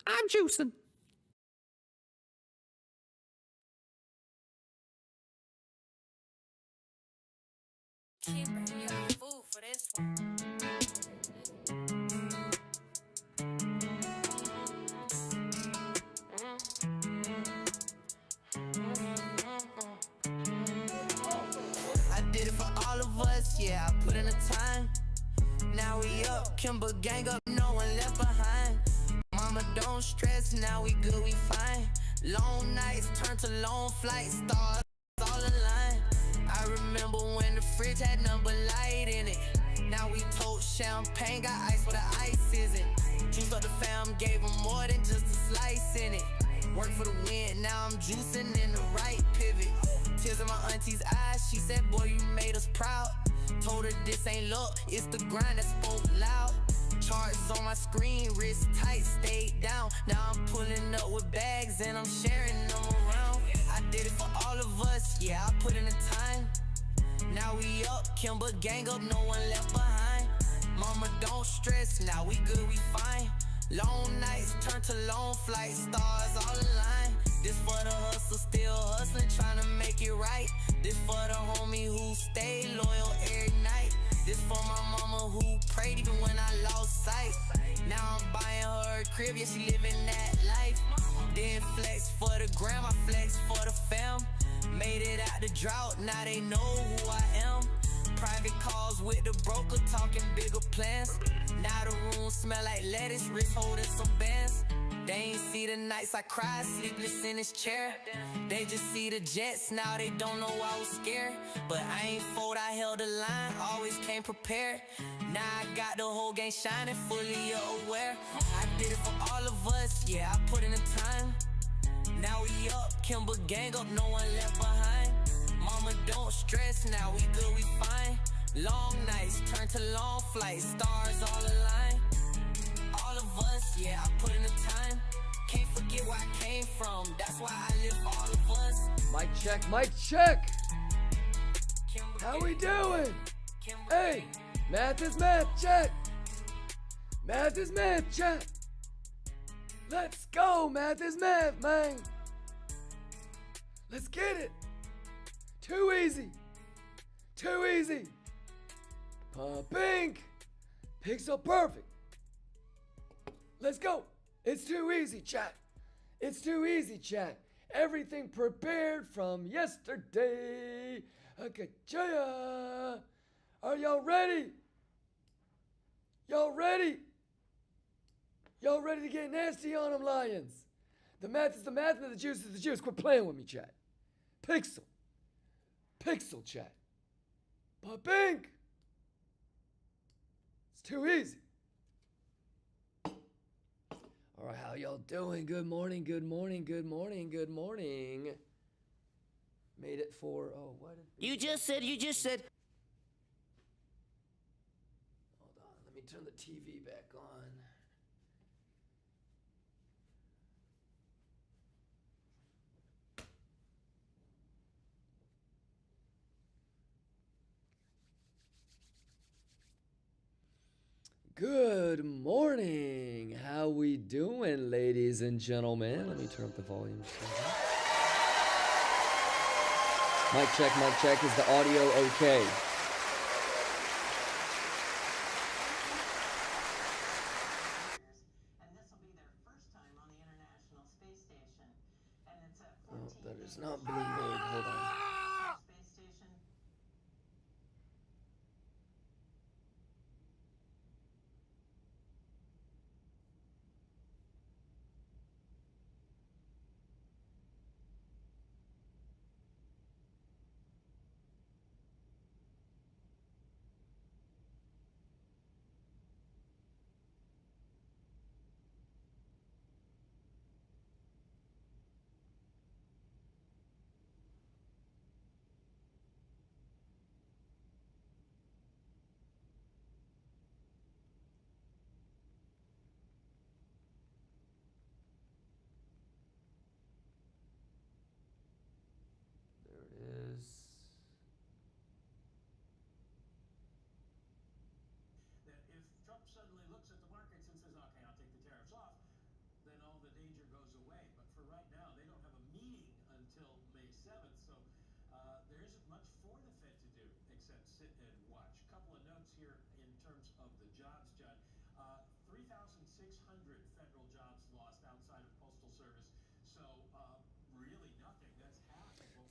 I'm juicing. Keeper, you're a fool for this one. I did it for all of us, yeah, I put in the time. Now we up, Kimber gang up, no one left behind. Mama don't stress, now we good, we fine. Long nights turn to long flights, stars all aligned. I remember when the fridge had number light in it. Now we tote champagne, got ice where the ice isn't. Juice up the fam, gave them more than just a slice in it. Work for the win, now I'm juicing in the right pivot. Tears in my auntie's eyes, she said, boy, you made us proud. Told her this ain't luck, it's the grind that spoke loud. Charts on my screen, wrist tight, stayed down. Now I'm pulling up with bags and I'm sharing them around. I did it for all of us, yeah, I put in the time. Now we up, Kimber gang up, no one left behind. Mama don't stress, now we good, we fine. Long nights turn to long flights, stars all aligned. This for the hustle, still hustling, trying to make it right. This for the homie who stayed loyal every night. This for my mama who prayed even when I lost sight. Now I'm buying her a crib, yeah, she living that life. Then flex for the gram, I flex for the fam. Made it out the drought, now they know who I am. Private calls with the broker, talking bigger plans. Now the room smell like lettuce, wrist holding some bands. They ain't see the nights I cried, sleepless in his chair. They just see the jets, now they don't know I was scared. But I ain't fold, I held the line, always came prepared. Now I got the whole game shining, fully aware. I did it for all of us, yeah, I put in the time. Now we up, Kimber gang up, no one left behind. Mama don't stress, now we good, we fine. Long nights turn to long flights, stars all aligned. All of us, yeah, I put in the time. Can't forget where I came from, that's why I live for all of us. Mic check, mic check. How we doing? Hey, math is math, check. Math is math, check. Let's go, math is math, man. Let's get it. Too easy. Too easy. Pink. Pixel perfect. Let's go. It's too easy, chat. It's too easy, chat. Everything prepared from yesterday. Akachaya. Are y'all ready? Y'all ready? Y'all ready to get nasty on them, lions? The math is the math and the juice is the juice. Quit playing with me, chat. Pixel. Pixel, chat. But pink. It's too easy. All right, how y'all doing? Good morning, good morning, good morning, good morning. Made it for, oh, what? You just said. Hold on, let me turn the TV back on. Good morning. How we doing, ladies and gentlemen? Let me turn up the volume. Mic check, mic check. Is the audio okay? Oh, that is not being made. Hold on.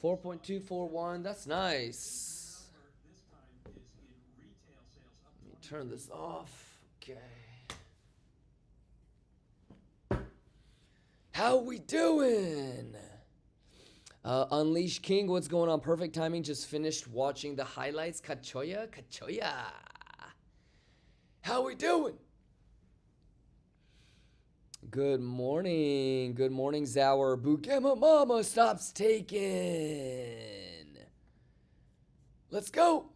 4.241. That's nice. Let me turn this off. Okay. How we doing? Unleash King, what's going on? Perfect timing. Just finished watching the highlights. Kachoya. How we doing? Good morning. Good morning, Zower. Bukema Mama stops taking. Let's go.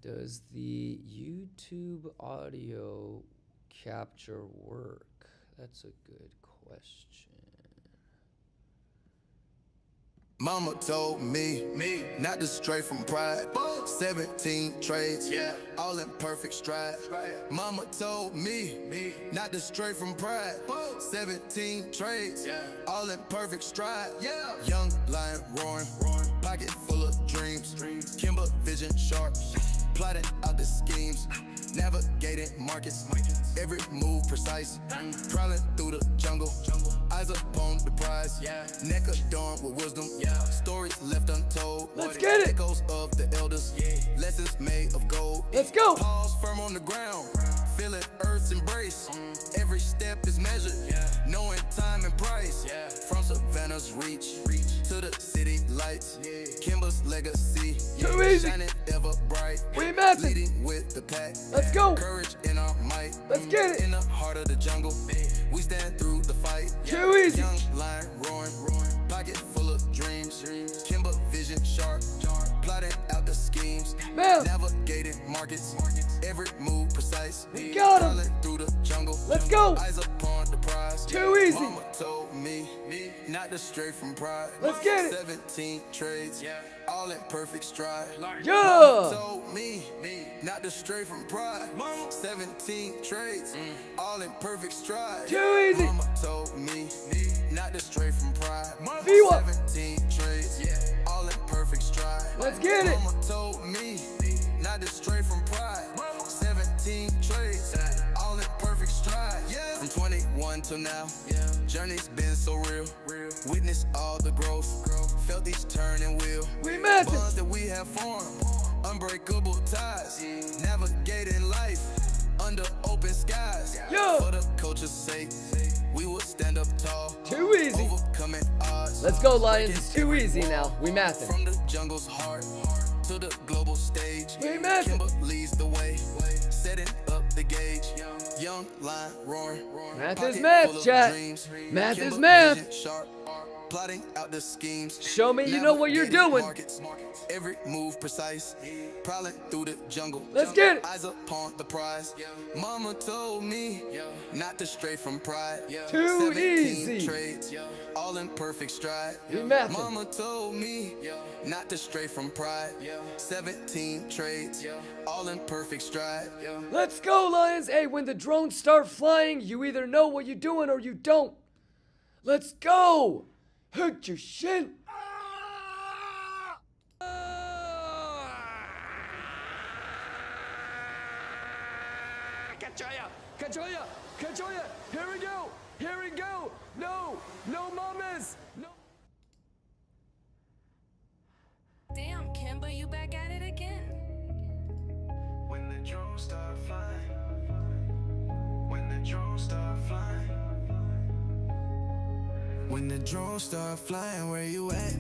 Does the YouTube audio capture work? That's a good question. Mama told me not to stray from pride. 17 trades, all in perfect stride. Mama told me not to stray from pride. 17 trades, all in perfect stride. Young lion roaring, pocket full of dreams. Kimber vision sharp, plotting out the schemes. Navigating markets, every move precise. Prowling through the jungle, eyes upon the prize. Neck adorned with wisdom, stories left untold. Let's get it. Echoes of the elders, lessons made of gold. Let's go. Paws firm on the ground, feeling Earth's embrace. Every step is measured, knowing time and price. From Savannah's reach to the city lights. Kimber's legacy, Too easy. shining ever bright. We matching. Leading with the pack. Let's go. Courage in our might. Let's get it. In the heart of the jungle, we stand through the fight. Too easy. Young lion roaring, pocket full of dreams. Kimber vision sharp, plotting out the schemes. Man. Navigating markets, every move precise. We got him. Prowling through the jungle, Let's go. eyes upon the prize. Too easy. Mama told me not to stray from pride. Let's get it. 17 trades, all in perfect stride. Yeah. Told me not to stray from pride. 17 trades, all in perfect stride. Too easy. Mama told me not to stray from pride. Viva. 17 trades, all in perfect stride. Let's get it. Mama told me not to stray from pride. 17 trades, all in perfect stride. From 21 till now, journey's been so real. Witness all the growth, felt each turn and wheel. We matching. Bonds that we have formed, unbreakable ties. Navigating life under open skies. Yeah. For the culture's sake, we will stand up tall. Too easy. Overcoming odds. Let's go, Lions. It's too easy now. We mathing. From the jungle's heart to the global stage. We mathing. Kimber leads the way, setting up the gauge. Young lion roaring. Math pocket is math, full of chat. dreams. Math Kimber is math. vision sharp, plotting out the schemes. Show me you know what you're Navigating doing. markets, every move precise. Prowling through the jungle. Let's get it. Eyes upon the prize. Mama told me not to stray from pride. Too 17 easy. trades, all in perfect stride. We mathing. Mama told me not to stray from pride. 17 trades, all in perfect stride. Let's go, Lions. Hey, when the drones start flying, you either know what you're doing or you don't. Let's go. Hurt your shin. Kachoya. Here we go. No mamas. No. Damn, Kimber, you back at it again. When the drones start flying, when the drones start flying, when the drones start flying, where you at?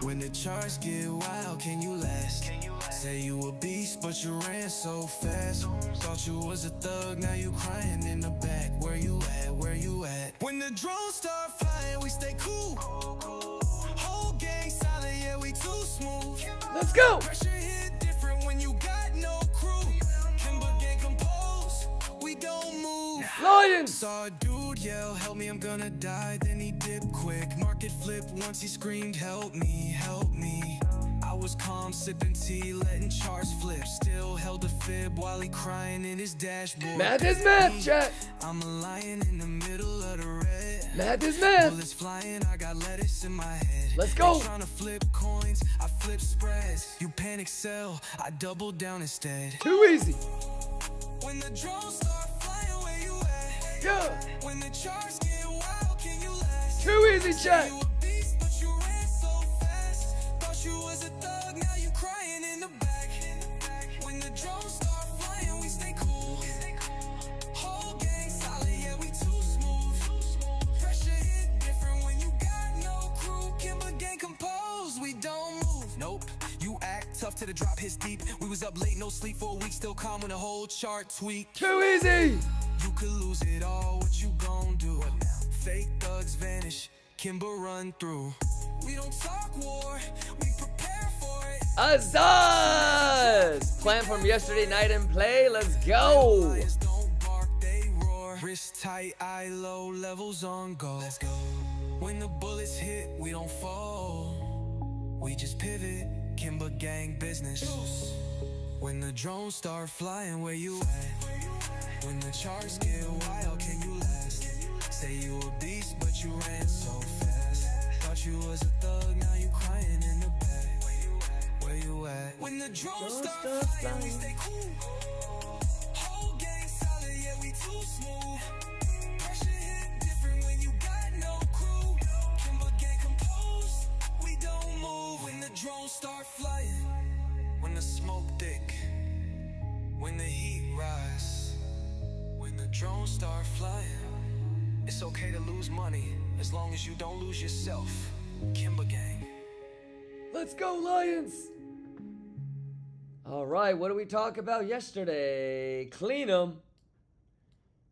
When the charts get wild, can you last? Say you a beast, but you ran so fast. Thought you was a thug, now you crying in the back. Where you at? Where you at? When the drones start flying, we stay cool. Whole gang silent, yeah, we too smooth. Let's go. Pressure hit different when you got no crew. Kimber gang composed, we don't move. Lions. Saw a dude yell, help me, I'm gonna die. Then he dipped quick. Market flipped once he screamed, help me, help me. I was calm, sipping tea, letting charts flip. Still held a fib while he crying in his dashboard. Math is math, chat. I'm a lion in the middle of the red. Math is math. Bullets flying, I got lettuce in my head. Let's go. They trying to flip coins, I flip spreads. You panic sell, I double down instead. Too easy. When the drones start flying, where you at? Yeah. When the charts get wild, can you Too easy, chat. You a beast, but you ran so fast. Thought you was a thug, now you crying in the back. When the drones start flying, we stay cool. Whole gang solid, yeah, we too smooth. Pressure hit different when you got no crew. Kimber gang composed, we don't move. Nope, you act tough till the drop hits deep. We was up late, no sleep for a week, still calm when the whole chart tweak. Too easy. You could lose it all, what you gon' do? Fake thugs vanish, Kimber run through. We don't talk war, we prepare for it. Azaz! Plan from yesterday night in play. Let's go. Lions don't bark, they roar. Wrist tight, eye low, levels on go. Let's go. When the bullets hit, we don't fall. We just pivot, Kimber gang business. When the drones start flying, where you at? When the charts get wild, can you last? Say you a beast, but you ran so fast. Thought you was a thug, now you crying in the back. Where you at? When the drones start flying, we stay cool. Whole gang solid, yeah, we too smooth. Pressure hit different when you got no crew. Kimber gang composed, we don't move. When the drones start flying, when the smoke thick, when the heat rise, when the drones start flying. It's okay to lose money, as long as you don't lose yourself. Kimber gang. Let's go, Lions. All right, what did we talk about yesterday? Clean them.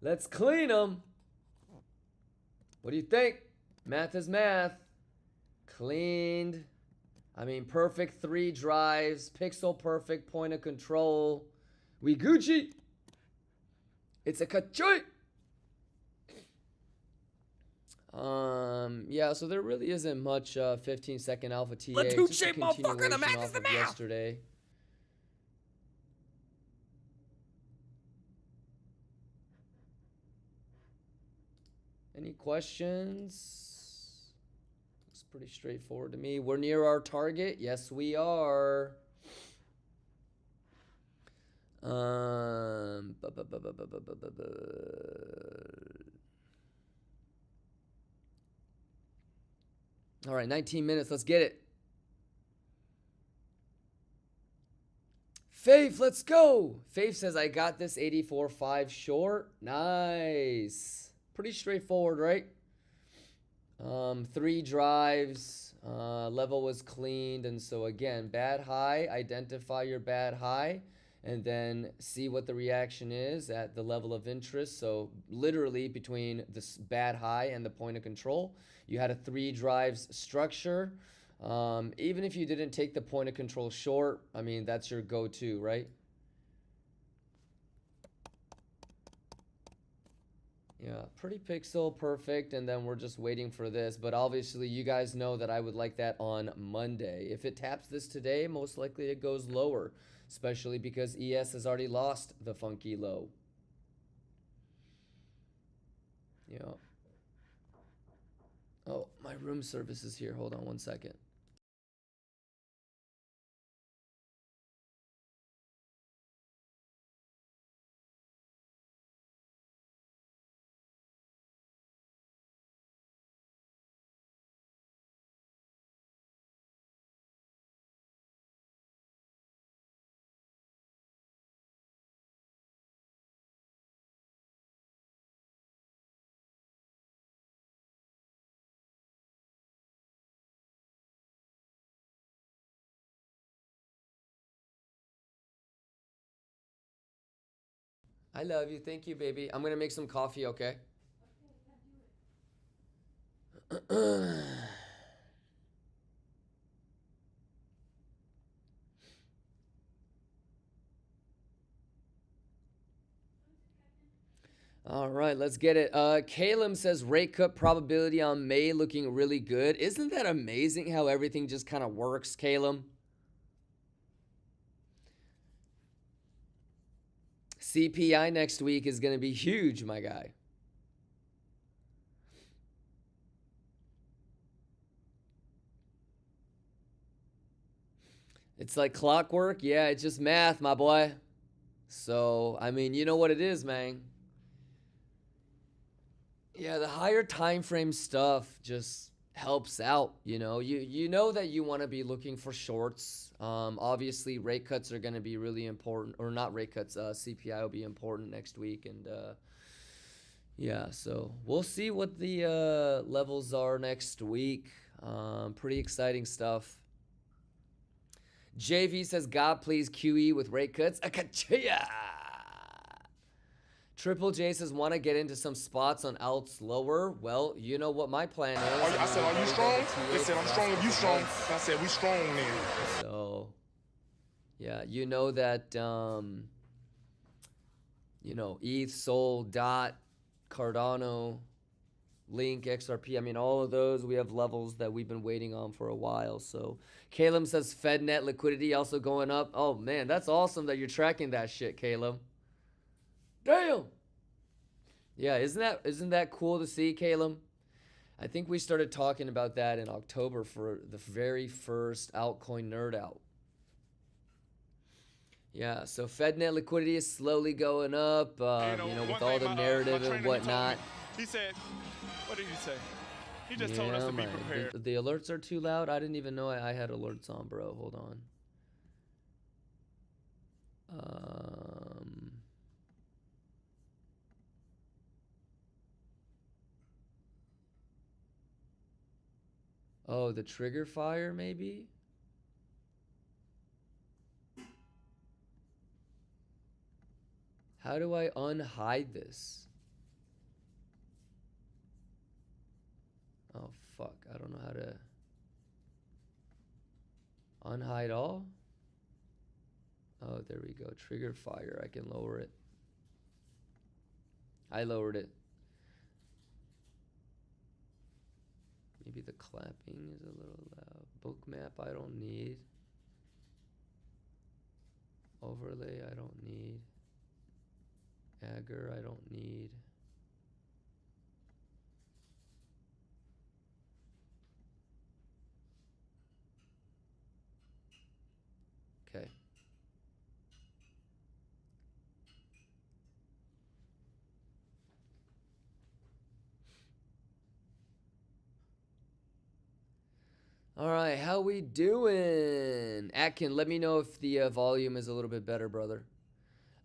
Let's clean them. What do you think? Math is math. Cleaned. I mean, perfect 3 drives. Pixel perfect point of control. We Gucci. It's a kachui. Yeah, so there really isn't much 15-second alpha TA. Let's Just a shape, motherfucker. The math continuation is the off of math. yesterday. Any questions? Looks pretty straightforward to me. We're near our target. Yes, we are. All right, 19 minutes. Let's get it. Faith, let's go. Faith says, I got this 84.5 short. Nice. Pretty straightforward, right? 3 drives. Level was cleaned. And so, again, bad high. Identify your bad high. And then see what the reaction is at the level of interest. So literally between this bad high and the point of control, you had a 3 drives structure. Even if you didn't take the point of control short, I mean, that's your go-to, right? Yeah, pretty pixel, perfect. And then we're just waiting for this. But obviously, you guys know that I would like that on Monday. If it taps this today, most likely it goes lower. Especially because ES has already lost the funky low. Yeah. Oh, my room service is here. Hold on one second. I love you. Thank you, baby. I'm going to make some coffee, okay? All right, let's get it. Caleb says rate cut probability on May looking really good. Isn't that amazing how everything just kind of works, Caleb? CPI next week is going to be huge, my guy. It's like clockwork. Yeah, it's just math, my boy. So, I mean, you know what it is, man. Yeah, the higher time frame stuff just helps out. You know that you want to be looking for shorts. Obviously, rate cuts are going to be really important, or not rate cuts. CPI will be important next week, and yeah, so we'll see what the levels are next week. Pretty exciting stuff. JV says, God, please QE with rate cuts. Akachaya! Triple J says, want to get into some spots on alts lower. Well, you know what my plan is. I said, are you strong? They said, I'm strong if you strong. I said, we strong then. So, yeah, you know that, ETH, Sol, DOT, Cardano, Link, XRP. I mean, all of those, we have levels that we've been waiting on for a while. So, Caleb says FedNet liquidity also going up. Oh, man, that's awesome that you're tracking that shit, Caleb. Damn. Yeah, isn't that cool to see, Caleb? I think we started talking about that in October for the very first altcoin nerd out. Yeah, so FedNet liquidity is slowly going up, with all the narrative and whatnot. He said, what did he say? He just told us to be prepared. The alerts are too loud. I didn't even know I had alerts on, bro. Hold on. Oh, the trigger fire, maybe? How do I unhide this? Oh, fuck. I don't know how to... Unhide all? Oh, there we go. Trigger fire. I can lower it. I lowered it. Maybe the clapping is a little loud. Bookmap I don't need. Overlay I don't need. Agger I don't need. Okay. All right, how we doing? Atkin, let me know if the volume is a little bit better, brother.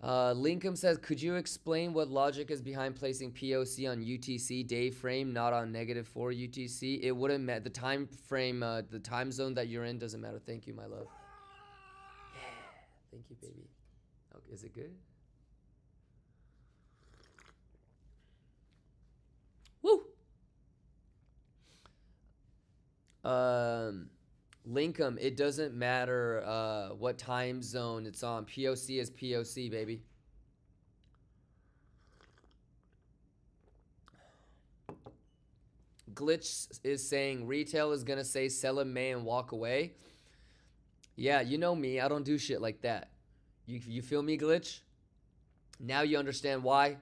Lincoln says, could you explain what logic is behind placing POC on UTC day frame, not on -4 UTC? It wouldn't matter. The time frame, the time zone that you're in doesn't matter. Thank you, my love. Yeah, thank you, baby. Okay, is it good? Woo! Linkum, it doesn't matter what time zone it's on. POC is POC, baby. Glitch is saying retail is gonna say sell in May and walk away. Yeah, you know me. I don't do shit like that. You feel me, Glitch? Now you understand why.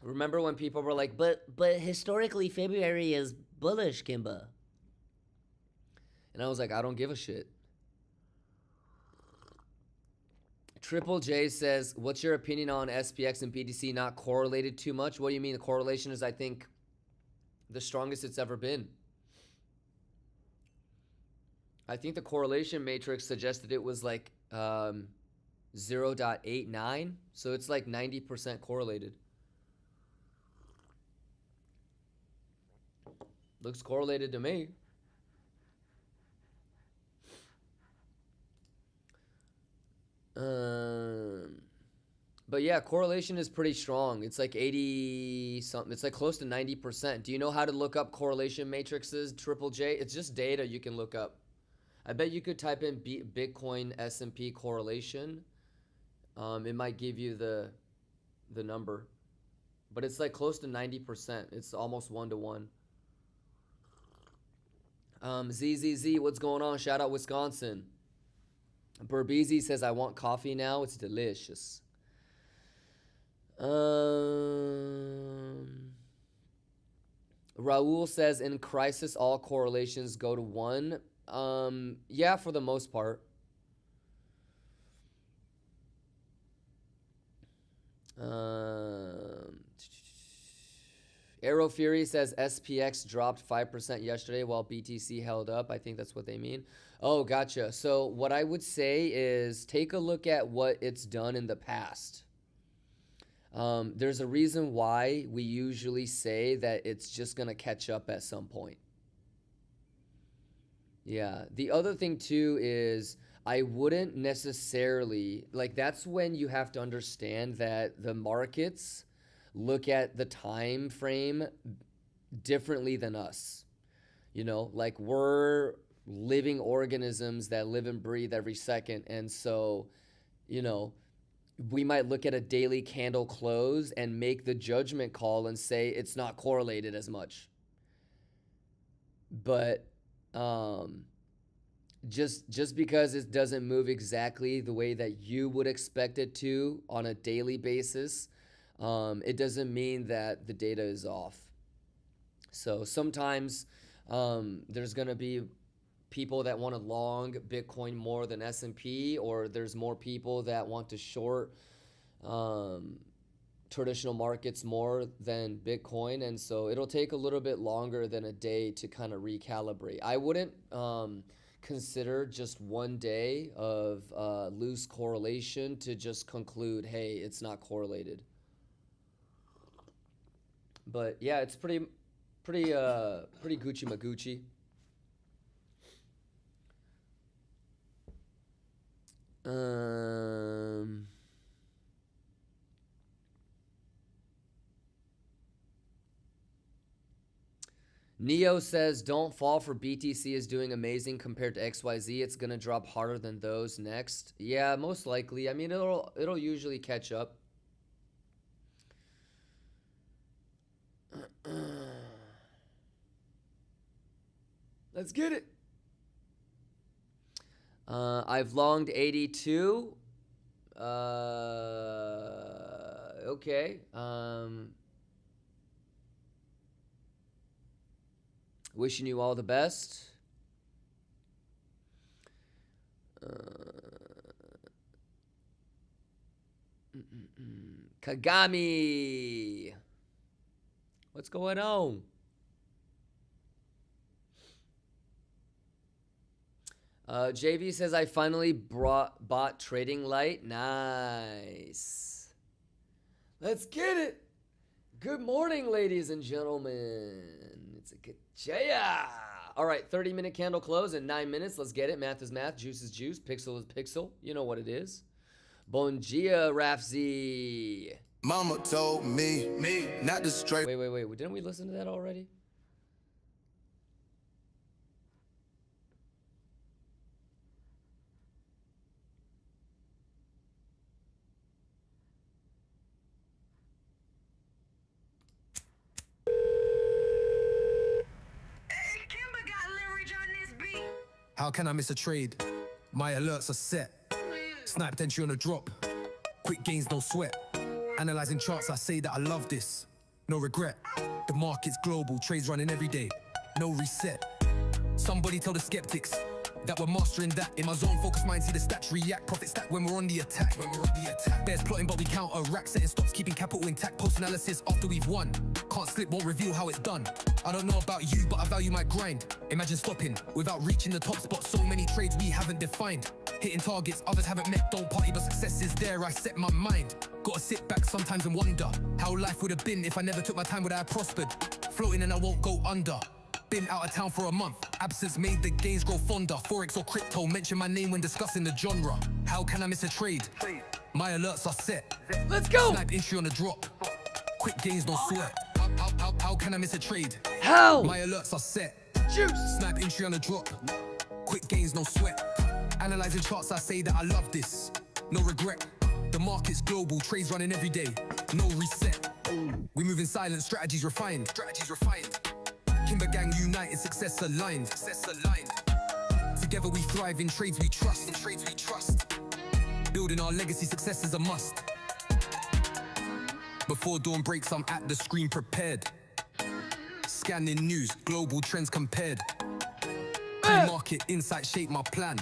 Remember when people were like, but historically February is bullish, Kimba. And I was like, I don't give a shit. Triple J says, what's your opinion on SPX and BTC not correlated too much? What do you mean? The correlation is, I think, the strongest it's ever been. I think the correlation matrix suggested it was like 0.89. So it's like 90% correlated. Looks correlated to me. But yeah, correlation is pretty strong. It's like 80 something. It's like close to 90%. Do you know how to look up correlation matrices, Triple J? It's just data you can look up. I bet you could type in Bitcoin S&P correlation. It might give you the number. But it's like close to 90%. It's almost 1-to-1. ZZZ, what's going on? Shout out Wisconsin. Burbeezy says, I want coffee now. It's delicious. Raul says, in crisis, all correlations go to 1. Yeah, for the most part. Arrow Fury says SPX dropped 5% yesterday while BTC held up. I think that's what they mean. Oh, gotcha. So what I would say is take a look at what it's done in the past. There's a reason why we usually say that it's just going to catch up at some point. Yeah. The other thing too is I wouldn't necessarily, like, that's when you have to understand that the markets look at the time frame differently than us. You know, like, we're living organisms that live and breathe every second. And so, you know, we might look at a daily candle close and make the judgment call and say it's not correlated as much. But just because it doesn't move exactly the way that you would expect it to on a daily basis, it doesn't mean that the data is off. So sometimes there's going to be people that want to long Bitcoin more than S&P, or there's more people that want to short traditional markets more than Bitcoin. And so it'll take a little bit longer than a day to kind of recalibrate. I wouldn't consider just one day of loose correlation to just conclude, hey, it's not correlated. But yeah, it's pretty Gucci Magucci. Neo says, don't fall for BTC is doing amazing compared to XYZ. It's going to drop harder than those next. Yeah, most likely. I mean, it'll usually catch up. Let's get it. I've longed 82. Okay. Wishing you all the best. Kagami. What's going on? JV says, I finally bought Trading Light. Nice. Let's get it. Good morning, ladies and gentlemen. It's a good Jaya. All right, 30-minute candle close in 9 minutes. Let's get it. Math is math. Juice is juice. Pixel is pixel. You know what it is. Bon dia, Rafzi. Mama told me not to stray. Wait. Didn't we listen to that already? How can I miss a trade? My alerts are set. Sniped entry on a drop. Quick gains, no sweat. Analyzing charts, I say that I love this. No regret. The market's global, trades running every day. No reset. Somebody tell the skeptics that we're mastering that. In my zone, focus mind, see the stats react. Profit stack when we're on the attack. There's plotting, but we counteract. Setting stops, keeping capital intact. Post analysis after we've won. Can't slip, won't reveal how it's done. I don't know about you, but I value my grind. Imagine stopping without reaching the top spot. So many trades we haven't defined. Hitting targets others haven't met. Don't party, but success is there. I set my mind. Gotta sit back sometimes and wonder how life would have been if I never took my time. Would I have prospered? Floating and I won't go under. Been out of town for a month. Absence made the gains grow fonder. Forex or crypto, mention my name when discussing the genre. How can I miss a trade? My alerts are set. Let's go. Snipe entry on a drop. Quick gains, no sweat. How can I miss a trade? How? My alerts are set. Juice. Snipe entry on a drop. Quick gains, no sweat. Analyzing charts, I say that I love this. No regret. The market's global, trades running every day. No reset. We move in silence, strategies refined. Kimber gang united, success aligned. Together we thrive in trades we trust. Building our legacy, success is a must. Before dawn breaks, I'm at the screen prepared. scanning news, global trends compared. Market insight shape my plan.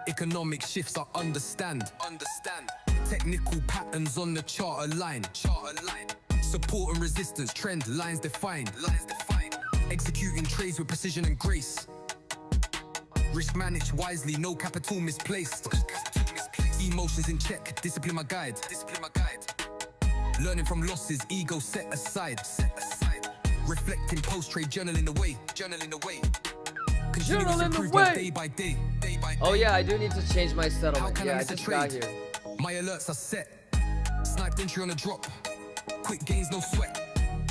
Economic shifts I understand. Technical patterns on the chart align. Support and resistance, trend lines defined. Executing trades with precision and grace. Risk managed wisely, no capital misplaced. Emotions in check, discipline my guide. Learning from losses, ego set aside. Reflecting post-trade, journaling away. Journal in the way. Day by day. Oh yeah, I do need to change my How settlement. can Yeah, I I miss a just got trade? here. My alerts are set. Sniped entry on a drop. Quick gains, no sweat.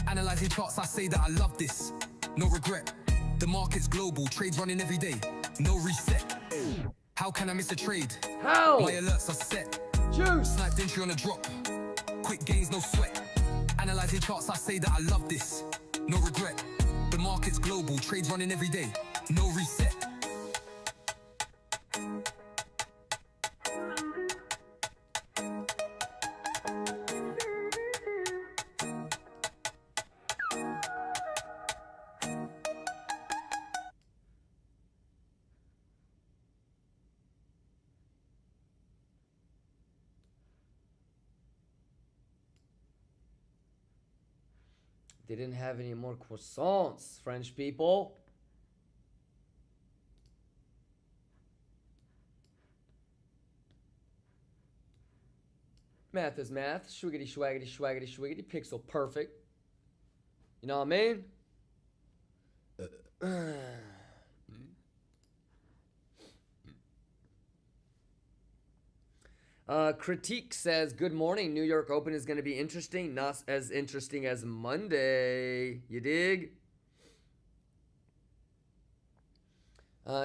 Analyzing charts, I say that I love this. No regret. The market's global, trades running every day. No reset. How can I miss a trade? How? My alerts are set. Juice. Sniped entry on a drop. Quick gains, no sweat. Analyzing charts, I say that I love this. No regret. The market's global, trades running every day. No reset. They didn't have any more croissants, French people. Math is math. Schwiggity, schwaggity, schwaggity, schwiggity. Pixel perfect. You know what I mean? Critique says, good morning. New York Open is going to be interesting. Not as interesting as Monday. You dig?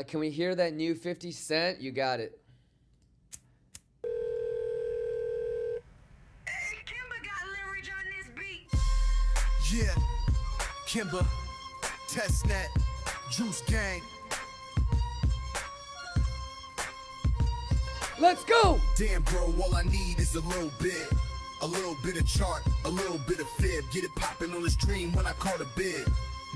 Can we hear that new 50 Cent? You got it. Hey, Kimber got leverage on this beat. Yeah, Kimber, Testnet, Juice Gang. Let's go! Damn, bro, all I need is a little bit of chart, a little bit of fib. Get it poppin' on the stream when I call the bid.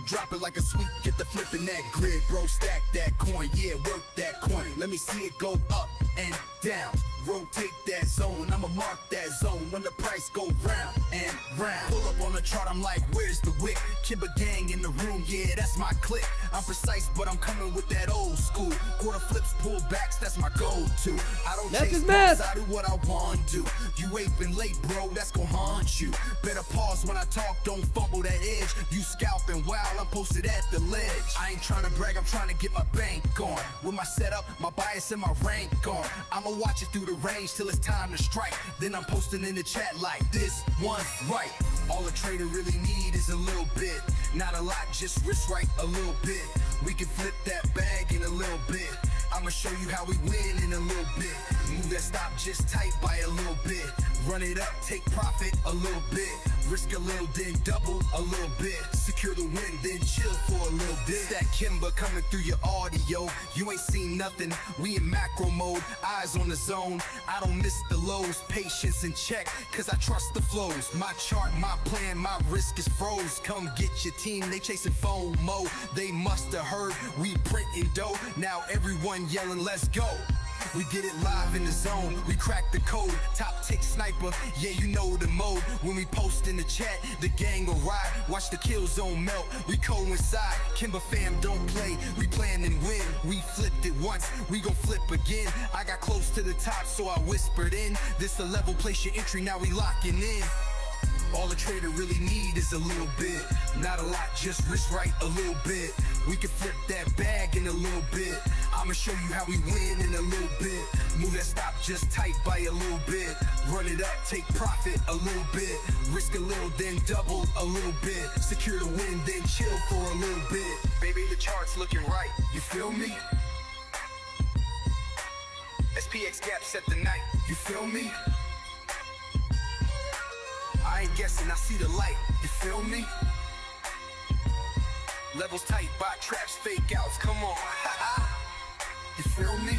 Drop it like a sweep, get the flippin' that grid, bro. Stack that coin, yeah, work that coin. Let me see it go up and down. Rotate that zone, I'ma mark that zone when the price go round and round. Pull up on the chart, I'm like, where's the wick? Kimber gang in the room, yeah, that's my clique. I'm precise, but I'm coming with that old school. Quarter flips, pullbacks, that's my go-to. I don't Math chase is balls, math. I do what I want to. You ain't been late, bro, that's gon' haunt you. Better pause when I talk, don't fumble that edge. You scalping wild, I'm posted at the ledge. I ain't trying to brag, I'm trying to get my bank on. With my setup, my bias and my rank on. I'ma watch it through the range till it's time to strike. Then I'm posting in the chat like this one's right. All a trader really need is a little bit. Not a lot, just risk right a little bit. We can flip that bag in a little bit. I'ma show you how we win in a little bit. Move that stop just tight by a little bit. Run it up, take profit a little bit. Risk a little, then double a little bit. Secure the win, then chill for a little bit. That Kimber coming through your audio. You ain't seen nothing, we in macro mode. Eyes on the zone, I don't miss the lows. Patience in check, cause I trust the flows. My chart, my plan, my risk is froze. Come get your team, they chasing FOMO. They must have heard we printing dough. Now everyone yelling, let's go. We get it live in the zone, we crack the code. Top tick sniper, yeah, you know the mode. When we post in the chat, the gang will ride. Watch the kill zone melt, we coincide. Kimber fam don't play, we plan and win. We flipped it once, we gon' flip again. I got close to the top, so I whispered in. This a level, place your entry, now we locking in. All a trader really need is a little bit. Not a lot, just risk right a little bit. We can flip that bag in a little bit. I'ma show you how we win in a little bit. Move that stop just tight by a little bit. Run it up, take profit a little bit. Risk a little, then double a little bit. Secure the win, then chill for a little bit. Baby, the chart's looking right, you feel me? SPX gap set the night, you feel me? I ain't guessing, I see the light, you feel me? Levels tight, bot traps, fake outs, come on. You feel me?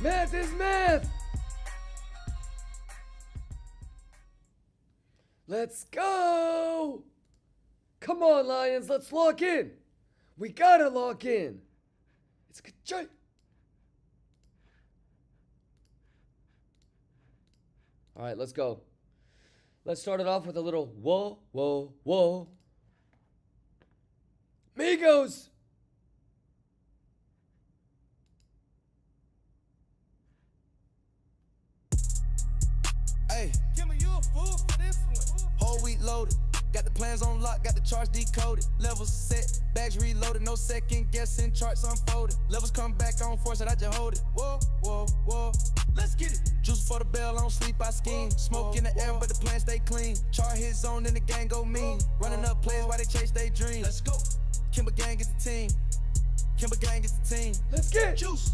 Math is math. Let's go. Come on, Lions. Let's lock in. We gotta lock in. It's a good joy. All right, let's go. Let's start it off with a little whoa, whoa, whoa. Migos. Hey, Kimber, you a fool for this one. Whole week loaded. Got the plans on lock, got the charts decoded. Levels set, bags reloaded, no second guessing, charts unfolded. Levels come back, I don't force it, I just hold it. Whoa, whoa, whoa. Let's get it. Juice for the bell, I don't sleep, I scheme. Smoke in the air, but the plans stay clean. Chart hit zone, and the gang go mean. Running up plays while they chase their dreams. Let's go. Kimber gang is the team. Kimber gang is the team. Let's get Juice.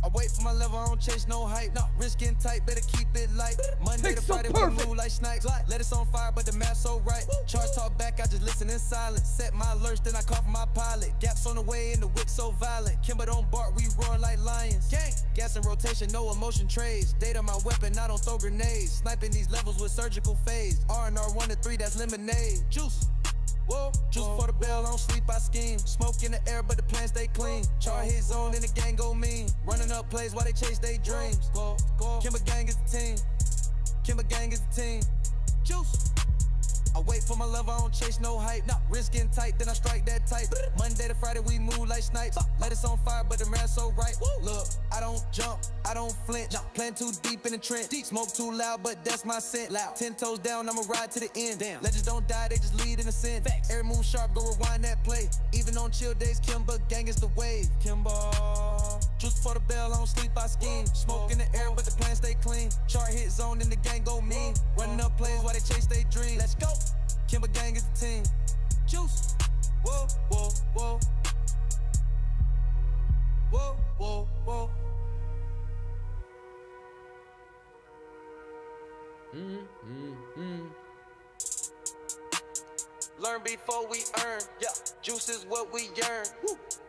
I wait for my level, I don't chase no hype. No, wrist getting tight, better keep it light. Monday to Pixel Friday, perfect. we move like snipes. Let us on fire, but the math so right. Charts talk back, I just listen in silence. Set my alerts, then I call for my pilot. Gaps on the way, and the whip so violent. Kimber don't bark, we roaring like lions. Gang, gas in rotation, no emotion trades. Data my weapon, I don't throw grenades. Sniping these levels with surgical phase. R&R 1 to 3, that's lemonade. Juice. Whoa, juice for the bell, I don't sleep, I scheme. Smoke in the air, but the plans stay clean. Chart hit zone, and the gang go mean. Running up plays while they chase their dreams. Kimber gang is the team. Kimber gang is the team. Juice. I wait for my level, I don't chase no hype. Wrist getting tight, then I strike that type. Monday to Friday, we move like snipes. Let us on fire, but the math so right. Look, I don't jump, I don't flinch. Plant too deep in the trench. Smoke too loud, but that's my scent. 10 toes down, I'ma ride to the end. Legends don't die, they just lead in the sin. Every move sharp, go rewind that play. Even on chill days, Kimber gang is the wave. Kimber. Juice for the bell, I don't sleep, I scheme. Smoke in the air, but the plans stay clean. Chart hit zone, and the gang go mean. Running up plays while they chase their dreams. Let's go. Kimber gang is the team. Juice. Whoa, whoa, whoa. Whoa, whoa, whoa. Learn before we earn. Yeah, juice is what we yearn.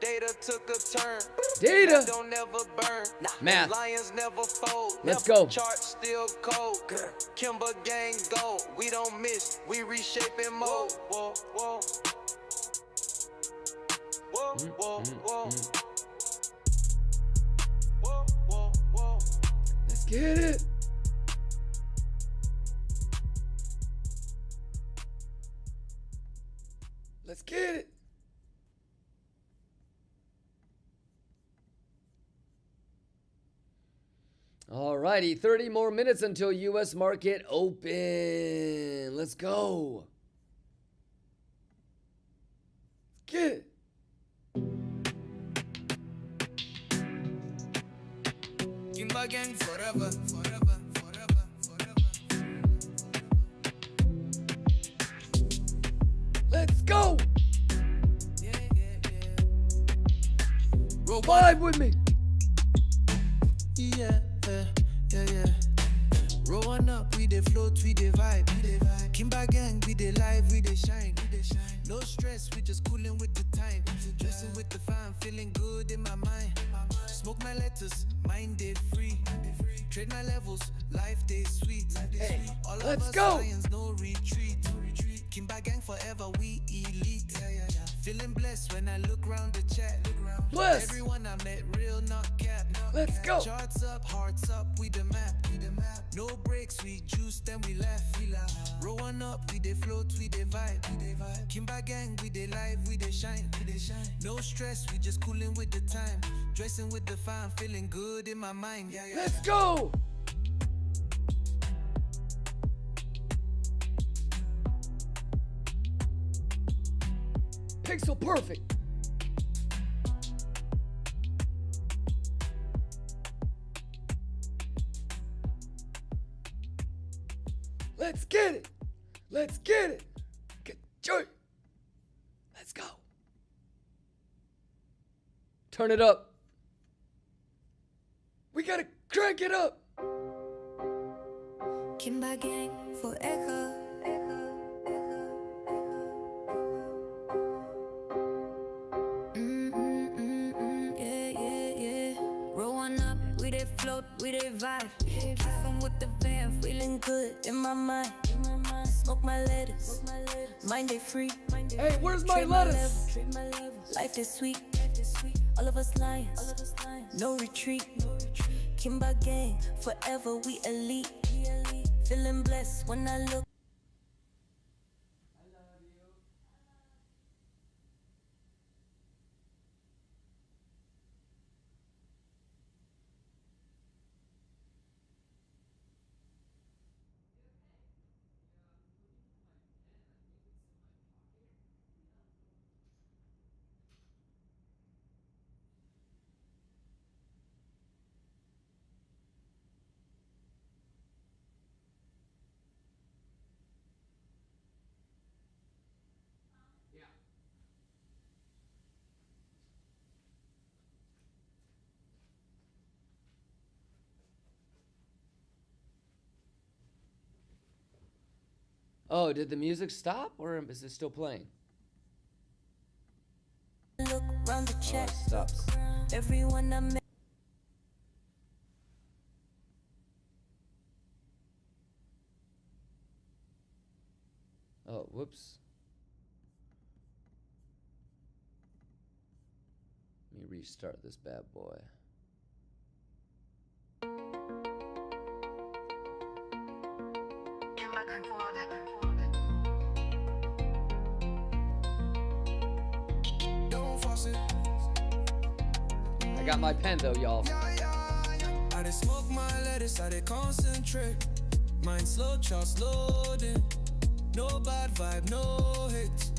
Data took a turn. Data. Don't never burn. Math. Lions never fold. Let's Never go. Chart still cold. Kimber gang go. We don't miss. We reshaping mode. Whoa, whoa. Whoa, whoa, whoa. Whoa, whoa, whoa. Let's get it. Let's get it. Alrighty, 30 more minutes until US market open. Let's go. Get it. Kimber gang forever, forever, forever, forever. Let's go. Yeah, yeah, yeah. Vibe with me. Yeah, yeah, yeah, yeah. Rolling up, we dey float, we dey vibe. Kimber gang, we dey live, we dey shine. No stress, we just coolin' with the time. Dressing with the fam, feeling good in my mind. Smoke my letters, mind dey free. Trade my levels, life dey sweet. All of let's us go. Lions, no retreat. Kimber gang forever, we elite. Feeling blessed when I look round the chat. Bless. Everyone I met, real, not cap. Let's go. Charts up, hearts up, we the map. No breaks, we juice, then we laugh. Rolling up, we dey float, we dey vibe. Kimber gang, we dey live, we dey shine. No stress, we just coolin' with the time. Dressing with the fam, feeling good in my mind. Let's go. Pixel perfect. Let's get it. Let's get it. Get joy. Let's go. Turn it up. We gotta crank it up. Kimber gang forever. Yeah, yeah, good in my mind. Smoke my lettuce. Mind they free. Hey, where's my Treat my lettuce? level. Life is sweet. All of us lions. No retreat. Kimba gang. Forever we elite. Feeling blessed when I look. Oh, did the music stop or is it still playing? Look round the Oh, check. it stops. Everyone I met. Oh, whoops. Let me restart this bad boy. I got my pen though, y'all. I did smoke my lettuce, I did concentrate. Mind slow, charts loading. No bad vibe, no hits.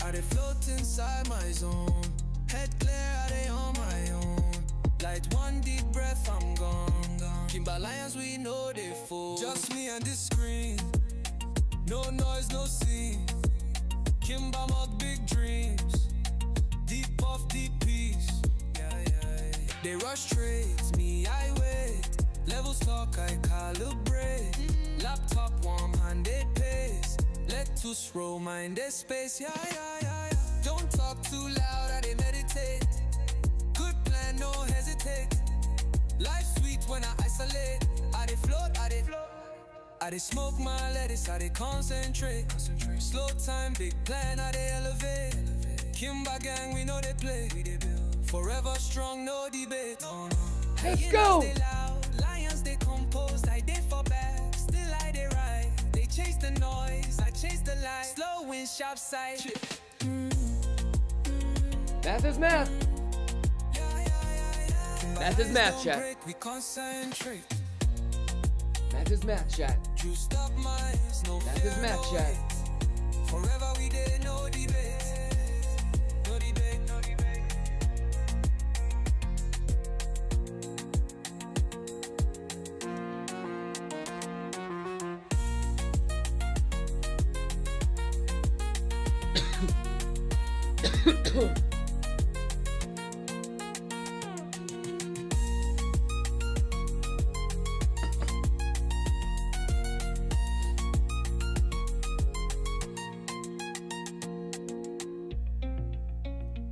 I did float inside my zone. Head clear, I did on my own. Light one deep breath, I'm gone. Kimba Lions, we know they fall. Just me and the screen. No noise, no scene. Kimba mug big dreams. Deep puff, deep peace. They rush trades, me I wait. Levels talk, I calibrate. Laptop warm-handed pace. Lettuce roll, minded space. Don't talk too loud, I dey meditate. Good plan, no hesitate. Life sweet when I isolate. I dey float, I dey smoke my lettuce, I dey concentrate. Slow time, big plan, I dey elevate. Kimba gang, we know they play. Forever strong, no debate. Let's go! They loud, lions they composed, I dey for back, still I dey ride. They chase the noise, I chase the light. Slow wind, sharp side. Math is math. Math is math, chat. Break, we concentrate. Math is math, chat. Juiced up minds, no Math fear, is math, no chat. hate. Forever we did, no debate. No debate, no debate.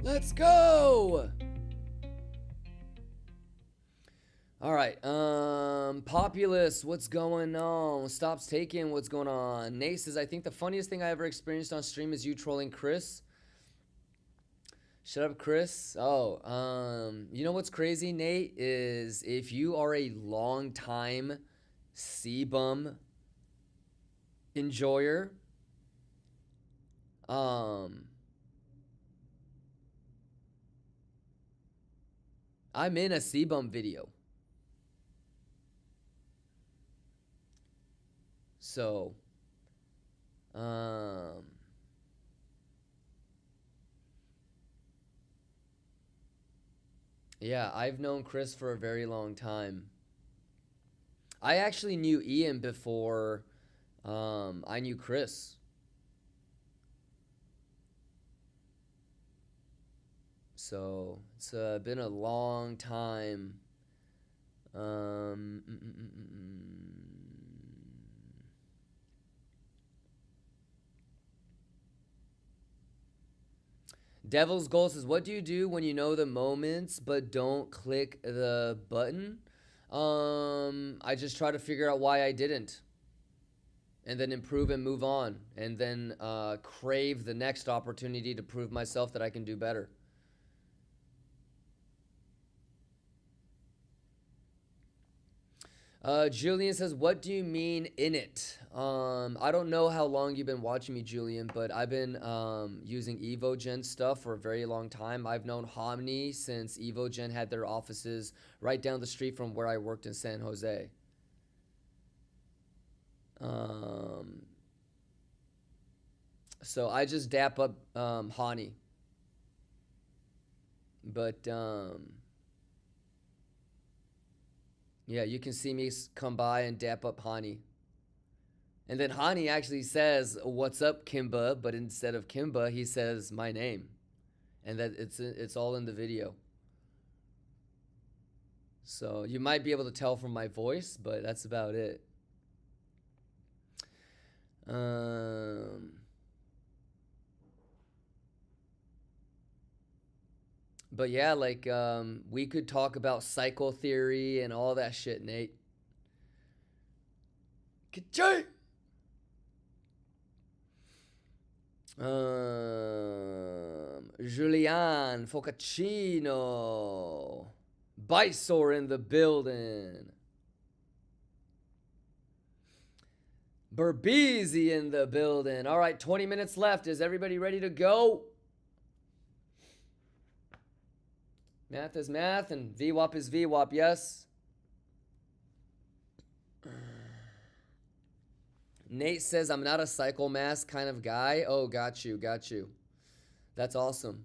Let's go! All right, Populous, what's going on? Stops taking, what's going on? Nate says, I think the funniest thing I ever experienced on stream is you trolling Chris. Shut up, Chris. Oh, you know what's crazy, Nate, is if you are a long time CBUM enjoyer, I'm in a CBUM video. So, yeah, I've known Chris for a very long time. I actually knew Ian before I knew Chris. So it's been a long time. Devil's Goal says, what do you do when you know the moments but don't click the button? I just try to figure out why I didn't. And then improve and move on. And then crave the next opportunity to prove myself that I can do better. Julian says, what do you mean in it? I don't know how long you've been watching me, Julian, but I've been using EvoGen stuff for a very long time. I've known Homni since EvoGen had their offices right down the street from where I worked in San Jose. So I just dap up Hani. But yeah, you can see me come by and dap up Hani. And then Hani actually says, what's up, Kimba? But instead of Kimba, he says my name. And that it's all in the video. So you might be able to tell from my voice, but that's about it. But yeah, like, we could talk about cycle theory and all that shit, Nate. Ka-ching! Julian Focaccino. Bisor in the building. Berbeezy in the building. All right, 20 minutes left. Is everybody ready to go? Math is math and VWAP is VWAP, yes? Nate says, I'm not a cycle mask kind of guy. Oh, got you, got you. That's awesome.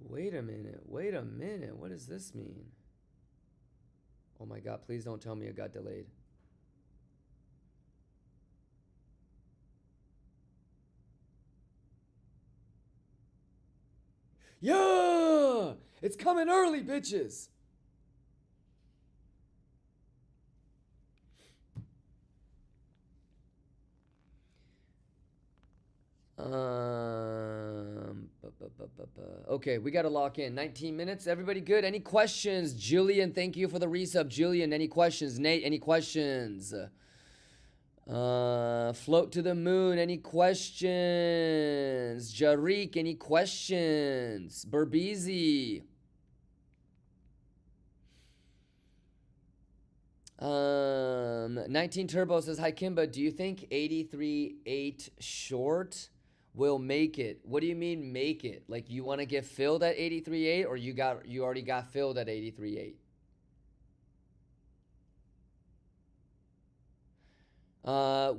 Wait a minute. Wait a minute. What does this mean? Oh my God, please don't tell me it got delayed. Yeah! It's coming early, bitches! Okay, we got to lock in. 19 minutes. Everybody good? Any questions? Julian, thank you for the resub. Julian, any questions? Nate, any questions? Float to the moon, any questions? Jarik, any questions? Berbeezy. 19 Turbo says, hi Kimba, do you think 83.8 short will make it? What do you mean make it? Like you want to get filled at 83.8 or you already got filled at 83.8?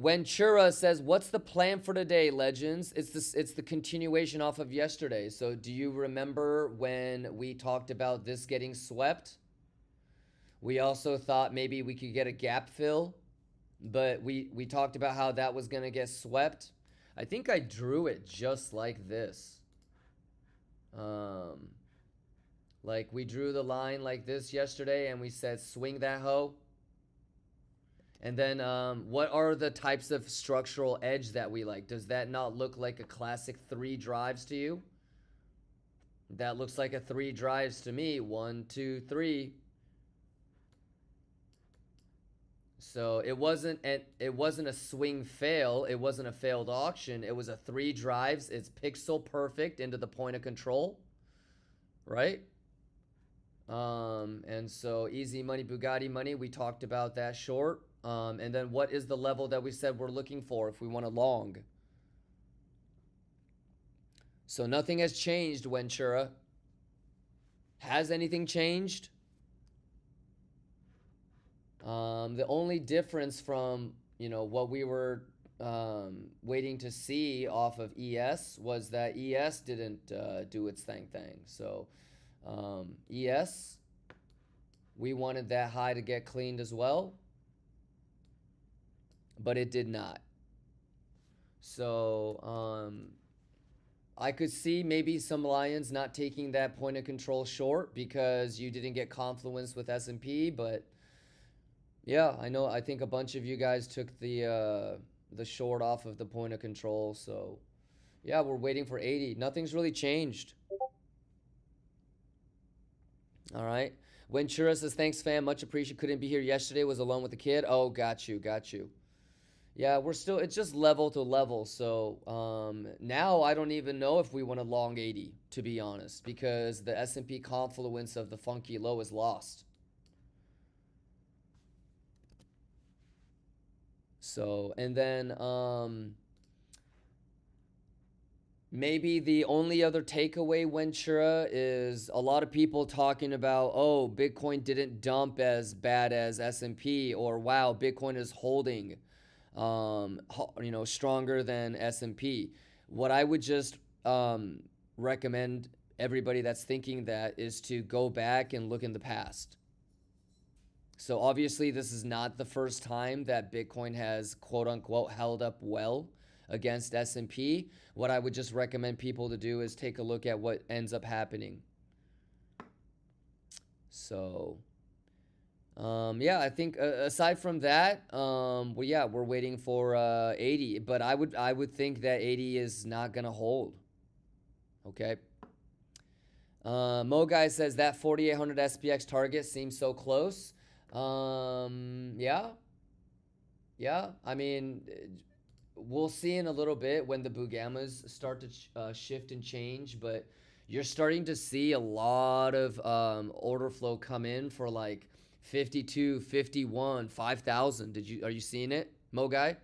Ventura says, what's the plan for today, legends? It's the continuation off of yesterday. So do you remember when we talked about this getting swept? We also thought maybe we could get a gap fill, but we talked about how that was going to get swept. I think I drew it just like this. Like we drew the line like this yesterday and we said swing that hoe. And then what are the types of structural edge that we like? Does that not look like a classic 3 drives to you? That looks like a 3 drives to me. 1, 2, 3. So it wasn't a swing fail. It wasn't a failed auction. It was a 3 drives. It's pixel perfect into the point of control, right? And so easy money, Bugatti money. We talked about that short. And then what is the level that we said we're looking for if we want a long? So nothing has changed, Ventura. Has anything changed? The only difference from, you know, what we were waiting to see off of ES was that ES didn't do its thing. So ES, we wanted that high to get cleaned as well, but it did not. So I could see maybe some lions not taking that point of control short because you didn't get confluence with S&P, but yeah, I think a bunch of you guys took the short off of the point of control. So yeah, we're waiting for 80. Nothing's really changed. All right. Ventura says, thanks, fam. Much appreciated. Couldn't be here yesterday. Was alone with the kid. Oh, got you. Yeah, we're still, it's just level to level. So now I don't even know if we want to long 80, to be honest, because the S&P confluence of the funky low is lost. So, and then maybe the only other takeaway, Ventura, is a lot of people talking about, oh, Bitcoin didn't dump as bad as S&P, or wow, Bitcoin is holding, you know, stronger than S&P. What I would just recommend everybody that's thinking that is to go back and look in the past. So obviously this is not the first time that Bitcoin has quote unquote held up well against S&P. What I would just recommend people to do is take a look at what ends up happening. So yeah, I think aside from that, well, yeah, we're waiting for 80, but I would think that 80 is not gonna hold. Okay. Mo Guy says that 4,800 SPX target seems so close. Yeah. I mean, we'll see in a little bit when the Bugammas start to shift and change, but you're starting to see a lot of order flow come in for like 52, 51, 5,000. Are you seeing it, Mo Guy?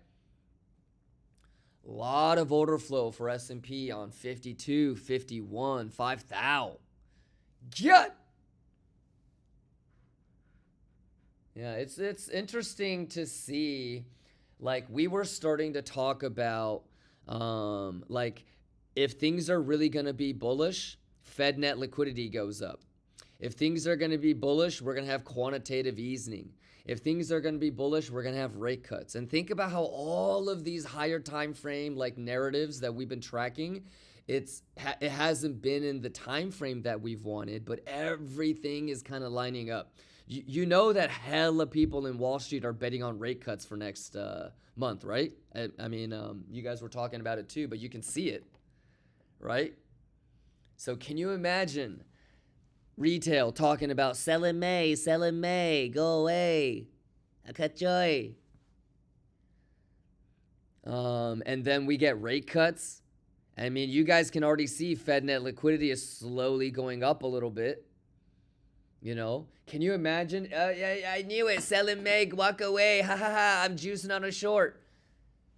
A lot of order flow for S&P on 52, 51, 5,000. Get. Yeah, it's interesting to see. Like, we were starting to talk about like, if things are really going to be bullish, Fed net liquidity goes up. If things are going to be bullish, we're going to have quantitative easing. If things are going to be bullish, we're going to have rate cuts. And think about how all of these higher time frame like narratives that we've been tracking, it hasn't been in the time frame that we've wanted, but everything is kind of lining up. You know that hella people in Wall Street are betting on rate cuts for next month, right? I mean, you guys were talking about it too, but you can see it, right? So can you imagine retail talking about sell in May, go away, akachoy. And then we get rate cuts. I mean, you guys can already see Fed net liquidity is slowly going up a little bit. You know, can you imagine? I knew it. Sell in May, walk away. Ha ha ha. I'm juicing on a short.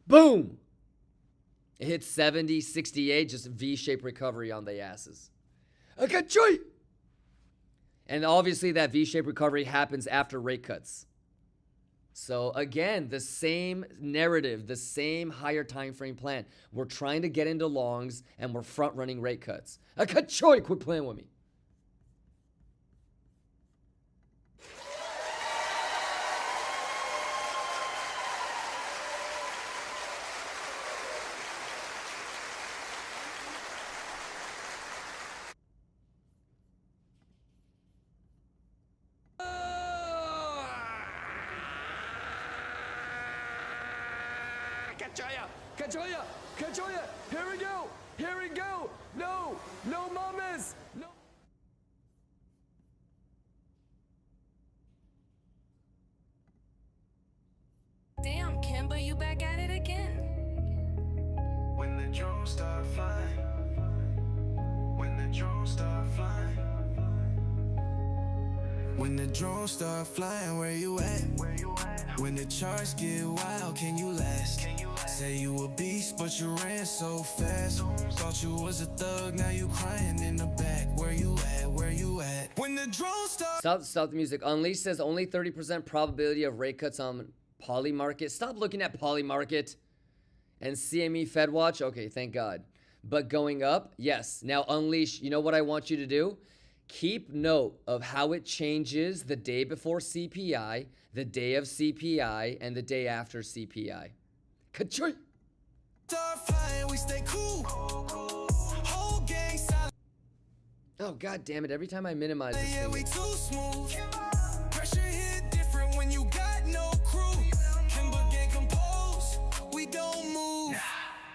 Boom. It hits 70, 68, just V-shaped recovery on the asses. Akachoy. And obviously that V-shaped recovery happens after rate cuts. So again, the same narrative, the same higher time frame plan. We're trying to get into longs and we're front running rate cuts. Akachoy, quit playing with me. Kachoya, here we go, no mamas, no. Damn, Kimber, you back at it again. When the drones start flying, when the drones start flying, when the drones start flying, where you at? When the charts get wild, can you last? Say you a beast, but you ran so fast. Thought you was a thug, now you crying in the back. Where you at? Where you at? When the drones start. Stop the music. Unleashed says only 30% probability of rate cuts on Poly Market. Stop looking at Poly Market and CME Fed Watch. Okay, thank God. But going up, yes. Now Unleash, you know what I want you to do? Keep note of how it changes the day before CPI, the day of CPI, and the day after CPI. Ka-choy! Start flying, we stay cool. Oh, god damn it. Every time I minimize this Yeah, thing. we too smooth. Pressure hit different when you got no crew. Kimber gang compose, we don't move.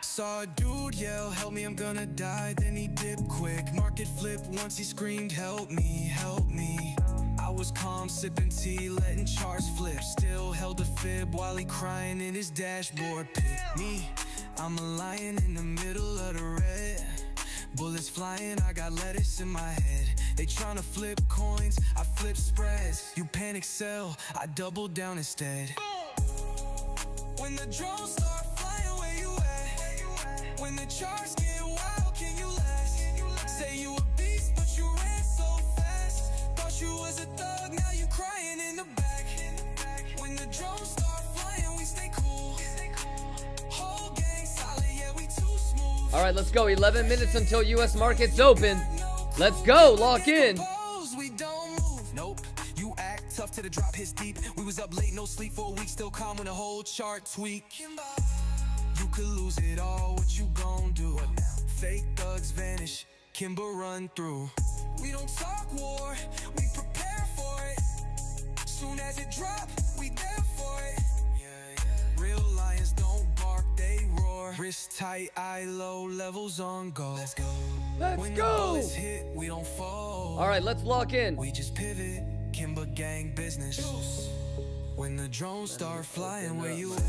Saw a dude yell, help me, I'm gonna die. Then he dipped quick. Market flip once he screamed, help me, help me. I was calm, sipping tea, letting charts flip. Still held a fib while he crying in his dashboard pit. Me, I'm a lion in the middle of the red. Bullets flying, I got lettuce in my head. They tryna flip coins, I flip spreads. You panic sell, I double down instead. When the drones start flying, where you at? When the charts get wild, can you last? Say you a beast, but you ran so fast. Thought you was a thug, now you crying in the back. When the drones start flying, we stay cool. Whole gang solid, yeah, we too smooth. All right, let's go. 11 minutes until U.S. markets open. Let's go. Lock in. We don't move. Nope. You act tough to the drop hits deep. We was up late, no sleep for a week, still calm when the whole chart tweak. You could lose it all, what you gon' do? Fake thugs vanish, Kimber run through. We don't talk war, we prepare for it. Soon as it drop, we there for it. Real lions don't bark, they roar. Wrist tight, eye low, levels on go. Let's go. When the bullets hit, we don't fall. All right, let's lock in. We just pivot, Kimber gang business. When the drones start flying, where you at?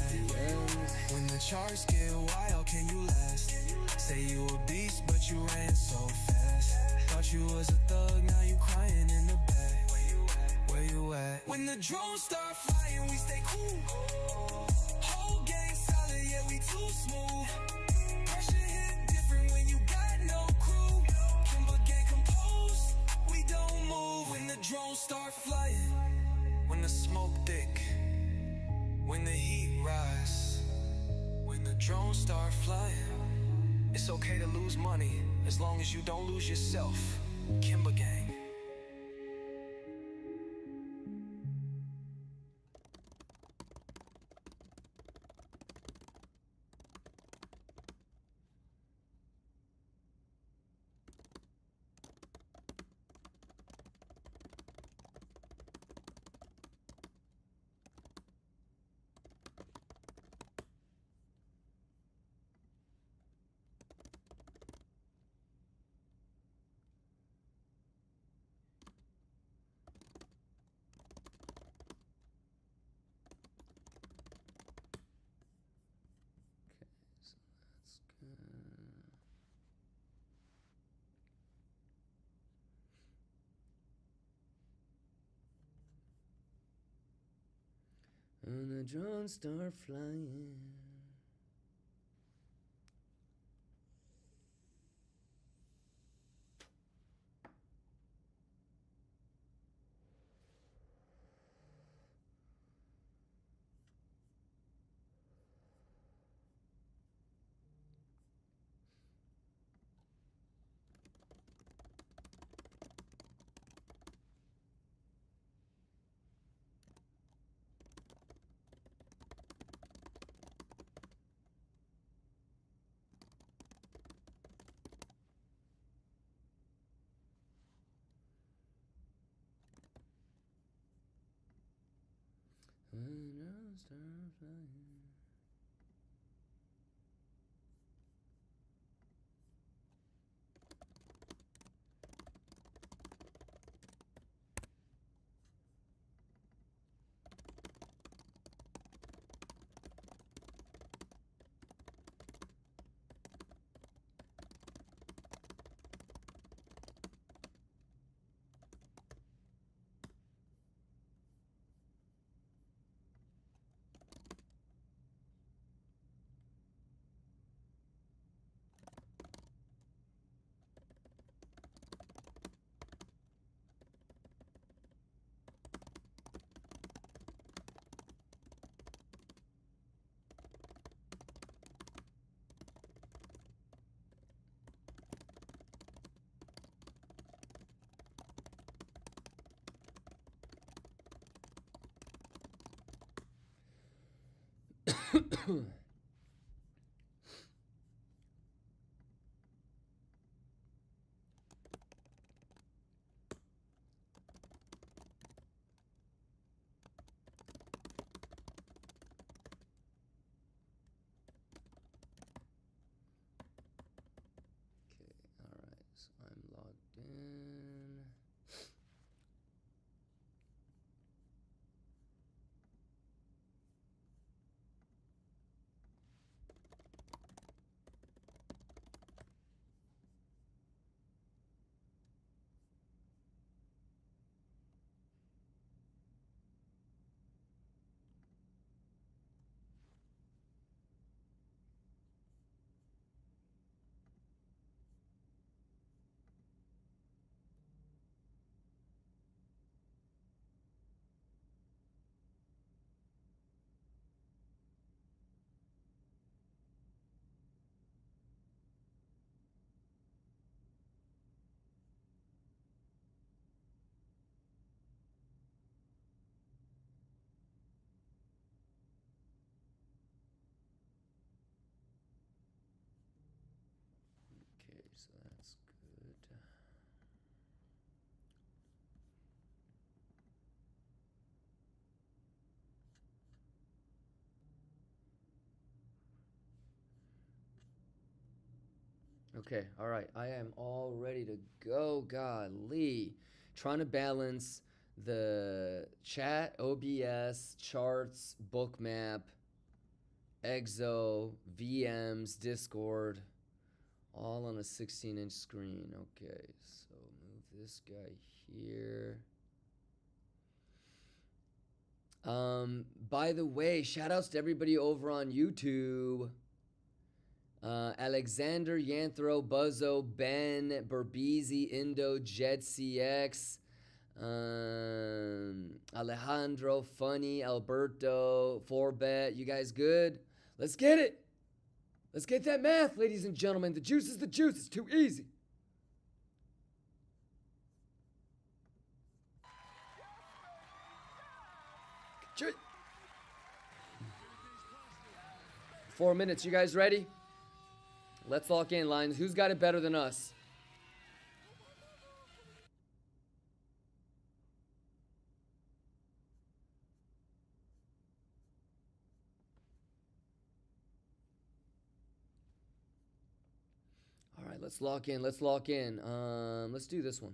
When the charts get wild, can you last? Say you a beast, but you ran so fast. Thought you was a thug, now you crying in the back. Where you at? When the drones start flying, we stay cool. Whole gang solid, yeah, we too smooth. Pressure hit different when you got no crew. Kimber gang composed, we don't move. When the drones start flying, when the smoke thick, when the heat rise, when the drones start flying. It's okay to lose money as long as you don't lose yourself. Kimber gang. When the drones start flying. When the drones start flying. Okay, all right. I am all ready to go. Golly. Trying to balance the chat, OBS, charts, bookmap, Exo, VMs, Discord, all on a 16-inch screen. Okay, so move this guy here. By the way, shout outs to everybody over on YouTube. Alexander, Yanthro, Buzzo, Ben, Berbizi, Indo, Jed CX, Alejandro, Funny, Alberto, Forbet. You guys good? Let's get it. Let's get that math, ladies and gentlemen. The juice is the juice. It's too easy. Ju- 4 minutes. You guys ready? Let's lock in, Lions. Who's got it better than us? All right, let's lock in. Let's lock in. Let's do this one.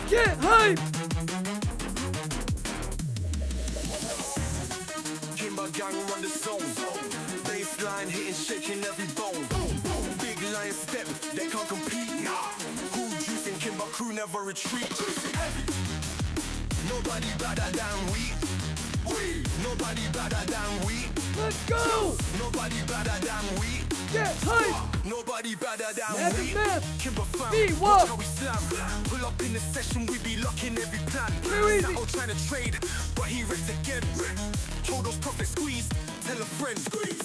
Get hype! Kimber gang run the zone. Baseline hitting, shaking every bone. Big lion step, they can't compete. Who juicing Kimber crew never retreat. Nobody better than we. Nobody better than we. Let's go! Nobody better than we. Get hype! Nobody better than Math we. is math. Kimber fam, Be watch what? how we slam. Pull up in the session, we be locking every plan. Too easy. Sato trying to trade, but he wrecked again. Hold those profits squeeze, tell a friend.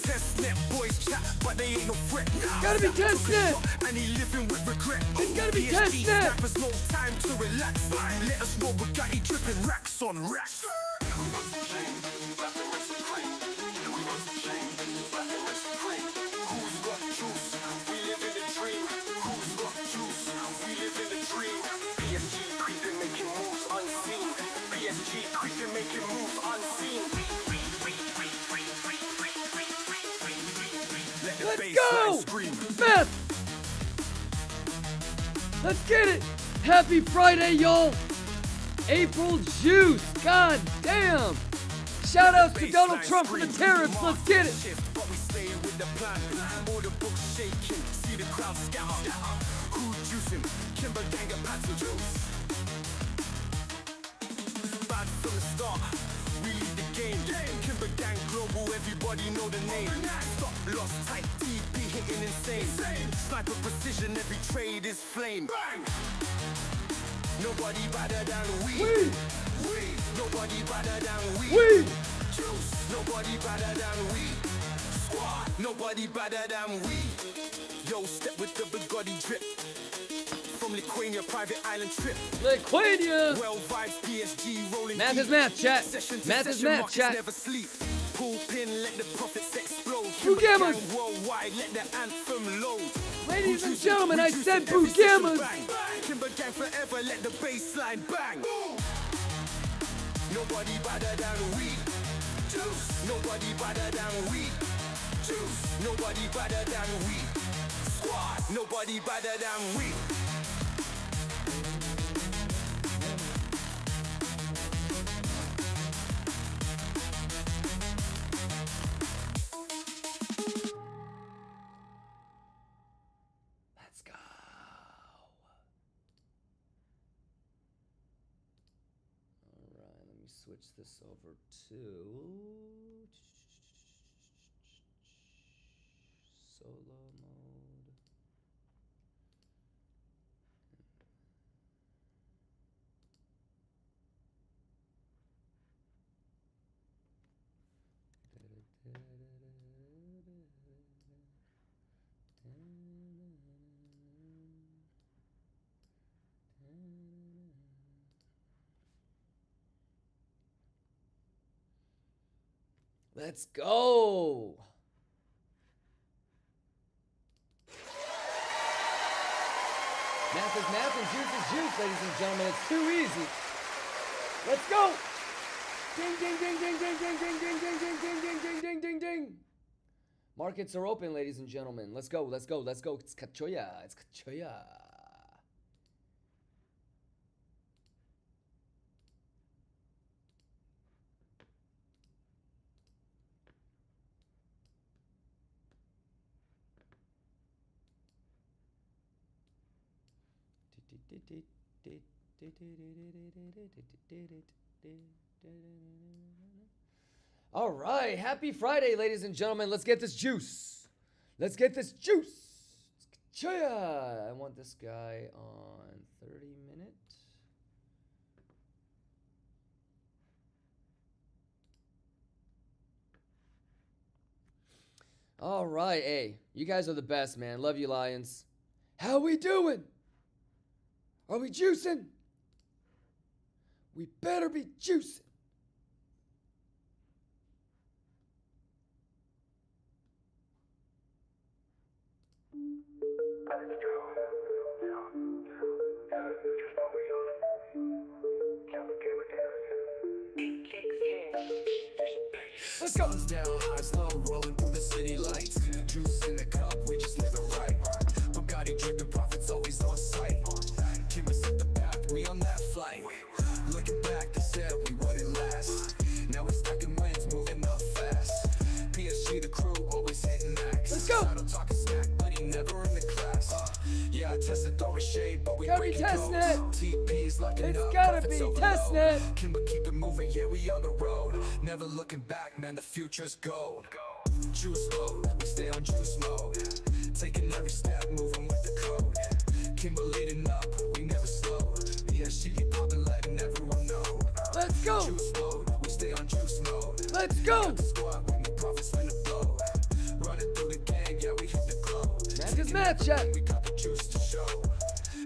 Test net boys chat, but they ain't no threat. Gotta be test net. And he living with regret. It's gotta be PSG test net. snappers, no time to relax. Let us know Bugatti dripping racks on racks. Let's go! Math! Let's get it! Happy Friday, y'all! April juice! God damn! Shout outs to Donald Trump for the tariffs! Let's get it! But we stay with the plan. All the books shaking, see the crowd scatter. Who juicing? Kimber gang of pattern juice. Bad from the start, we lead the game. Kimber gang global, everybody know the name. Stop, lost, tight, TP hitting insane. Sniper precision, every trade is flame. Bang! Nobody better than we. Nobody better than we. Juice. Nobody better than we. Squad. Nobody better than we. Yo, step with the Bugatti drip. From Liquidation private island trip. Liquidation! Well vibes, PSG rolling. Math deep. is math, chat. Session to Math is session, math, markets chat. never sleep. Pull pin, let the profits explode. Boo Kimber gammas. gang worldwide, let the anthem load. Ladies and Who gentlemen, juicing? I Who said juicing? Every boo session gammas. bang. Kimber gang forever, let the baseline bang. Nobody better than we. Juice. Nobody better than we. Juice. Nobody better than we. Squad. Nobody better than we. Let's go. Alright, let me switch this over to solo mode. Let's go. Math is math and juice is juice, ladies and gentlemen. It's too easy. Let's go. Ding, ding, ding, ding, ding, ding, ding, ding, ding, ding, ding, ding, ding, ding, ding, ding. Markets are open, ladies and gentlemen. Let's go, let's go, let's go. It's Cachoya. It's Cachoya. All right, happy Friday, ladies and gentlemen. Let's get this juice. Let's get this juice. I want this guy on 30 minutes. All right, hey, you guys are the best, man. Love you, Lions. How we doing? Are we juicing? We better be juicing. Let's go. Down, high, slow, rolling through the city lights. Juice in the cup, we just live it right. Bugatti dripping, profits always on sight. Keep us at the back, we on that flight. Looking back, they said we wouldn't last. Now we're stacking wins, moving up fast. PSG, the crew, always hitting max. Let's go. I don't talk a snack, but he never in the class. Yeah, I tested, throw a shade, but we Gotta be breaking testnet. codes. TP's locking It's up, gotta profits be overload. testnet. Kimber, keep it moving, yeah, we on the road. Never looking back, man, the future's gold. Juice mode, we stay on juice mode. Taking every step, moving with the code. Kimber leading up, we never slow. Yeah, she keep popping, letting everyone know. Let's go. Juice mode, we stay on juice mode. Let's go. Got the squad when the profits finna blow. Running through the game, yeah, we hit the glow. Math is math, chat. We got the juice to show.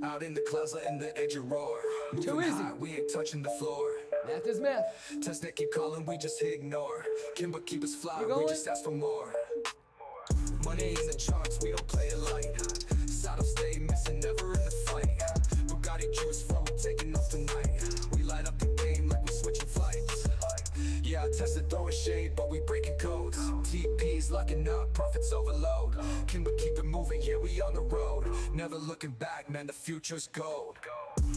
Out in the clouds, letting the edge roar. Too Moving easy. high, we ain't touching the floor. Math is math. Testnet keep calling, we just ignore. Kimber keep us fly, You we going? just ask for more. Money in the charts, we don't play it light. Saddle stay missing, never in the fight. Bugatti juice flow, taking off tonight. We light up the game like we switching flights. Yeah, I tested, throw a shade, but we breaking codes. TP's locking up, profits overload. Kimber keep it moving, yeah, we on the road. Never looking back, man, the future's gold.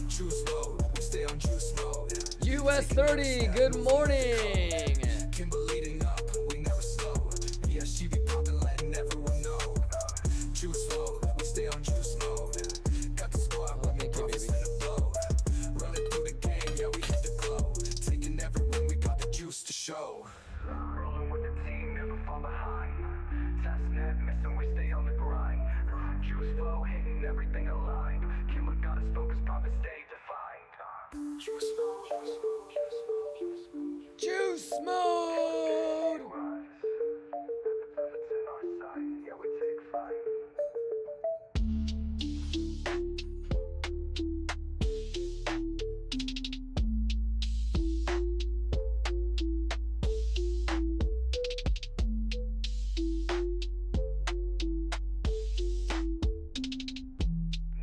Juice mode, we stay on juice mode. US 30, good morning. Kimber leading up, we never slow. Yeah, she be popping, letting everyone know. Juice mode, we stay on juice mode. Got the squad, Let with me me get profits baby. finna blow. Running through the game, yeah, we hit the glow. Taking everyone, we got the juice to show. Rolling with the team, never fall behind. Testnet missing, we stay on the grind. Juice flow, hitting everything aligned. Kimber got us focused, profits stay defined. Juice mode, juice mode, juice mode, juice mode. Juice mode. Profits in our sight, yeah, we take flight.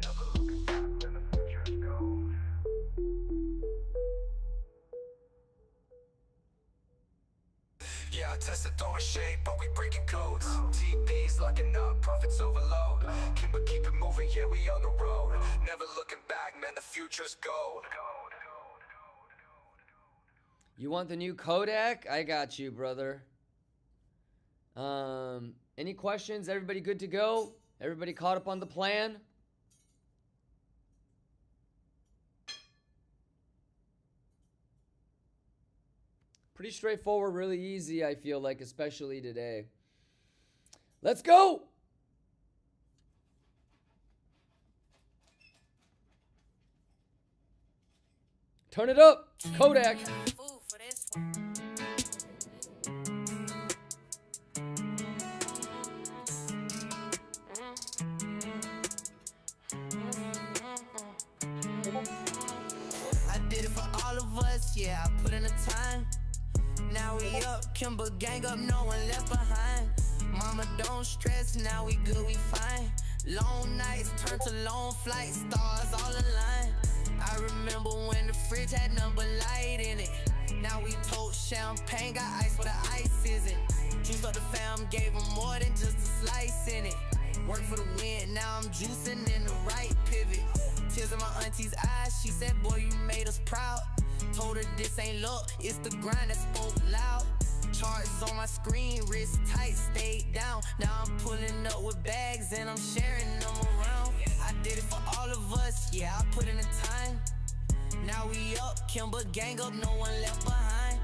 Never looking back, when the future's gold. Yeah, I tested, throwing shade, but we breaking codes. TP's locking up, profits overload. Kimber keep it moving, yeah, we on the road. Never looking back, man, the future's gold. You want the new Kodak? I got you, brother. Any questions? Everybody good to go? Everybody caught up on the plan? Pretty straightforward, really easy, I feel like, especially today. Let's go! Turn it up, Kodak. Food for this one. I did it for all of us, yeah, I put in the time. Now we up, Kimber gang up, no one left behind. Mama don't stress, now we good, we fine. Long nights turn to long flights, stars all align. I remember when the fridge had number light in it. Now we told champagne, got ice where the ice isn't. Juiced up the fam, gave them more than just a slice in it. Work for the win, now I'm juicing in the right pivot. Tears in my auntie's eyes, she said, boy, you made us proud. Told her this ain't luck, it's the grind that spoke loud. Charts on my screen, wrist tight, stayed down. Now I'm pulling up with bags and I'm sharing them around. I did it for all of us, yeah, I put in the time. Now we up, Kimber gang up, no one left behind.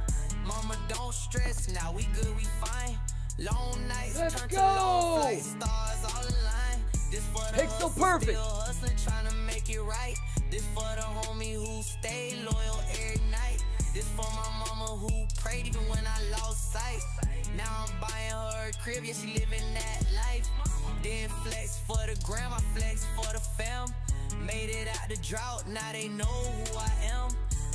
Mama don't stress, now we good, we fine. Long nights turn to long flights, stars all align. This for the hustle, perfect. Still hustling, trying to make it right. This for the homie who stay loyal every night. This for my mama who prayed even when I lost sight. Now I'm buying her a crib, yeah, she living that life. Then flex for the gram, I flex for the fam. Made it out the drought, now they know who I am.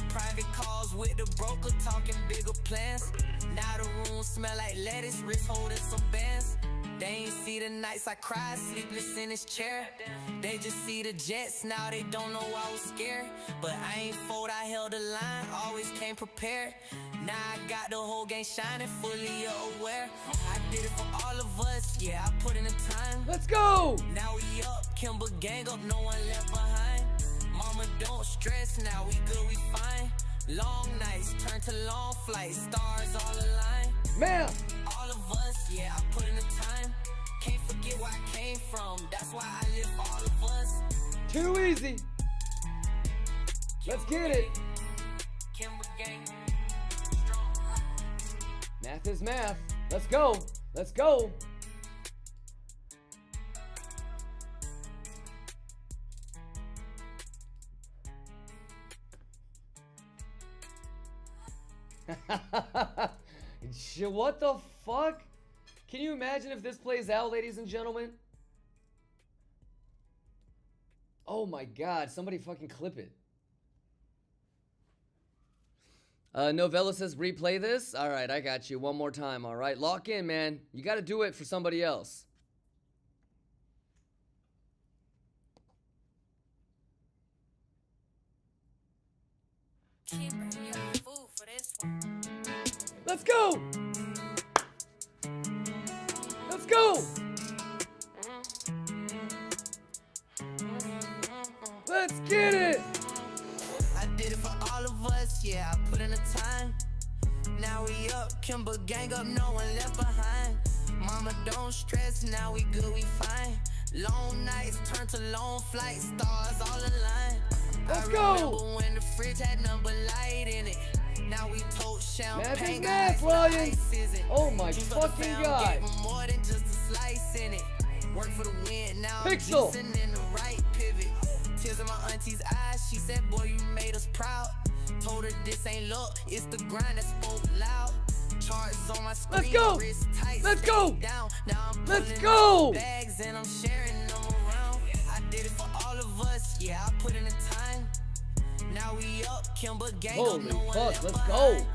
Private calls with the broker, talking bigger plans. Now the room smell like lettuce, wrist holding some bands. They ain't see the nights I cried, sleepless in his chair. They just see the jets, now they don't know I was scared. But I ain't fold, I held the line, always came prepared. Now I got the whole game shining, fully aware. I did it for all of us, yeah, I put in the time. Let's go! Now we up, Kimber gang up, no one left behind. Mama don't stress, now we good, we fine. Long nights turn to long flights, stars all align. Man! All of us, yeah, I put in the time. Can't forget where I came from, that's why I live for all of us. Too easy. Let's get it. Kimber gang. Math is math. Let's go. Let's go. What the fuck? Can you imagine if this plays out, ladies and gentlemen? Oh my god, somebody fucking clip it. Novella says replay this. All right, I got you. One more time, all right? Lock in, man. You got to do it for somebody else. Let's go! Let's go! Let's get it! I did it for all of us, yeah, I put in the time. Now we up, Kimber gang up, no one left behind. Mama don't stress, now we good, we fine. Long nights turn to long flights, stars all align. Let's I go! remember when the fridge had number light in it. Now we told champagne, math, Ryan. Oh my fucking god. More than just a slice in it. Work for the win, now Pixel. I'm juicing in the right pivot. Tears in my auntie's eyes, she said, boy, you made us proud. Told her this ain't luck, it's the grind that spoke loud. Charts on my screen, Let's go. wrist tight, Let's go. down. Now I'm Let's pulling go. up bags and I'm sharing them around. I did it for all of us, yeah, I put in the time. Now we up, Kimber gang up, Holy no one fuck, left let's behind. go.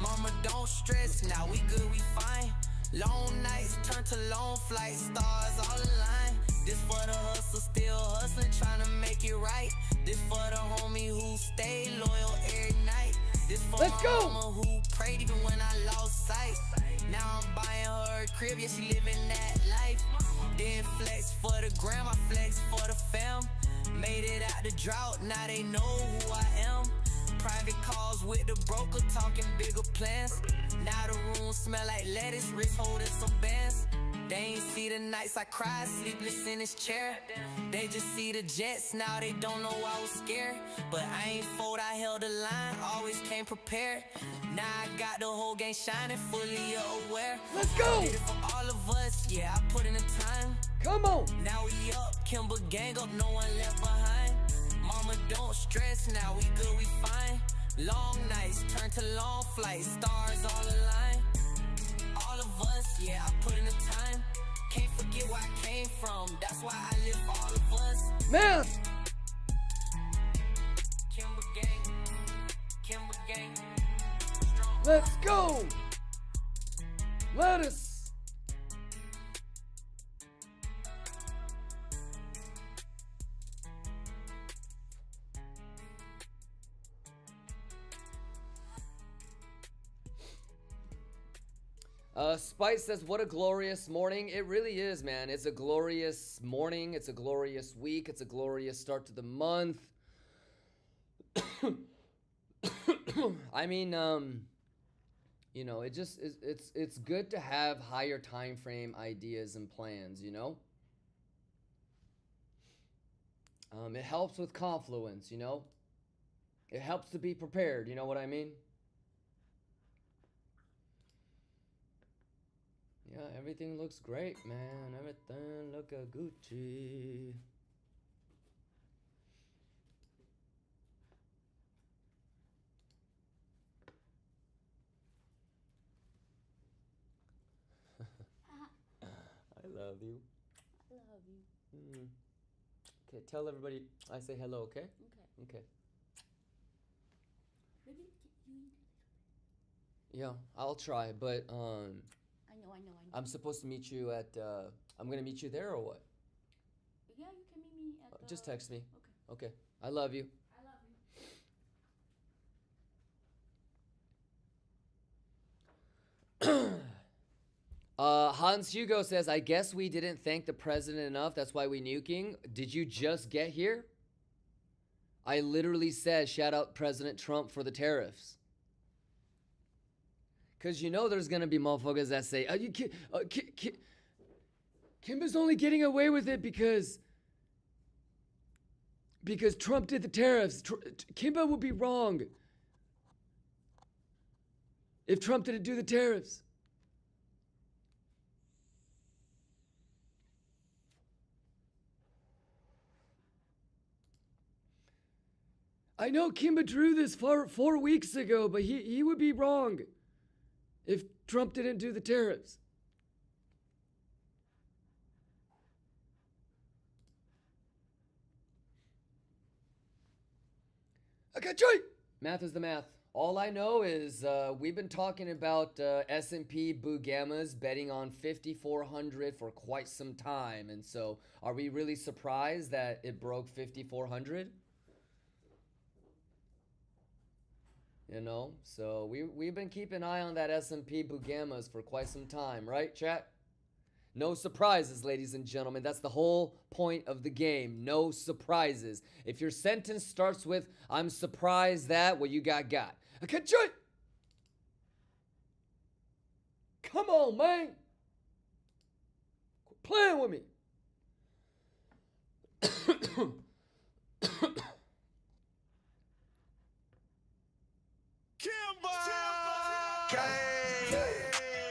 Mama don't stress, now we good, we fine. Long nights turn to long flights, stars all align. This for the hustle, still hustling, trying to make it right. This for the homie who stay loyal every night. This for Let's my go. mama who prayed even when I lost sight. Now I'm buying her a crib, yeah, she living that life. Then flex for the gram, I flex for the fam. Made it out the drought, now they know who I am. Private calls with the broker, talking bigger plans. Now the room smell like lettuce, wrist holding some bands. They ain't see the nights I cried, sleepless in his chair. They just see the jets, now they don't know I was scared. But I ain't fold, I held the line, always came prepared. Now I got the whole game shining, fully aware. Let's go! I did it for all of us, yeah, I put in the time. Come on! Now we up, Kimber gang up, no one left behind. Mama don't stress, now we good, we fine. Long nights turn to long flights, stars all align. All of us, yeah, I put in the time. Can't forget where I came from, that's why I live for all of us. Man! Kimber gang, Kimber gang. Let's go! Lettuce! Spice says, what a glorious morning. It really is, man. It's a glorious morning. It's a glorious week. It's a glorious start to the month. I mean, you know, it just is, it's good to have higher time frame ideas and plans, you know? It helps with confluence, you know? It helps to be prepared, you know what I mean? Yeah, everything looks great, man. Everything look a Gucci. I love you. I love you. Okay, tell everybody I say hello, okay? Okay. Okay. Maybe you. Yeah, I'll try, but I know. I'm supposed to meet you at I'm gonna meet you there or what? Yeah, you can meet me at. Just text me. Okay. Okay. I love you. I love you. Hans Hugo says, I guess we didn't thank the president enough. That's why we nuking. Did you just get here? I literally said, shout out President Trump for the tariffs. Because you know there's going to be motherfuckers that say, Kimba's only getting away with it because Trump did the tariffs. Kimba would be wrong if Trump didn't do the tariffs. I know Kimba drew this 4 weeks ago, but he would be wrong if Trump didn't do the tariffs. Okay, Joy. Math is the math. All I know is we've been talking about S&P Boo Gammas betting on 5,400 for quite some time. And so are we really surprised that it broke 5,400? You know, so we've been keeping an eye on that S&P Boo Gammas for quite some time, right, chat? No surprises, ladies and gentlemen. That's the whole point of the game. No surprises. If your sentence starts with, I'm surprised that, well, you got. I can't do it. Come on, man. Quit playing with me.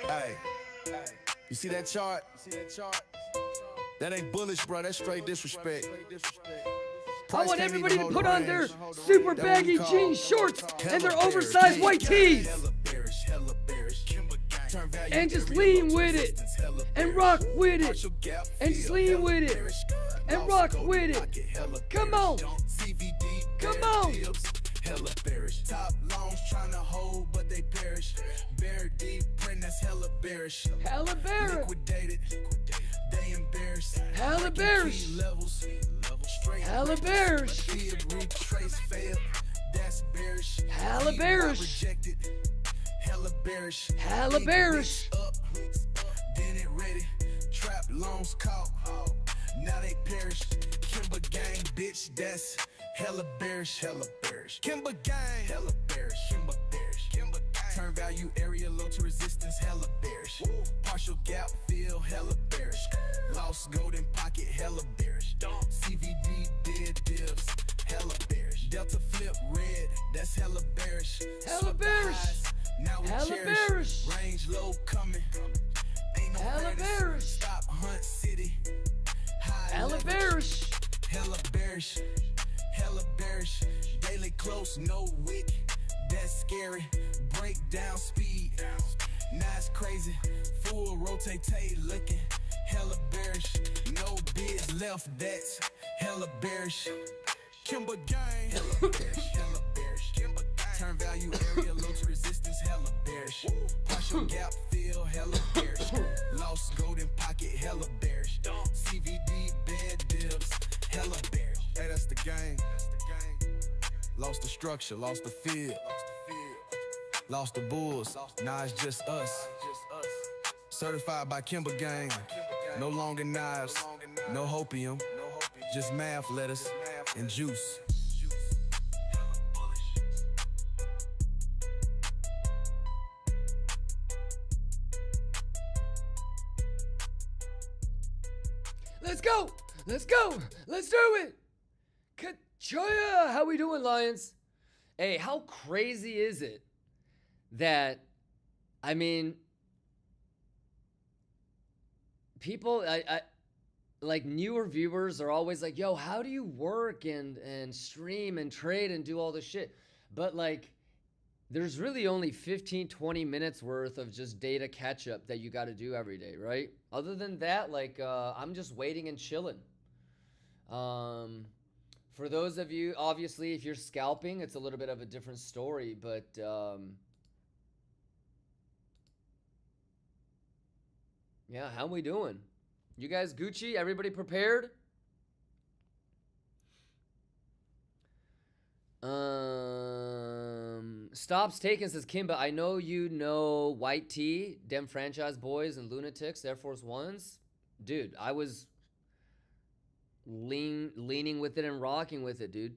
Hey, you see that chart? That ain't bullish, bro. That's straight disrespect. I want everybody to put on their super baggy jean shorts and their oversized white tees. And just lean with it. And rock with it. And just lean with it. And rock with it. Come on. Come on. Hella bearish. Top loans trying to hold, but they perish. Bear deep print, that's hella bearish. Hella bearish. Liquidated, they embarrassed. Hella bearish. Levels, Hella bearish. Retrace fail, that's bearish. Hella bearish. Rejected, hella bearish. Hella bearish. Up, then it ready. Trap loans caught, now they perish. Kimber gang, bitch, that's hella bearish, hella bearish. Kimber gang, hella bearish, Kimber bearish, Kimber gang. Turn value area low to resistance, hella bearish. Partial gap fill, hella bearish. Lost golden pocket, hella bearish. CVD dead dips, hella bearish. Delta flip red, that's hella bearish. Hella bearish. Now we Hella cherish. bearish. Range low coming. Ain't no Hella fairness. bearish. Stop Hunt City. High Hella leverage. bearish. Hella bearish, hella bearish. Daily close, no wick, that's scary. Breakdown speed, now it's crazy. Full rotate, looking hella bearish. No bids left, that's hella bearish. Kimber gang, hella bearish, hella bearish. Kimber gang. Turn value area low to resistance, hella bearish. Partial gap fill, hella bearish. Lost golden pocket, hella bearish. CVD bed dips. Hella bearish. Hey, that's the game. Lost the structure, lost the field. Lost the bulls, now it's just us. Certified by Kimber Gang. No longer knives, no hopium. Just math, lettuce, and juice. Let's go! Let's go! Let's do it! Kachoya! How we doing, Lions? Hey, how crazy is it that, I mean, people, I like newer viewers are always like, yo, how do you work and stream and trade and do all this shit? But like, there's really only 15, 20 minutes worth of just data catch up that you got to do every day, right? Other than that, like, I'm just waiting and chilling. For those of you, obviously, if you're scalping, it's a little bit of a different story, but, yeah, how we doing? You guys Gucci? Everybody prepared? Stops taken, says Kimba. I know you know White Tee, Dem Franchise Boys, and Lunatics, Air Force Ones. Dude, I was leaning with it and rocking with it, dude.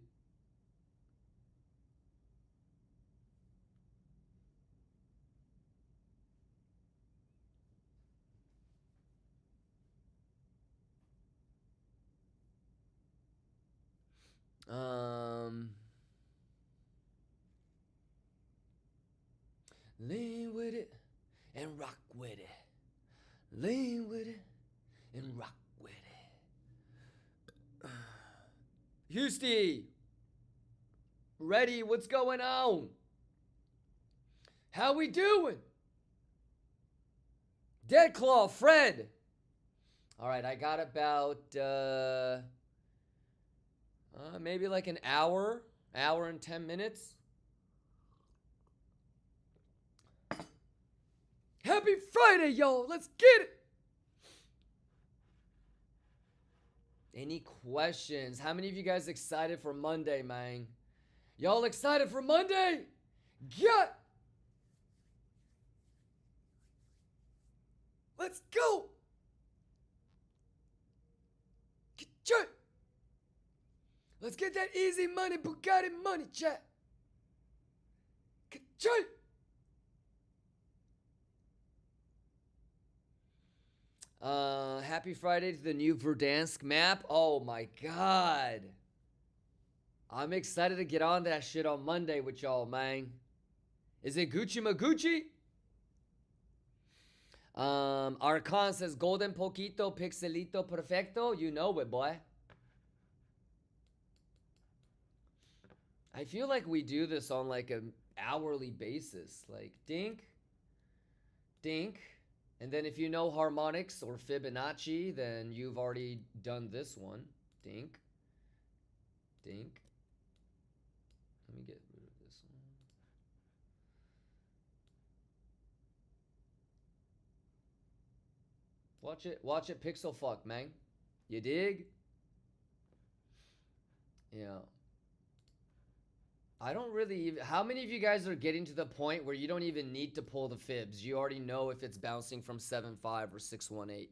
Lean with it and rock with it. Lean with it and rock with it. Houston, ready? What's going on? How we doing? Deadclaw, Fred. All right, I got about maybe like an hour and 10 minutes. Happy Friday, y'all. Let's get it. Any questions? How many of you guys excited for Monday, man? Y'all excited for Monday? Yeah. Let's go. Let's get that easy money, Bugatti money, chat. Happy Friday to the new Verdansk map. Oh my god. I'm excited to get on that shit on Monday with y'all, man. Is it Gucci Magucci? Arkan says golden poquito, pixelito perfecto. You know it, boy. I feel like we do this on like an hourly basis. Like dink, dink. And then if you know harmonics or Fibonacci, then you've already done this one. Dink. Dink. Let me get rid of this one. Watch it pixel fuck, man. You dig? Yeah. I don't really even, how many of you guys are getting to the point where you don't even need to pull the fibs? You already know if it's bouncing from 7.5 or 618.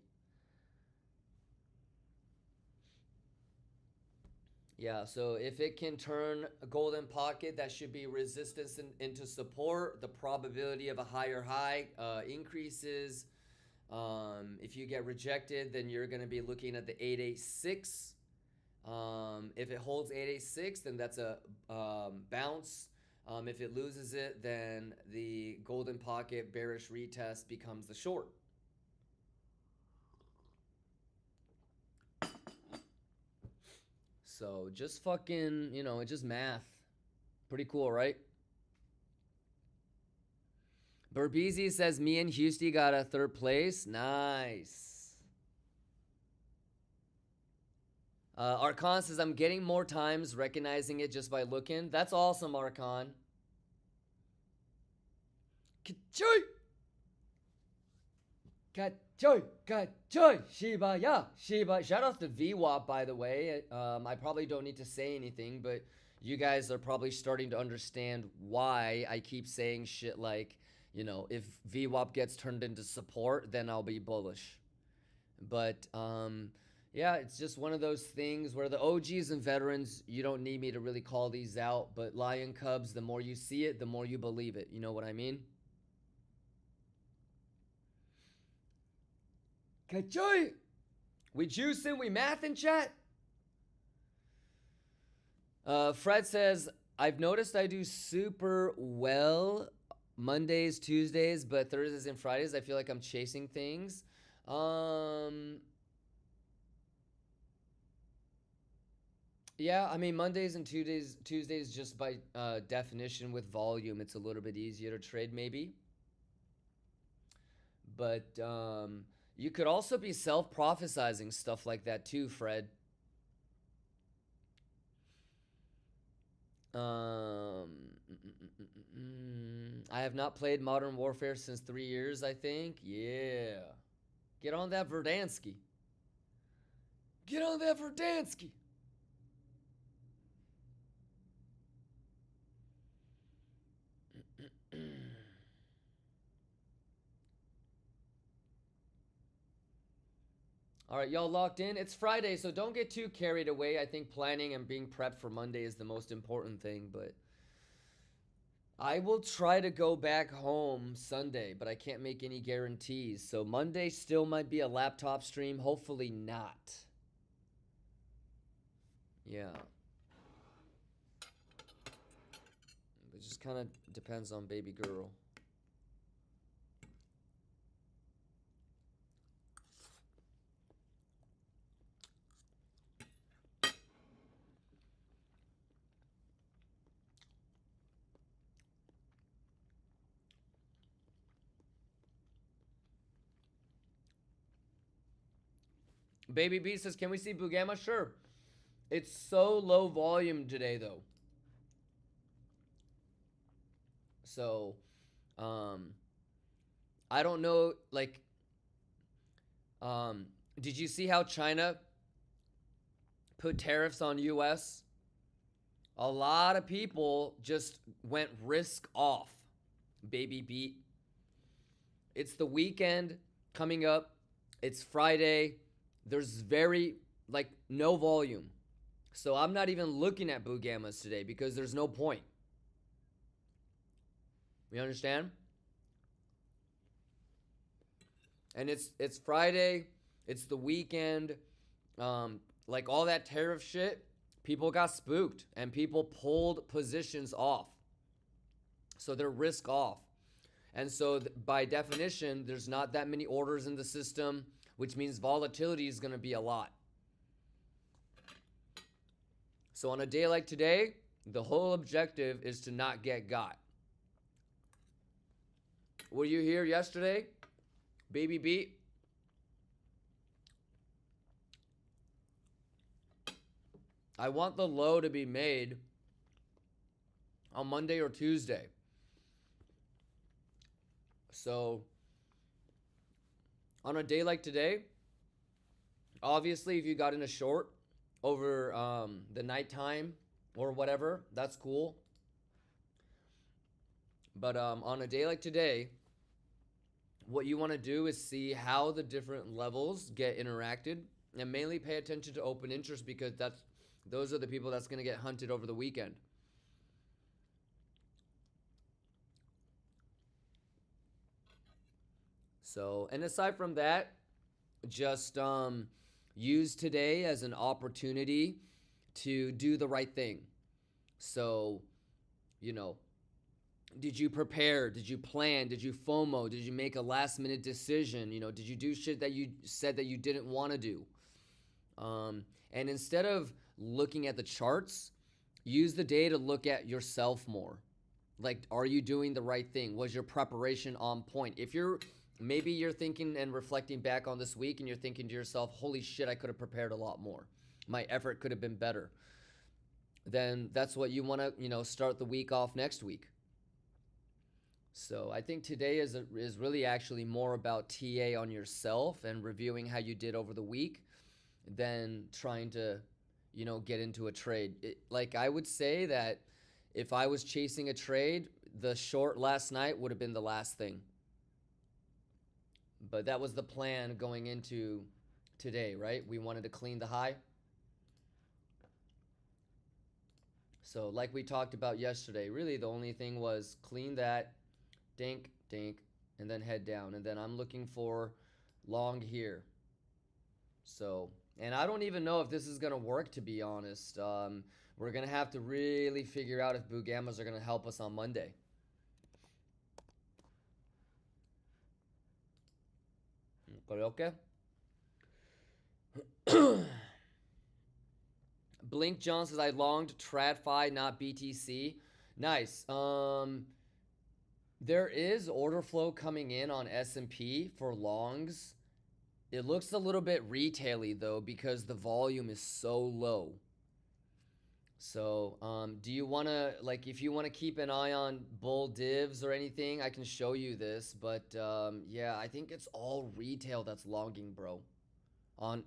Yeah, so if it can turn a golden pocket, that should be resistance into support. The probability of a higher high increases. If you get rejected, then you're going to be looking at the 886. If it holds 886, then that's a bounce. If it loses it, then the golden pocket bearish retest becomes the short. So just fucking, you know, it's just math. Pretty cool, right? Burbeezy says me and Houston got a third place. Nice. Arkan says, I'm getting more times recognizing it just by looking. That's awesome, Arkan. Kachoy! Kachoy! Kachoy! Shiba ya! Shiba. Shout out to VWAP, by the way. I probably don't need to say anything, but you guys are probably starting to understand why I keep saying shit like, You know, if VWAP gets turned into support, then I'll be bullish. But yeah, it's just one of those things where the OGs and veterans, you don't need me to really call these out, but Lion Cubs, the more you see it, the more you believe it. You know what I mean? Kachoy! We juicing, we mathin', chat? Fred says, I've noticed I do super well Mondays, Tuesdays, but Thursdays and Fridays, I feel like I'm chasing things. Yeah, I mean, Mondays and Tuesdays, just by definition with volume, it's a little bit easier to trade maybe. But you could also be self-prophesizing stuff like that too, Fred. I have not played Modern Warfare since 3 years, I think. Yeah. Get on that Verdanski. Get on that Verdanski. All right, y'all locked in? It's Friday, so don't get too carried away. I think planning and being prepped for Monday is the most important thing, but I will try to go back home Sunday, but I can't make any guarantees. So Monday still might be a laptop stream, hopefully not. Yeah. It just kind of depends on baby girl. Baby B says, can we see Blue Gamma? Sure. It's so low volume today, though. So, I don't know, like, did you see how China put tariffs on US? A lot of people just went risk off, baby beat. It's the weekend coming up. It's Friday. There's no volume. So I'm not even looking at Blue Gammas today because there's no point. You understand? And it's Friday. It's the weekend. Like all that tariff shit, people got spooked and people pulled positions off. So they're risk off. And so by definition, there's not that many orders in the system, which means volatility is going to be a lot. So on a day like today, the whole objective is to not get got. Were you here yesterday? Baby beat? I want the low to be made on Monday or Tuesday. So on a day like today, obviously if you got in a short over the nighttime or whatever, that's cool. But on a day like today, what you want to do is see how the different levels get interacted and mainly pay attention to open interest because those are the people that's going to get hunted over the weekend. So, and aside from that, just use today as an opportunity to do the right thing. So, you know, did you prepare? Did you plan? Did you FOMO? Did you make a last minute decision? You know, did you do shit that you said that you didn't want to do? And instead of looking at the charts, use the day to look at yourself more. Like, are you doing the right thing? Was your preparation on point? If maybe you're thinking and reflecting back on this week and you're thinking to yourself, holy shit, I could have prepared a lot more. My effort could have been better. Then that's what you want to, start the week off next week. So I think today is really actually more about TA on yourself and reviewing how you did over the week than trying to, get into a trade. Like I would say that if I was chasing a trade, the short last night would have been the last thing. But that was the plan going into today, right? We wanted to clean the high. So like we talked about yesterday, really the only thing was clean that, dink, dink, and then head down. And then I'm looking for long here. So, and I don't even know if this is going to work, to be honest. We're going to have to really figure out if Bugammas are going to help us on Monday. Okay. Blink John says, I longed TradFi, not BTC. Nice. There is order flow coming in on S&P for longs. It looks a little bit retail-y though, because the volume is so low. So, do you want to, like, if you want to keep an eye on bull divs or anything, I can show you this. But, yeah, I think it's all retail that's longing, bro.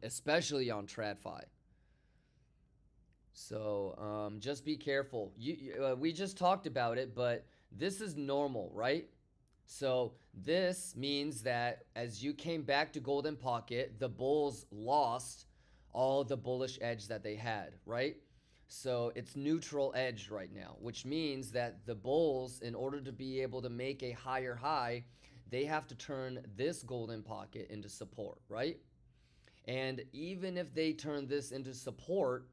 Especially on TradFi. So, just be careful. We just talked about it, but this is normal, right? So, this means that as you came back to Golden Pocket, the bulls lost all the bullish edge that they had, right? So it's neutral edge right now, which means that the bulls, in order to be able to make a higher high, they have to turn this golden pocket into support, right? And even if they turn this into support,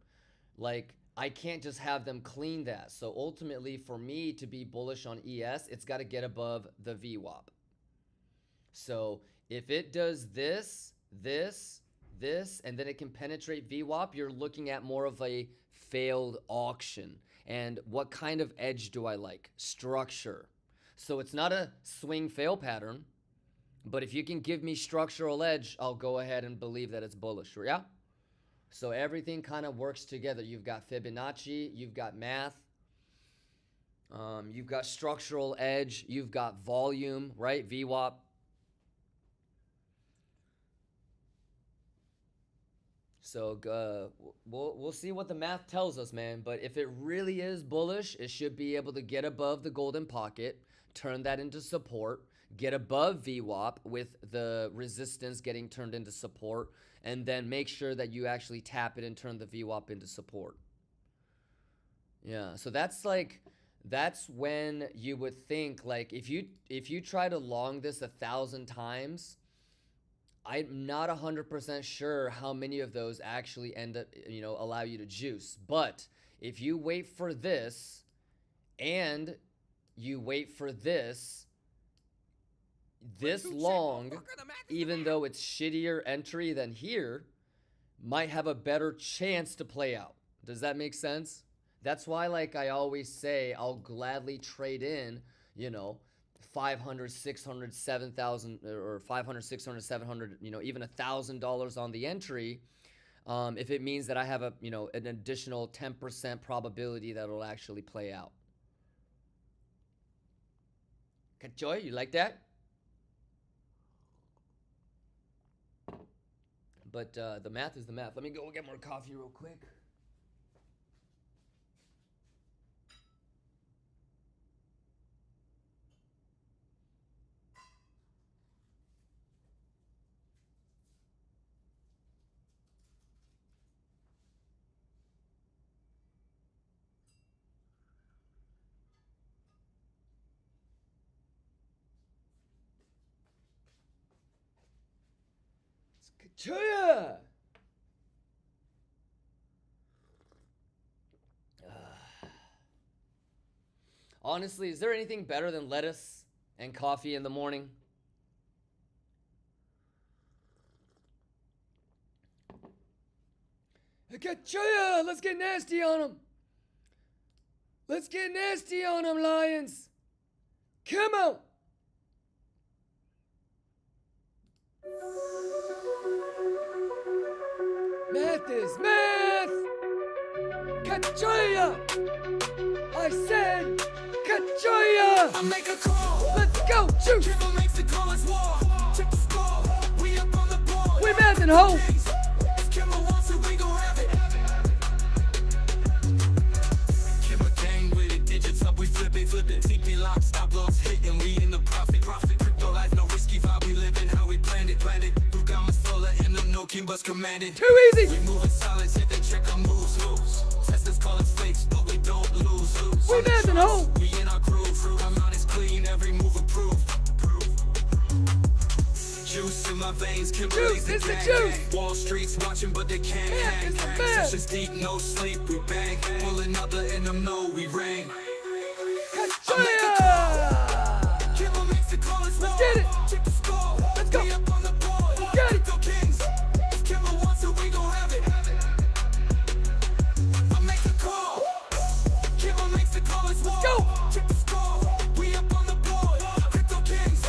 like, I can't just have them clean that. So ultimately, for me to be bullish on ES, it's got to get above the VWAP. So if it does this, and then it can penetrate VWAP, you're looking at more of a failed auction. And what kind of edge do I like? Structure. So it's not a swing fail pattern, but if you can give me structural edge, I'll go ahead and believe that it's bullish, yeah? So everything kind of works together. You've got Fibonacci, you've got math, you've got structural edge, you've got volume, right? VWAP. So we'll see what the math tells us, man. But if it really is bullish, it should be able to get above the golden pocket, turn that into support, get above VWAP with the resistance getting turned into support, and then make sure that you actually tap it and turn the VWAP into support. Yeah, so that's when you would think, like, if you try to long this 1,000 times, I'm not 100% sure how many of those actually end up, allow you to juice. But if you wait for this and you wait for this long, even though it's shittier entry than here, might have a better chance to play out. Does that make sense? That's why, like I always say, I'll gladly trade in, 500, 600, 7,000, or 500, 600, 700, even $1,000 on the entry, if it means that I have an additional 10% probability that it'll actually play out. Kachoy, you like that? But the math is the math. Let me go get more coffee real quick. Kachuya! Honestly, is there anything better than lettuce and coffee in the morning? Kachuya! Let's get nasty on them! Let's get nasty on them, Lions! Come on! Math is math! Kachoya! I said Kachoya! I make a call. Let's go, shoot! Kimbo makes the call, it's war. Check the score. We up on the board. We mathing, ho! If Kimbo wants it, we gon' have it. Kimbo gang with it, digits up, we flip it. TP locks Kimber's commanding. Too easy. We moving silence, hit the check our moves loose. Testers call us fakes, but we don't lose. We dancing home. We in our groove. Our mind is clean, every move approved. Juice in my veins, Kimberly's Juice, the it's gang. the juice. Wall Street's watching, but they can't Man, hang. it's the man. Sessions deep, no sleep, we bang. Pull another in them, know we rang. Kachoya! Kimber makes the call, let's get it. Check the score. Let's go. We up on the board. Get it. Crypto Kings. If Kimber wants it, we gon' have it. I make the call. Kimber makes the call, let's go. Check the score. We up on the board. Crypto Kings.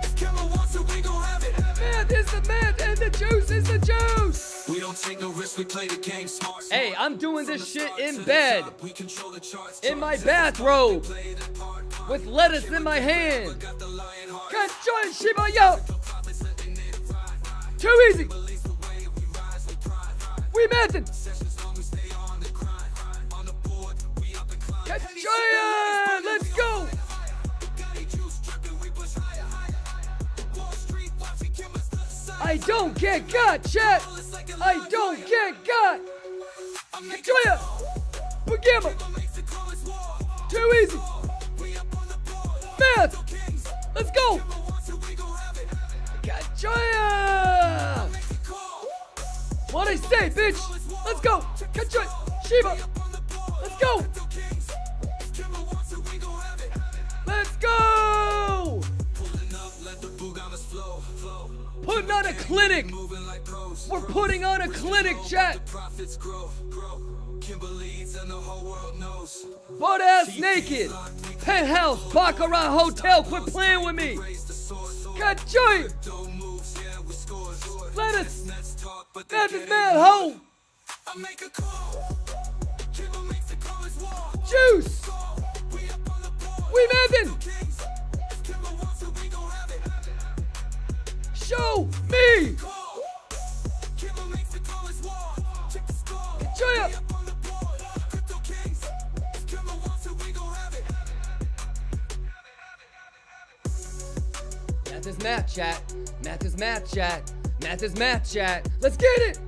If Kimber wants it, we gon' have it. Math is the math and the juice is the juice. We don't take no risks, we play the game smart. Hey, I'm doing this shit in bed, We control the charts. in my bathrobe, with lettuce in my hand. Kachoya Shiba yo. Too easy. We mathin'. Kachoya, let's go. I don't get got, chat. I don't get got. Kachoya. Pagama. Too easy. Math. Let's go. Kachoya. What I say, bitch? Let's go. Kachoya. Shiba. Let's go. Let's go. Putting on a clinic. We're putting on a clinic, chat. Butt ass naked. Penthouse, Baccarat Hotel. Quit playing with me. Kachoya. Let us. That's his man home. Juice. We mapping. Show me. Kachoya. Math is math, chat. Math is math, chat. Math is math, chat. Let's get it.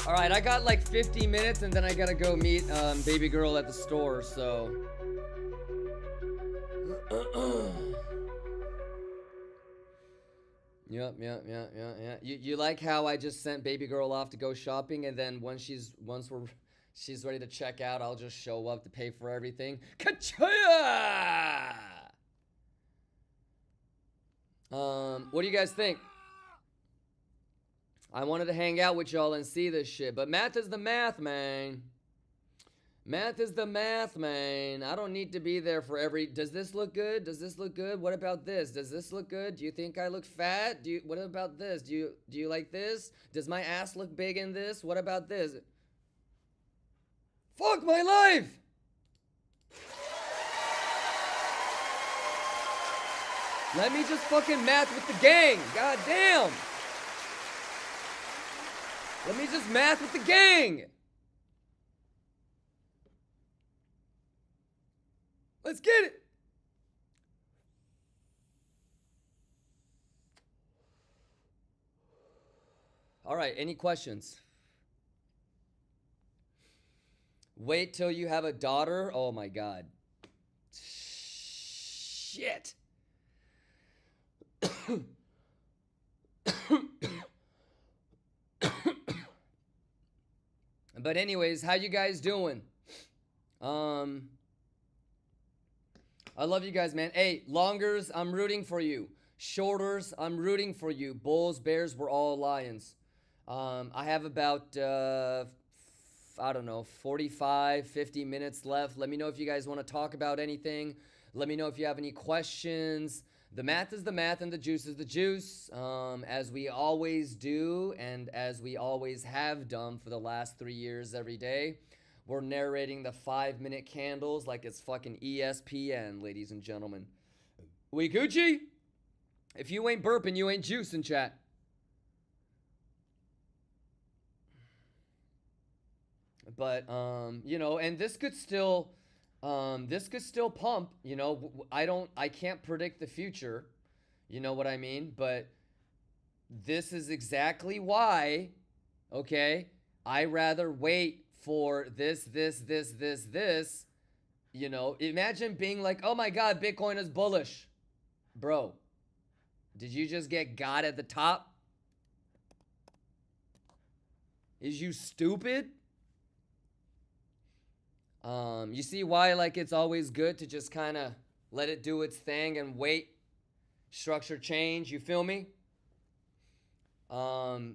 All right, I got like 50 minutes and then I gotta go meet baby girl at the store, so. Yep. You like how I just sent baby girl off to go shopping, and then once she's ready to check out, I'll just show up to pay for everything. Kachoya! What do you guys think? I wanted to hang out with y'all and see this shit, but math is the math, man. Math is the math, man. I don't need to be there for every. Does this look good? Does this look good? What about this? Does this look good? Do you think I look fat? What about this? Do you like this? Does my ass look big in this? What about this? Fuck my life! Let me just fucking math with the gang. God damn. Let me just math with the gang. Let's get it. All right, any questions? Wait till you have a daughter? Oh my God. Shit. But anyways, how you guys doing? I love you guys, man. Hey, longers, I'm rooting for you. Shorters, I'm rooting for you. Bulls, Bears, we're all Lions. I have about, I don't know, 45, 50 minutes left. Let me know if you guys want to talk about anything. Let me know if you have any questions. The math is the math and the juice is the juice. As we always do and as we always have done for the last 3 years every day. We're narrating the 5-minute candles like it's fucking ESPN, ladies and gentlemen. We Gucci? If you ain't burping, you ain't juicing, chat. But, you know, and this could still pump, you know. I can't predict the future, you know what I mean? But this is exactly why, okay, I rather wait for this. You know, imagine being like, oh my God, Bitcoin is bullish. Bro, did you just get God at the top? Is you stupid? You see why, like, it's always good to just kind of let it do its thing and wait, structure change, you feel me? Who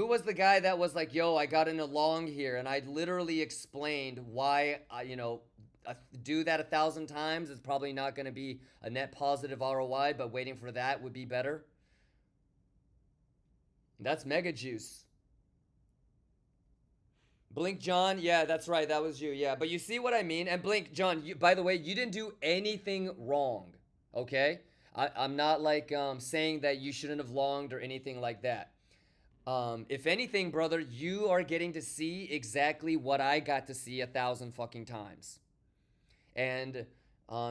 was the guy that was like, yo, I got in a long here, and I literally explained why, do that 1,000 times is probably not going to be a net positive ROI, but waiting for that would be better. That's Mega Juice. Blink John, yeah, that's right, that was you, yeah. But you see what I mean? And Blink John, by the way, you didn't do anything wrong, okay? I'm not like saying that you shouldn't have longed or anything like that. If anything, brother, you are getting to see exactly what I got to see 1,000 fucking times. And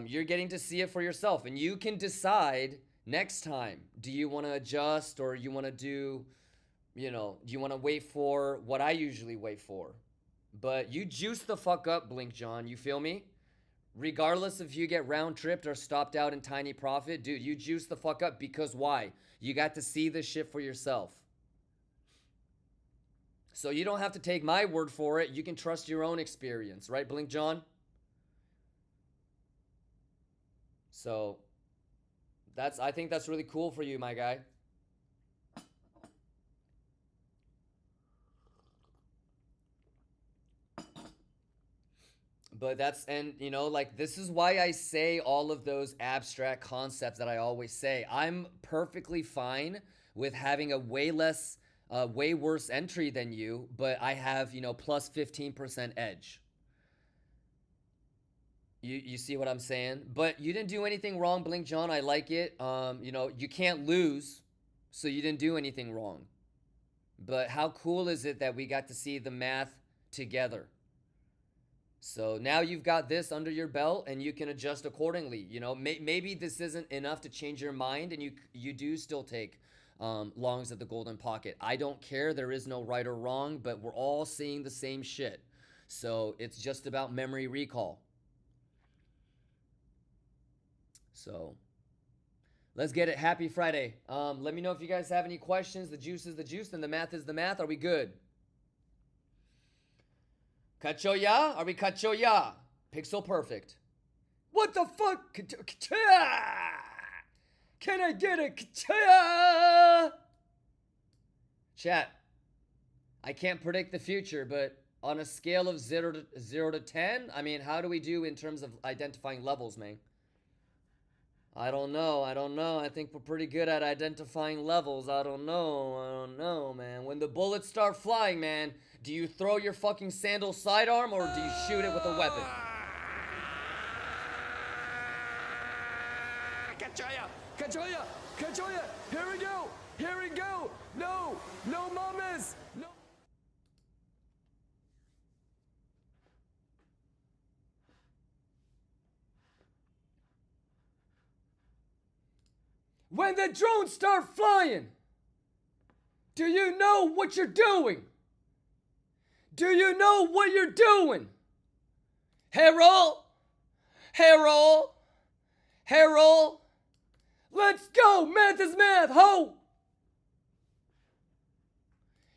you're getting to see it for yourself. And you can decide next time, do you want to adjust, or you want to do, you know, do you want to wait for what I usually wait for? But you juice the fuck up, Blink John, you feel me? Regardless if you get round tripped or stopped out in tiny profit, dude, you juice the fuck up, because why? You got to see this shit for yourself. So you don't have to take my word for it. You can trust your own experience, right, Blink John? So I think that's really cool for you, my guy. But that's, and you know, like, this is why I say all of those abstract concepts that I always say. I'm perfectly fine with having a way worse entry than you, but I have, you know, plus 15% edge. You see what I'm saying? But you didn't do anything wrong, Blink John. I like it. You know, you can't lose, so you didn't do anything wrong. But how cool is it that we got to see the math together? So now you've got this under your belt, and you can adjust accordingly. You know, maybe this isn't enough to change your mind, and you do still take longs at the golden pocket. I don't care. There is no right or wrong, but we're all seeing the same shit. So it's just about memory recall. So let's get it. Happy Friday. Let me know if you guys have any questions. The juice is the juice, and the math is the math. Are we good? Cacho ya? Are we cacho ya? Pixel perfect. What the fuck? Can I get a cacha? Chat. I can't predict the future, but on a scale of 0 to 10, I mean, how do we do in terms of identifying levels, man? I don't know. I think we're pretty good at identifying levels. I don't know, man. When the bullets start flying, man, do you throw your fucking sandal sidearm, or do you shoot it with a weapon? Cachoya, here we go, no mamas, no. When the drones start flying, do you know what you're doing? Do you know what you're doing? Harold, let's go. Math is math, ho.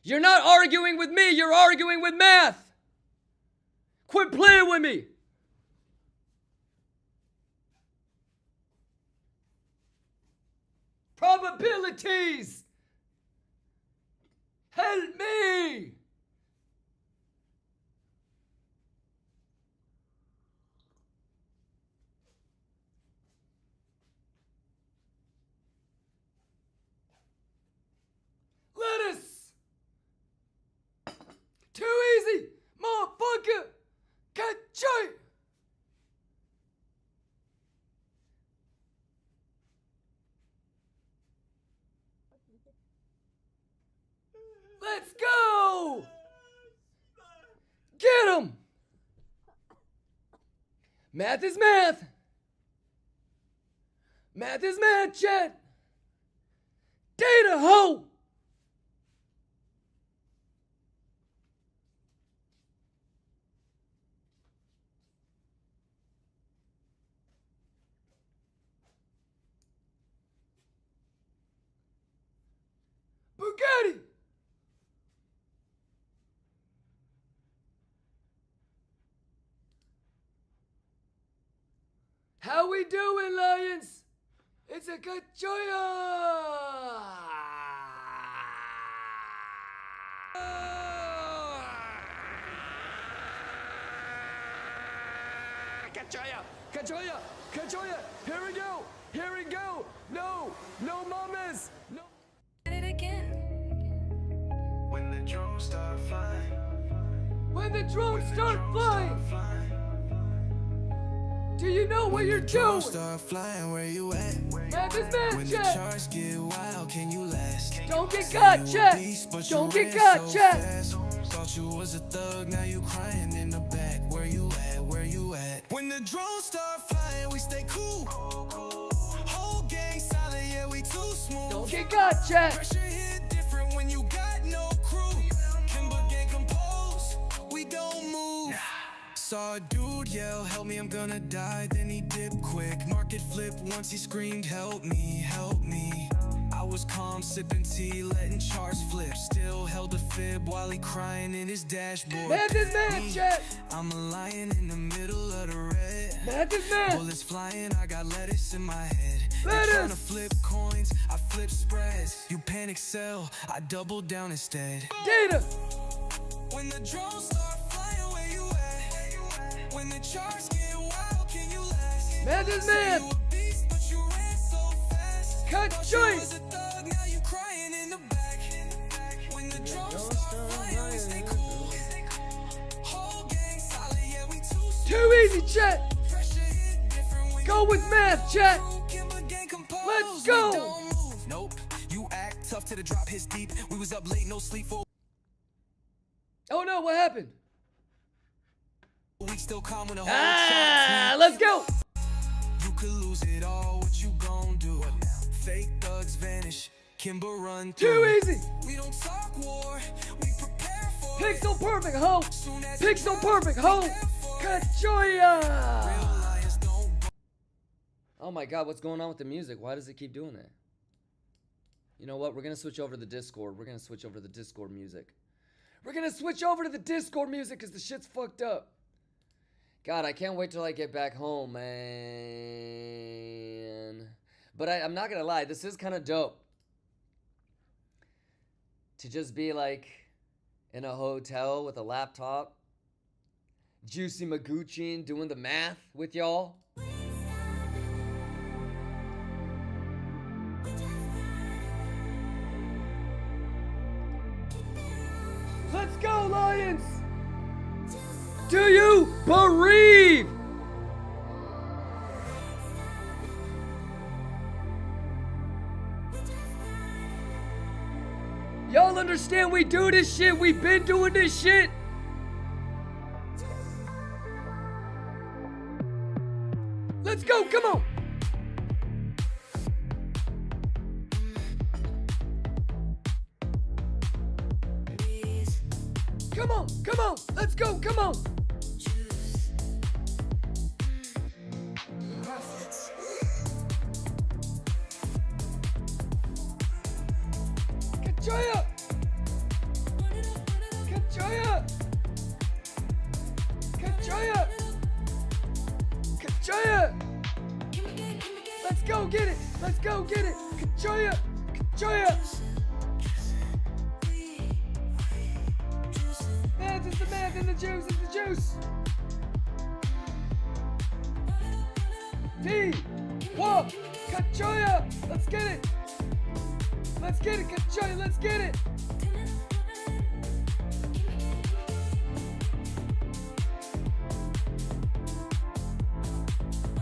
You're not arguing with me, you're arguing with math. Quit playing with me. Probabilities. Help me. Lettuce. Too easy, motherfucker. Catch it. Let's go! Get him! Math is math! Math is math, chat! Data ho! Bugatti! How we doing, Lions? It's a good Kachoya, here we go, no mamas, no. It again. When the drones start flying, When the drones start flying, do you know what you're doing? start flying, where you at? Man, this man, When the check. charts get wild, can you last? Don't get caught, check. Don't get caught, check. Thought you was a thug, now you crying in the back. Where you at? Where you at? When the drones start flying, we stay cool. Whole gang solid, yeah, we too smooth. Don't get caught, check. Pressure hit different when you got no crew. Kimber gang composed, we don't move. Saw a dude yell, help me, I'm gonna die. Then he dipped quick. Market flip once he screamed, help me, help me. I was calm, sipping tea, letting charts flip. Still held a fib while he crying in his dashboard. Man, this man, Me, check. I'm a lion in the middle of the red. Man, this man. Bullets flying, I got lettuce in my head. Lettuce. They're trying to flip coins, I flip spreads. You panic sell, I double down instead. Data. When the drones start flying, where you at? When the charts get wild, can you last? Man, this man. You a beast, but you ran so fast. Cut Thought you joint. was a thug, now you crying in the back. When the drones start flying, we stay cool. Whole gang solid, yeah, we too Too easy, check. Pressure hit different when Go with math, check. Kimber gang composed, Let's we go. don't move. Nope, you act tough till the drop hits deep. We was up late, no sleep for Oh no, what happened? a week, still calm when the whole Ah, chat let's go. You could lose it all, what you gon' do? Fake thugs vanish, Kimber run Too through. easy. We don't talk war, we prepare for Pixel perfect, ho. Soon as Pixel we perfect, ho. Kachoya. real lions don't Oh my god, what's going on with the music? Why does it keep doing that? You know what? We're gonna switch over to the Discord. We're gonna switch over to the Discord music. We're gonna switch over to the Discord music because the shit's fucked up. God, I can't wait till I get back home, man. But I'm not gonna lie, this is kind of dope. To just be like in a hotel with a laptop, Juicy Magucci doing the math with y'all. Let's go, Lions! Do you bereave? Y'all understand we do this shit? We've been doing this shit. Let's go, come on. Come on, come on, let's go, come on. Kachoya! Kachoya! Kachoya! Kachoya! Let's go get it! Let's go get it! Kachoya! Kachoya! Math is the math and the juice is the juice! D! Whoa! Kachoya! Let's get it! Let's get it, Kachoya! Let's get it!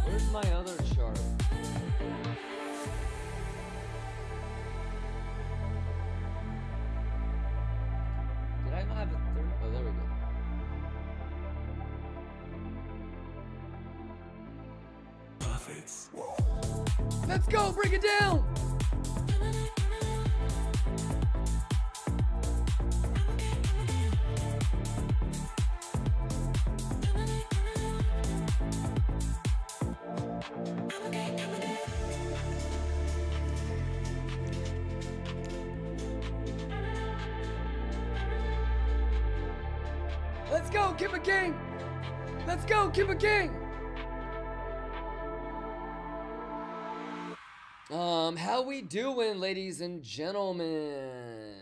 Where's my other chart? Did I not have a third? Oh, there we go. Let's go, bring it down! Let's go, Kimba King. Let's go, Kimba King. How we doing, ladies and gentlemen?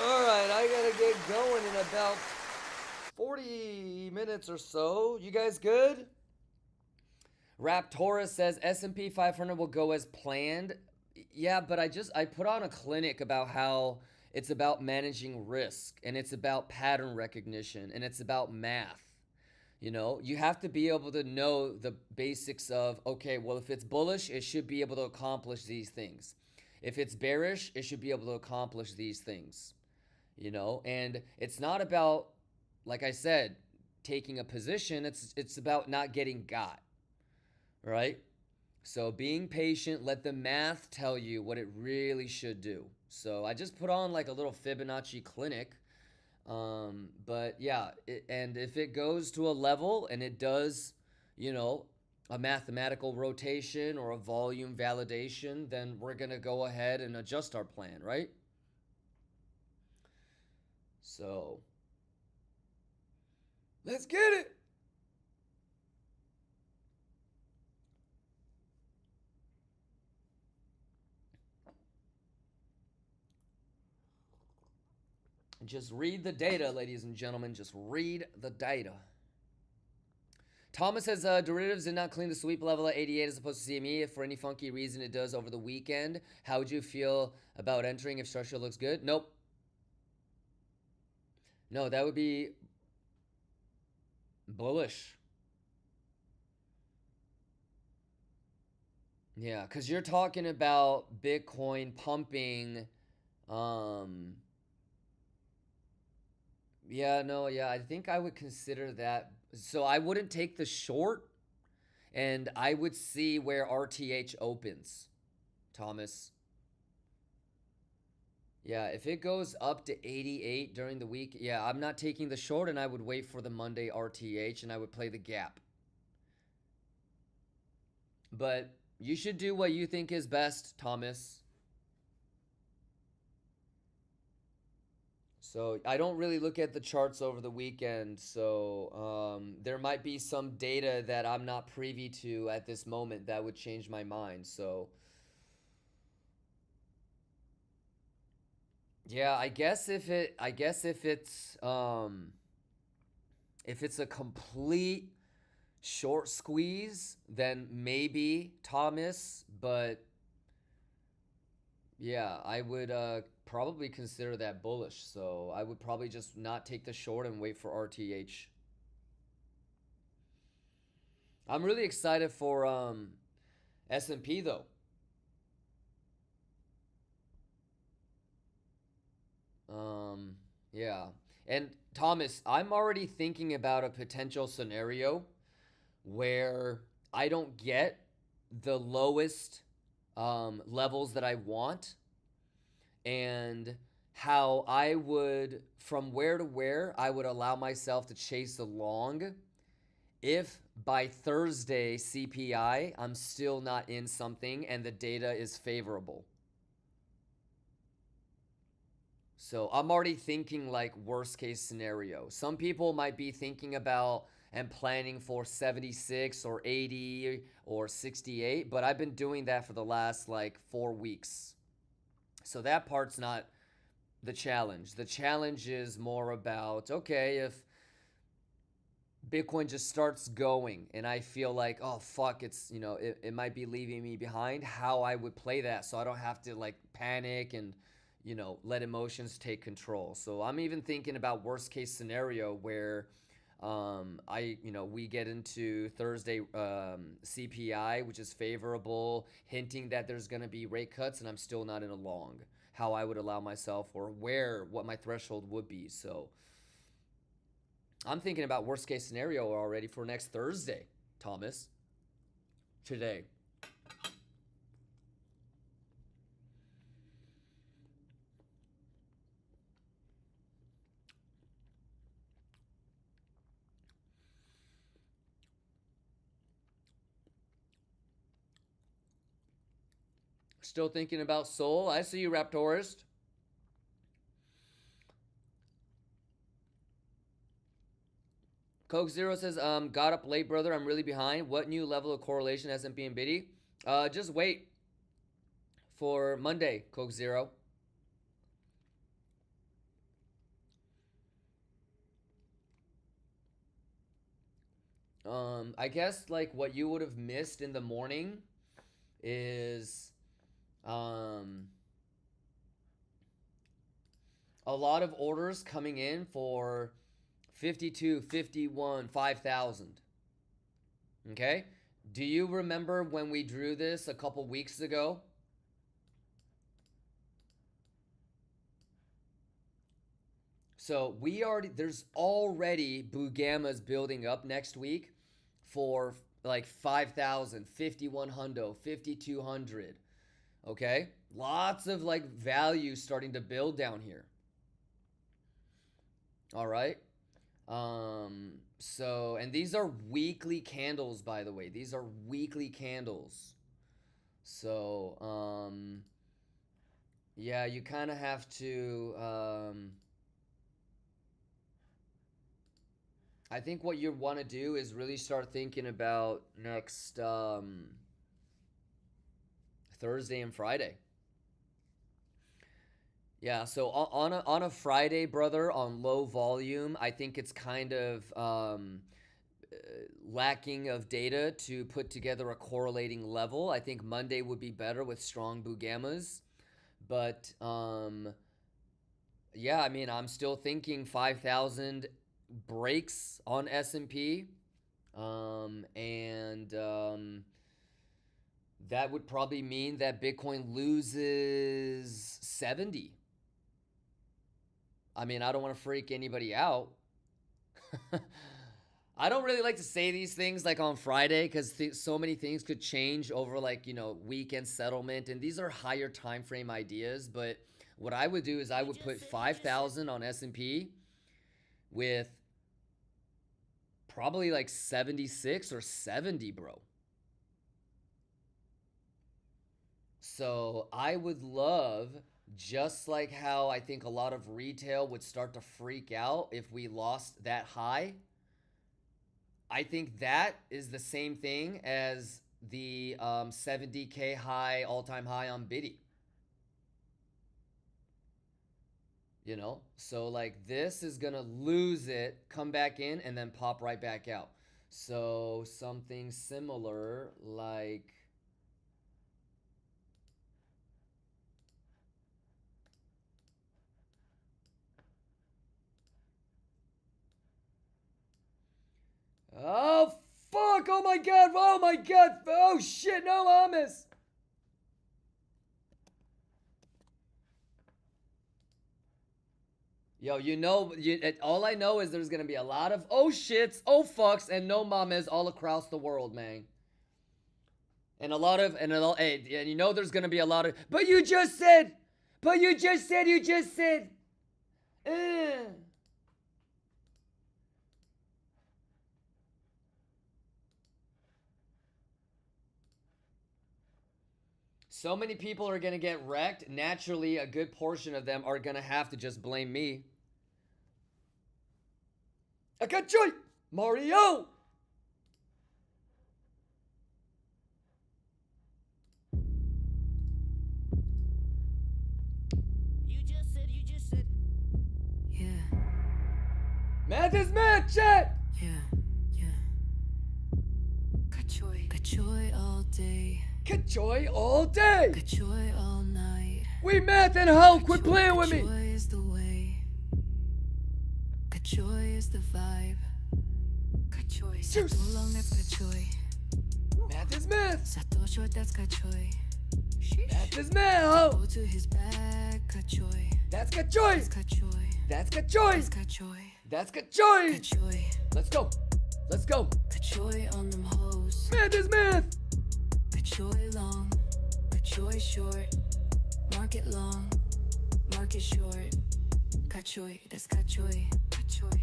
All right, I gotta get going in about 40 minutes or so. You guys good? Raptora says S&P 500 will go as planned. Yeah, but I put on a clinic about how it's about managing risk, and it's about pattern recognition, and it's about math. You know, you have to be able to know the basics of, okay, well, if it's bullish, it should be able to accomplish these things. If it's bearish, it should be able to accomplish these things. You know, and it's not about, like I said, taking a position. It's about not getting got, right? So being patient, let the math tell you what it really should do. So I just put on like a little Fibonacci clinic. But yeah, and if it goes to a level and it does, you know, a mathematical rotation or a volume validation, then we're going to go ahead and adjust our plan, right? So let's get it. Just read the data, ladies and gentlemen. Just read the data. Thomas says derivatives did not clean the sweep level at 88 as opposed to CME. If for any funky reason it does over the weekend, how would you feel about entering if structure looks good? Nope. No, that would be bullish. Yeah, because you're talking about Bitcoin pumping. Yeah, no, yeah, I think I would consider that. So I wouldn't take the short, and I would see where RTH opens, Thomas. Yeah, if it goes up to 88 during the week, yeah, I'm not taking the short, and I would wait for the Monday RTH, and I would play the gap. But you should do what you think is best, Thomas. So I don't really look at the charts over the weekend, so there might be some data that I'm not privy to at this moment that would change my mind. So yeah, I guess if it's a complete short squeeze, then maybe Thomas, but yeah, I would probably consider that bullish. So I would probably just not take the short and wait for RTH. I'm really excited for S&P though. Yeah. And Thomas, I'm already thinking about a potential scenario where I don't get the lowest levels that I want, and how I would, from where to where, I would allow myself to chase along if by Thursday CPI, I'm still not in something and the data is favorable. So I'm already thinking like worst case scenario. Some people might be thinking about and planning for 76 or 80 or 68, but I've been doing that for the last like 4 weeks. So that part's not the challenge. The challenge is more about, okay, if Bitcoin just starts going and I feel like, oh fuck, it's, you know, it might be leaving me behind, how I would play that so I don't have to like panic and, you know, let emotions take control. So I'm even thinking about worst case scenario where we get into Thursday CPI, which is favorable, hinting that there's going to be rate cuts, and I'm still not in a long. How I would allow myself, or what my threshold would be. So I'm thinking about worst case scenario already for next Thursday, Thomas. Today. Still thinking about Soul. I see you, Raptorist. Coke Zero says, got up late, brother. I'm really behind. What new level of correlation S&P and Biddy? Just wait for Monday, Coke Zero. I guess like what you would have missed in the morning is a lot of orders coming in for 52, 51, 5,000. Okay? Do you remember when we drew this a couple weeks ago? So there's already Bugammas building up next week for like 5,000, 5,100, 5,200. Okay? Lots of like value starting to build down here. All right? So, and these are weekly candles, by the way. These are weekly candles. So, yeah, you kind of have to, I think what you want to do is really start thinking about next Thursday and Friday. Yeah, so on a Friday, brother, on low volume, I think it's kind of lacking of data to put together a correlating level. I think Monday would be better with strong Bugammas. But, yeah, I mean, I'm still thinking 5,000 breaks on S&P. That would probably mean that Bitcoin loses 70. I mean, I don't want to freak anybody out. I don't really like to say these things like on Friday because so many things could change over like, you know, weekend settlement. And these are higher time frame ideas. But what I would do is I would put 5,000 on S&P with probably like 76 or 70, bro. So I would love, just like how I think a lot of retail would start to freak out if we lost that high. I think that is the same thing as the 70K high, all-time high on Biddy. You know? So like this is going to lose it, come back in, and then pop right back out. So something similar like... Oh, fuck. Oh, my God. Oh, my God. Oh, shit. No, mames. Yo, you know, all I know is there's going to be a lot of oh shits, oh fucks, and no mames all across the world, man. And you know there's going to be a lot of, but you just said. So many people are going to get wrecked. Naturally, a good portion of them are going to have to just blame me. Akachoy! Mario! You just said. Yeah, Math is math, chat! yeah. Kachoy all day. Kachoy all day! Kachoy all night. We math and how? Quit playing with me! Kachoy is the way. Kachoy is the vibe. Kachoy. Juice. Sato long, that's kachoy. Math is math! Sato short, that's kachoy. Math is math, ho! Go to his bag, kachoy. That's kachoy! That's kachoy. That's kachoy! That's kachoy. That's kachoy! Kachoy. Let's go! Let's go! Kachoy on them hoes. Math is math! Kachoy long, kachoy short. Market long, market short. Kachoy, that's kachoy. Kachoy.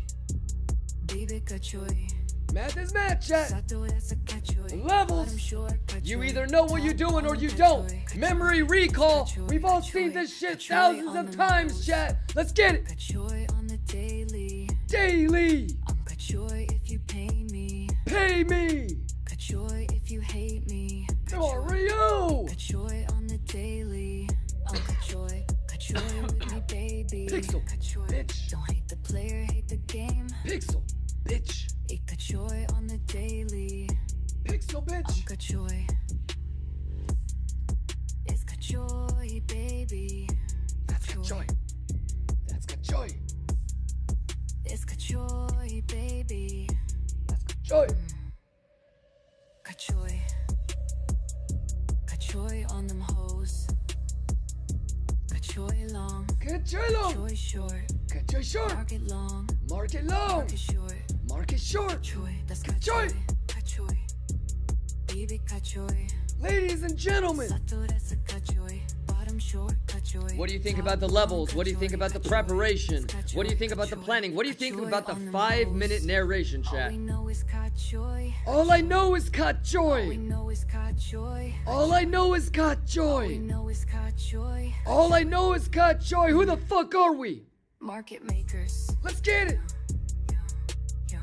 Baby kachoy. Math is math, chat. Levels. You either know what you're doing or you don't. Memory recall. We've all seen this shit thousands of times, chat. Let's get it. Daily. If you pay me. Pay me. If you hate me. Come on, Rio. On the daily. With me, baby. Pixel, bitch. Don't hate the player, hate the game. Pixel, bitch. On the daily. Pixel, bitch. Kachoy. It's Kachoy, baby. That's Kachoy. That's Kachoy. It's Kachoy, baby. That's Kachoy. Kachoy. Kachoy on them hoes. Kachoy long. Kachoy long. Kachoy short. Kachoy short. Market long. Market long. Market short. Market short. Kachoy. That's Kachoy. Kachoy. Baby Kachoy. Ladies and gentlemen. Sato, that's a Kachoy. Bottom short. Kachoy. What do you think about the levels? What do you think about the preparation? What do you think about the planning? What do you think about the 5-minute narration, All chat? we know is Kachoy. All I know is All we Kachoy. know is Kachoy. All I know is We Kachoy. know is Kachoy. All I know is Kachoy. Who the fuck are we? Market makers. Let's get it.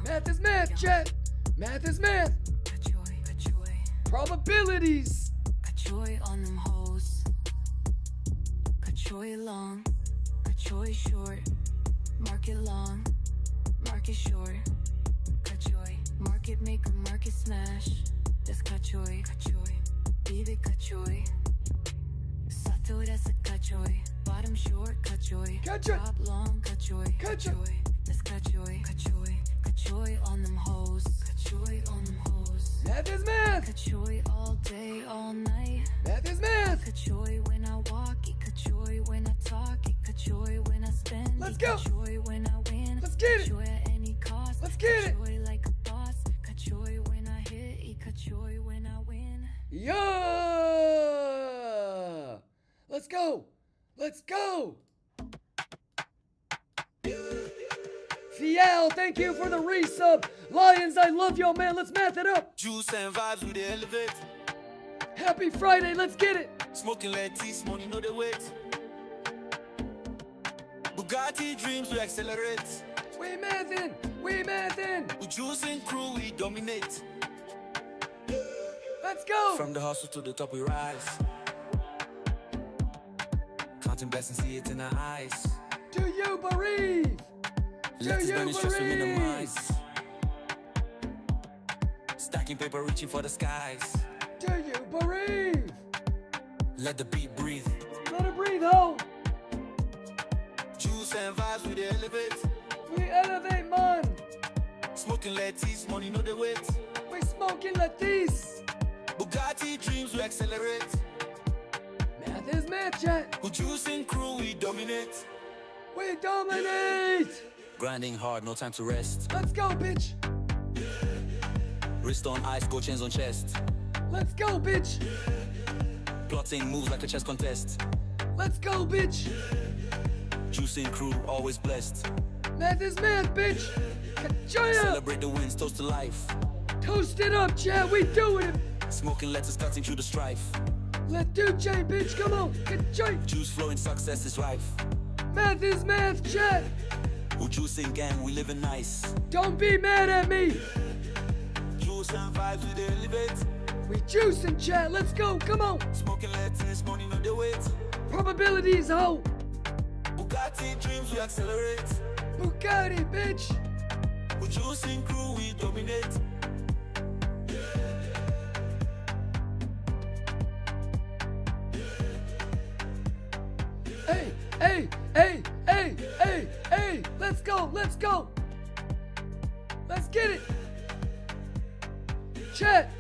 Math is math, chat. Math is math. Kachoy. Probabilities. Kachoy on them hoes. Kachoy long. Kachoy short. Market long. Market short. Kachoy. Market maker, market smash. That's Kachoy. Baby Kachoy. Sato, that's a Kachoy. Bottom short, Kachoy. Kachoy. Top long, Kachoy. Kachoy. That's Kachoy. Kachoy on them hoes. Kachoy on them hoes. Math is math. Kachoy all day, all night. Math is math. Kachoy when I walk it. Kachoy when I talk it. Kachoy when I spend Let's it. go. Kachoy when I win. Let's get it. Kachoy at any cost. Let's get it. Kachoy like a boss. Kachoy when I hit it. Kachoy when I win. Yeah. Let's go. Let's go. Fiel, thank you for the resub. Lions, I love y'all, man. Let's math it up. Juice and vibes with the elevate. Happy Friday. Let's get it. Smoking lettuce, money know the weight. Bugatti dreams we accelerate. We mathin'. We mathin'. With juice and crew we dominate. Let's go. From the hustle to the top we rise. Counting blessings, see it in our eyes. Do you bereave? Let us you burn stress we bereave? minimize. Stacking paper, reaching for the skies. Do you bereave? Let the beat breathe. Let it breathe, ho. Juice and vibes we the elevate. We elevate, man. Smoking lettuce, money know the weight. We smoking Latisse. Bugatti dreams we accelerate. Math is math, chat. With juice and crew we dominate. We dominate. Grinding hard, no time to rest. Let's go, bitch. Wrist on ice, gold chains on chest. Let's go, bitch. Plotting moves like a chess contest. Let's go, bitch. Juice and crew always blessed. Math is math, bitch. Kachoya. Celebrate the wins, toast to life. Toast it up, chat. We doing it. Smoking letters, cutting through the strife. Let do, J, bitch. Come on. Kachoy. Juice flowing, success is rife. Math is math, chat. With juice and gang, we living nice. Don't be mad at me. Juice and vibes, we the elevate. We juicing, chat. Let's go. Come on. Smoking lettuce, money know the weight. Probabilities, ho. Bugatti dreams, we accelerate. Bugatti, bitch. With juice and crew, we dominate. Hey, hey, hey, hey, hey, hey. Let's go. Let's go. Let's get it. Chat.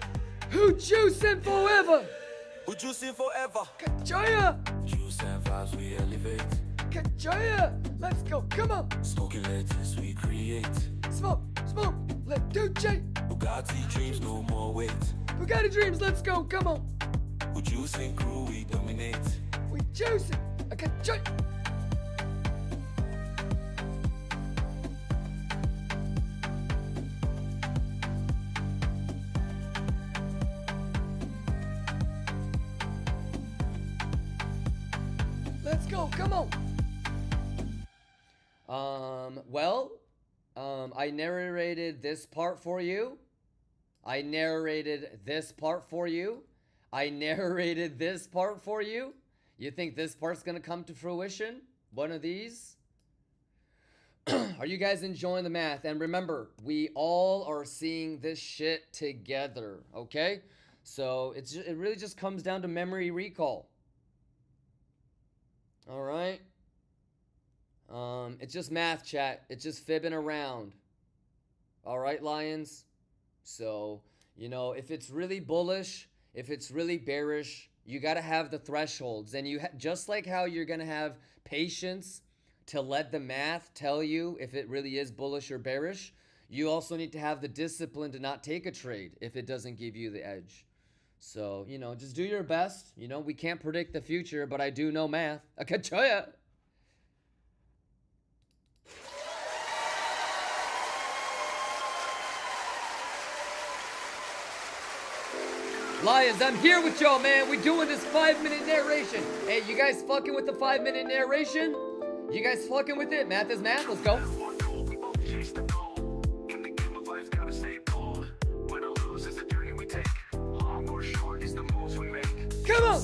Who juicing forever? We're juicing forever. Kachoya. Juice and vibes, we elevate. Kachoya. Let's go. Come on. Smoking lettuce, we create. Smoke, smoke. Let do, J. Bugatti dreams, no more weight. Bugatti dreams. Let's go. Come on. With juice and crew, we dominate. We juicing. I got joy. Let's go. Come on. I narrated this part for you. I narrated this part for you. I narrated this part for you. You think this part's gonna come to fruition? One of these? Are you guys enjoying the math? And remember, we all are seeing this shit together, okay? So it really just comes down to memory recall. All right? It's just math, chat. It's just fibbing around. All right, Lions? So, you know, if it's really bullish, if it's really bearish, you got to have the thresholds. And just like how you're going to have patience to let the math tell you if it really is bullish or bearish, you also need to have the discipline to not take a trade if it doesn't give you the edge. So, you know, just do your best. You know, we can't predict the future, but I do know math. I can tell ya. Lions, I'm here with y'all, man. We doing this 5-minute narration. Hey, you guys fucking with the 5-minute narration? You guys fucking with it? Math is math. Let's go. Come on!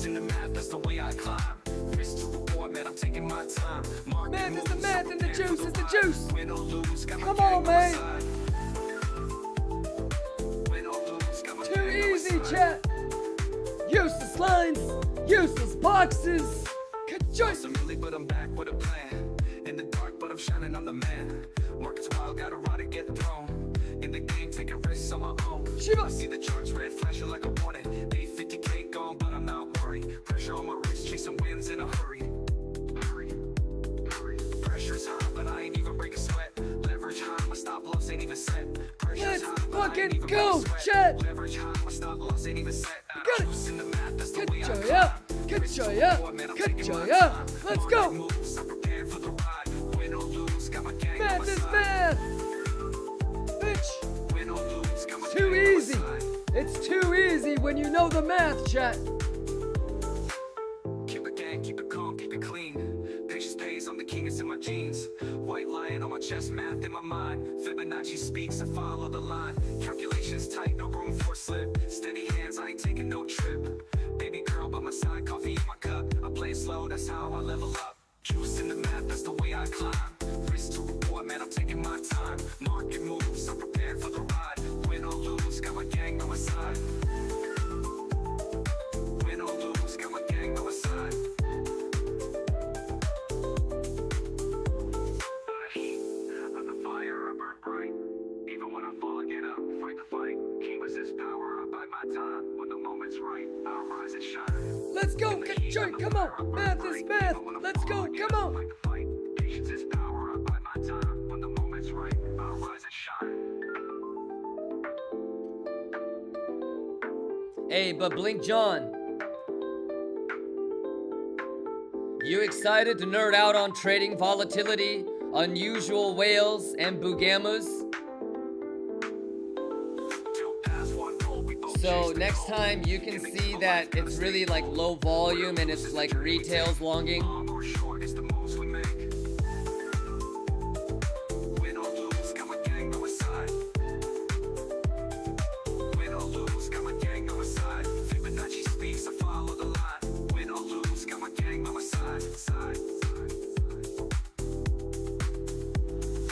Math is the math and the juice is the juice. Come on, man. Too easy, chat. Useless lines, useless boxes. But I'm back with a plan. In the dark, but I'm shining on the man. Market's wild, got a rod to get thrown. In the game, taking risks on my own. I see the charts red flashing like a warning. 850K gone, but I'm not worried. Pressure on my wrist, chasing wins in a hurry. Pressure's high, but I ain't even break a sweat. Leverage high, my stop loss ain't even set. Pressure's high, but I ain't even break a sweat. Chat. Leverage high, my stop loss ain't even set. Got it. In the math, that's the Good way I joy climb. up. Good joy up. Good joy up. Let's go. Math is math. Bitch. Too easy. It's too easy when you know the math, chat. Keep it gang, keep it calm, keep it clean. Patience pays, I'm the king, it's in my jeans. White lion on my chest, math in my mind. Fibonacci speaks, I follow the line. Calculations tight, no room for slip. Steady hands, I ain't taking no trip. Baby girl by my side, coffee in my cup. I play it slow, that's how I level up. Juice in the math, that's the way I climb. Risk to reward, man, I'm taking my time. Market moves, I'm prepared for the ride. Win or lose, got my gang on my side. Win or lose, got my gang on my side. I'm the fire, I burn bright. Even when I fall, I get up, fight the fight. King was his power, I bide my time. When the moment's right, I'll rise and shine. Let's go, good joy. Come on. Math is math. Let's go. Come on. Patience is power, I bide my time. When the moment's right, I'll rise and shine. Hey, but Blink John, you excited to nerd out on trading volatility, unusual whales, and bugamas? So next time you can see that it's really like low volume and it's like retail's longing.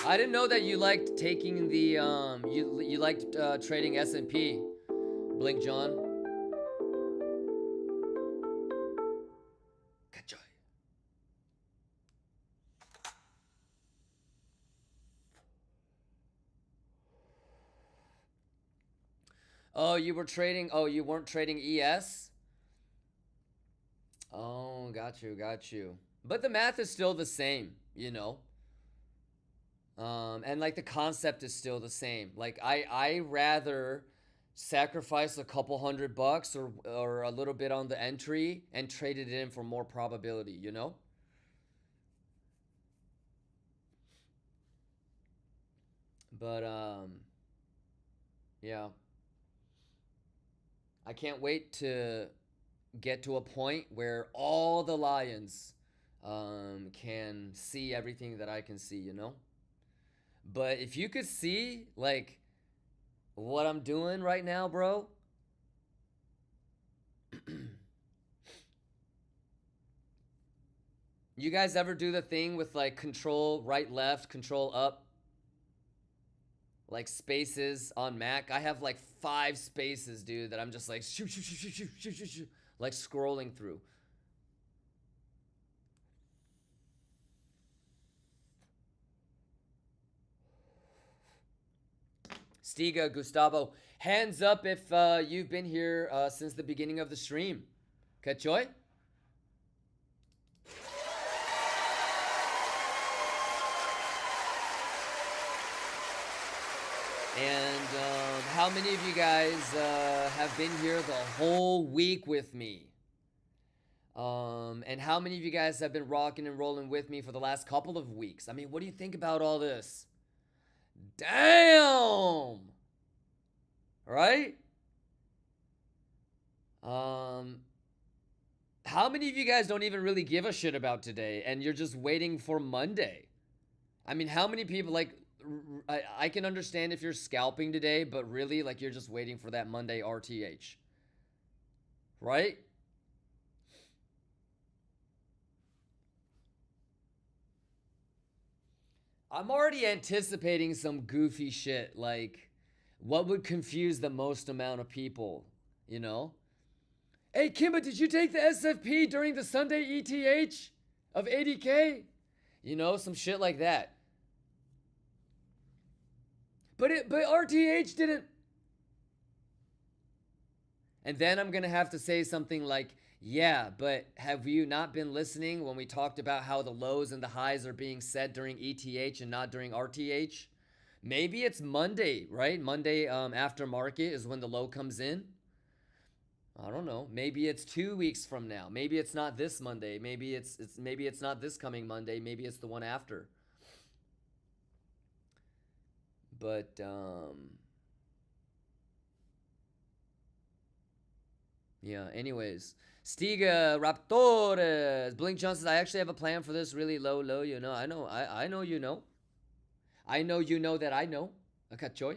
I didn't know that you liked taking the you liked trading S&P, Blink John. Good joy. Oh, you were trading. Oh, you weren't trading ES. Oh, got you. But the math is still the same, you know. And like the concept is still the same. Like I rather sacrifice a couple $100 or a little bit on the entry and trade it in for more probability, you know? But yeah. I can't wait to get to a point where all the Lions can see everything that I can see, you know? But if you could see, like, what I'm doing right now, bro. You guys ever do the thing with, like, control right, left, control up? Like, spaces on Mac? I have, like, 5 spaces, dude, that I'm just, like, shoot, shoot, shoot, shoot, shoot, shoot, shoot, shoot, like, scrolling through. Stiga, Gustavo, hands up if you've been here since the beginning of the stream. Kachoy? And how many of you guys have been here the whole week with me? And how many of you guys have been rocking and rolling with me for the last couple of weeks? I mean, what do you think about all this? Damn! Right? How many of you guys don't even really give a shit about today and you're just waiting for Monday? I mean, how many people, like, I can understand if you're scalping today, but really, like, you're just waiting for that Monday RTH. Right? I'm already anticipating some goofy shit, like, what would confuse the most amount of people, you know? Hey, Kimba, did you take the SFP during the Sunday ETH of 80K? You know, some shit like that. But RTH didn't. And then I'm going to have to say something like, yeah, but have you not been listening when we talked about how the lows and the highs are being set during ETH and not during RTH? Maybe it's Monday, right? Monday after market is when the low comes in. I don't know. Maybe it's 2 weeks from now. Maybe it's not this Monday. Maybe it's not this coming Monday. Maybe it's the one after. But yeah, anyways. Stiga Raptores. Blink John says, I actually have a plan for this really low, you know. I know you know. I know you know that I know. Akachoy.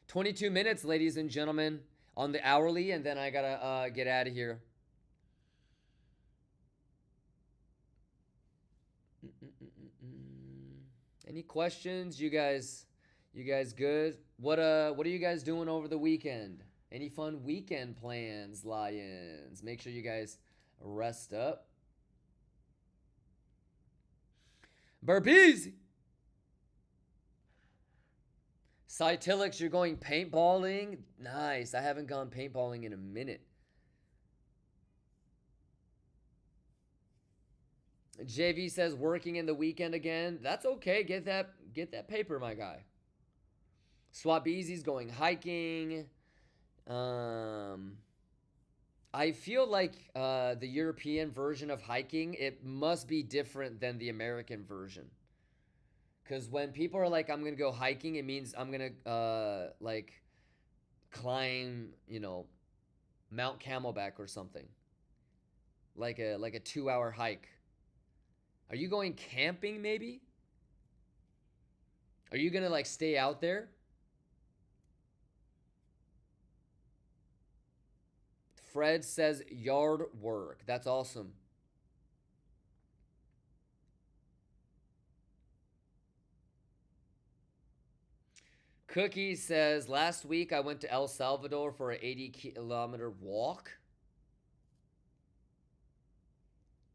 22 minutes, ladies and gentlemen, on the hourly, and then I gotta get out of here. Any questions? You guys good? What are you guys doing over the weekend? Any fun weekend plans, Lions? Make sure you guys rest up. Burpees! Cytilix, you're going paintballing? Nice. I haven't gone paintballing in a minute. JV says working in the weekend again. That's okay. Get that paper, my guy. Swap Easy's going hiking. I feel like the European version of hiking, it must be different than the American version. Because when people are like, I'm going to go hiking, it means I'm going to, like, climb, you know, Mount Camelback or something. Like a 2-hour hike. Are you going camping, maybe? Are you going to, like, stay out there? Fred says yard work. That's awesome. Cookie says, last week I went to El Salvador for an 80-kilometer walk.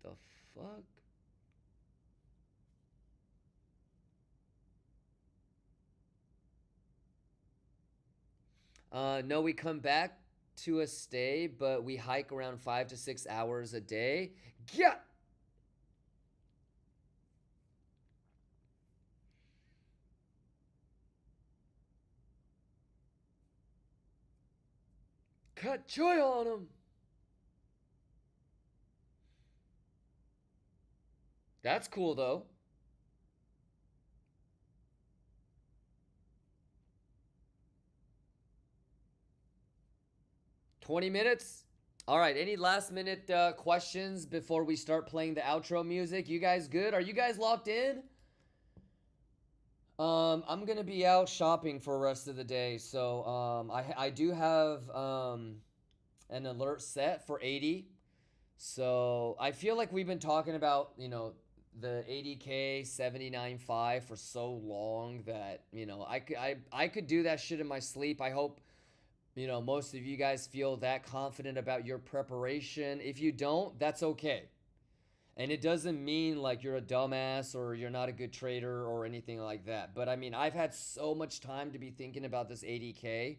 The fuck? No, we come back to a stay, but we hike around 5 to 6 hours a day. Yeah. Cut joy on him. That's cool though. $20 minutes? All right, any last minute questions before we start playing the outro music? You guys good? Are you guys locked in? I'm gonna be out shopping for the rest of the day, so I do have an alert set for 80. So I feel like we've been talking about, you know, the 80K 79.5 for so long that, you know, I could do that shit in my sleep. I hope, you know, most of you guys feel that confident about your preparation. If you don't, that's okay. And it doesn't mean like you're a dumbass or you're not a good trader or anything like that. But I mean, I've had so much time to be thinking about this 80K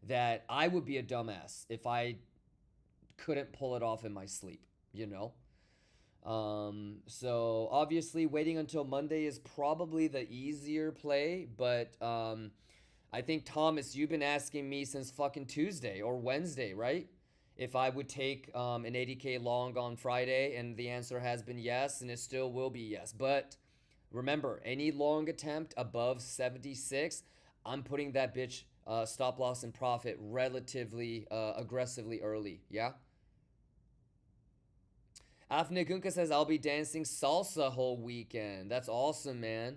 that I would be a dumbass if I couldn't pull it off in my sleep, you know? So obviously waiting until Monday is probably the easier play, but I think, Thomas, you've been asking me since fucking Tuesday or Wednesday, right? If I would take an 80K long on Friday, and the answer has been yes, and it still will be yes. But remember, any long attempt above 76, I'm putting that bitch stop loss and profit relatively aggressively early, yeah? Afne Gunka says, I'll be dancing salsa whole weekend. That's awesome, man.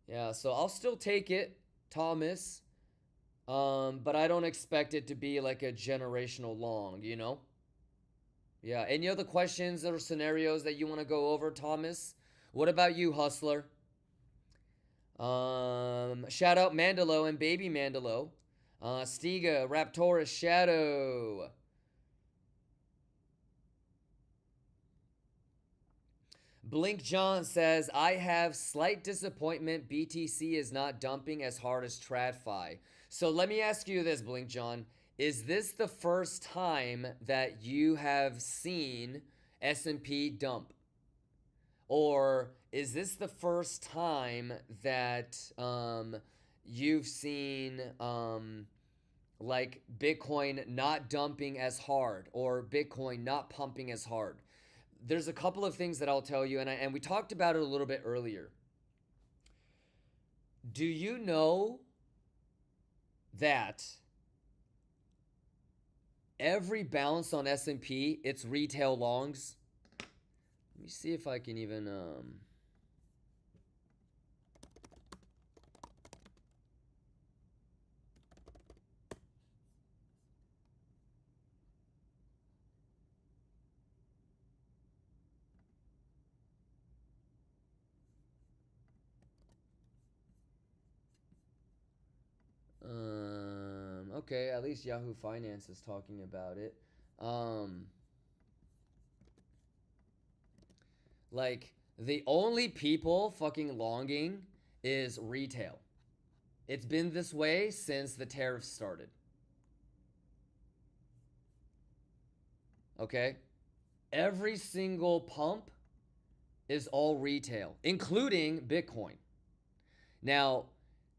Yeah, so I'll still take it, Thomas. But I don't expect it to be like a generational long, you know? Yeah, any other questions or scenarios that you want to go over, Thomas? What about you, Hustler? Shout out Mandalo and Baby Mandalo. Stiga, Raptorus, Shadow. Blink John says, I have slight disappointment BTC is not dumping as hard as TradFi. So let me ask you this, Blink John. Is this the first time that you have seen S&P dump? Or is this the first time that you've seen like Bitcoin not dumping as hard or Bitcoin not pumping as hard? There's a couple of things that I'll tell you, and we talked about it a little bit earlier. Do you know that every bounce on S&P, it's retail longs? Let me see if I can even okay, at least Yahoo Finance is talking about it. Like, the only people fucking longing is retail. It's been this way since the tariffs started. Okay? Every single pump is all retail, including Bitcoin. Now,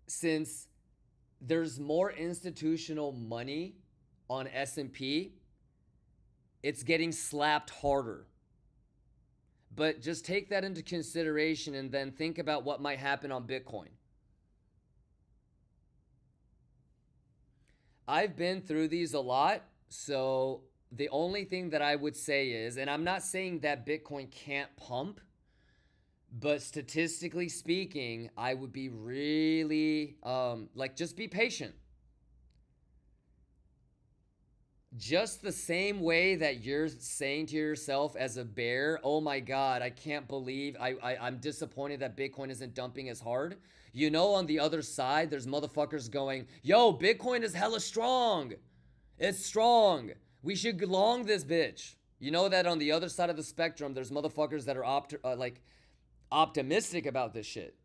since there's more institutional money on S&P, it's getting slapped harder. But just take that into consideration and then think about what might happen on Bitcoin. I've been through these a lot, so the only thing that I would say is, and I'm not saying that Bitcoin can't pump, but statistically speaking, I would be really, just be patient. Just the same way that you're saying to yourself as a bear, oh my God, I can't believe, I'm disappointed that Bitcoin isn't dumping as hard. You know, on the other side, there's motherfuckers going, yo, Bitcoin is hella strong. It's strong. We should long this bitch. You know that on the other side of the spectrum, there's motherfuckers that are optimistic about this shit.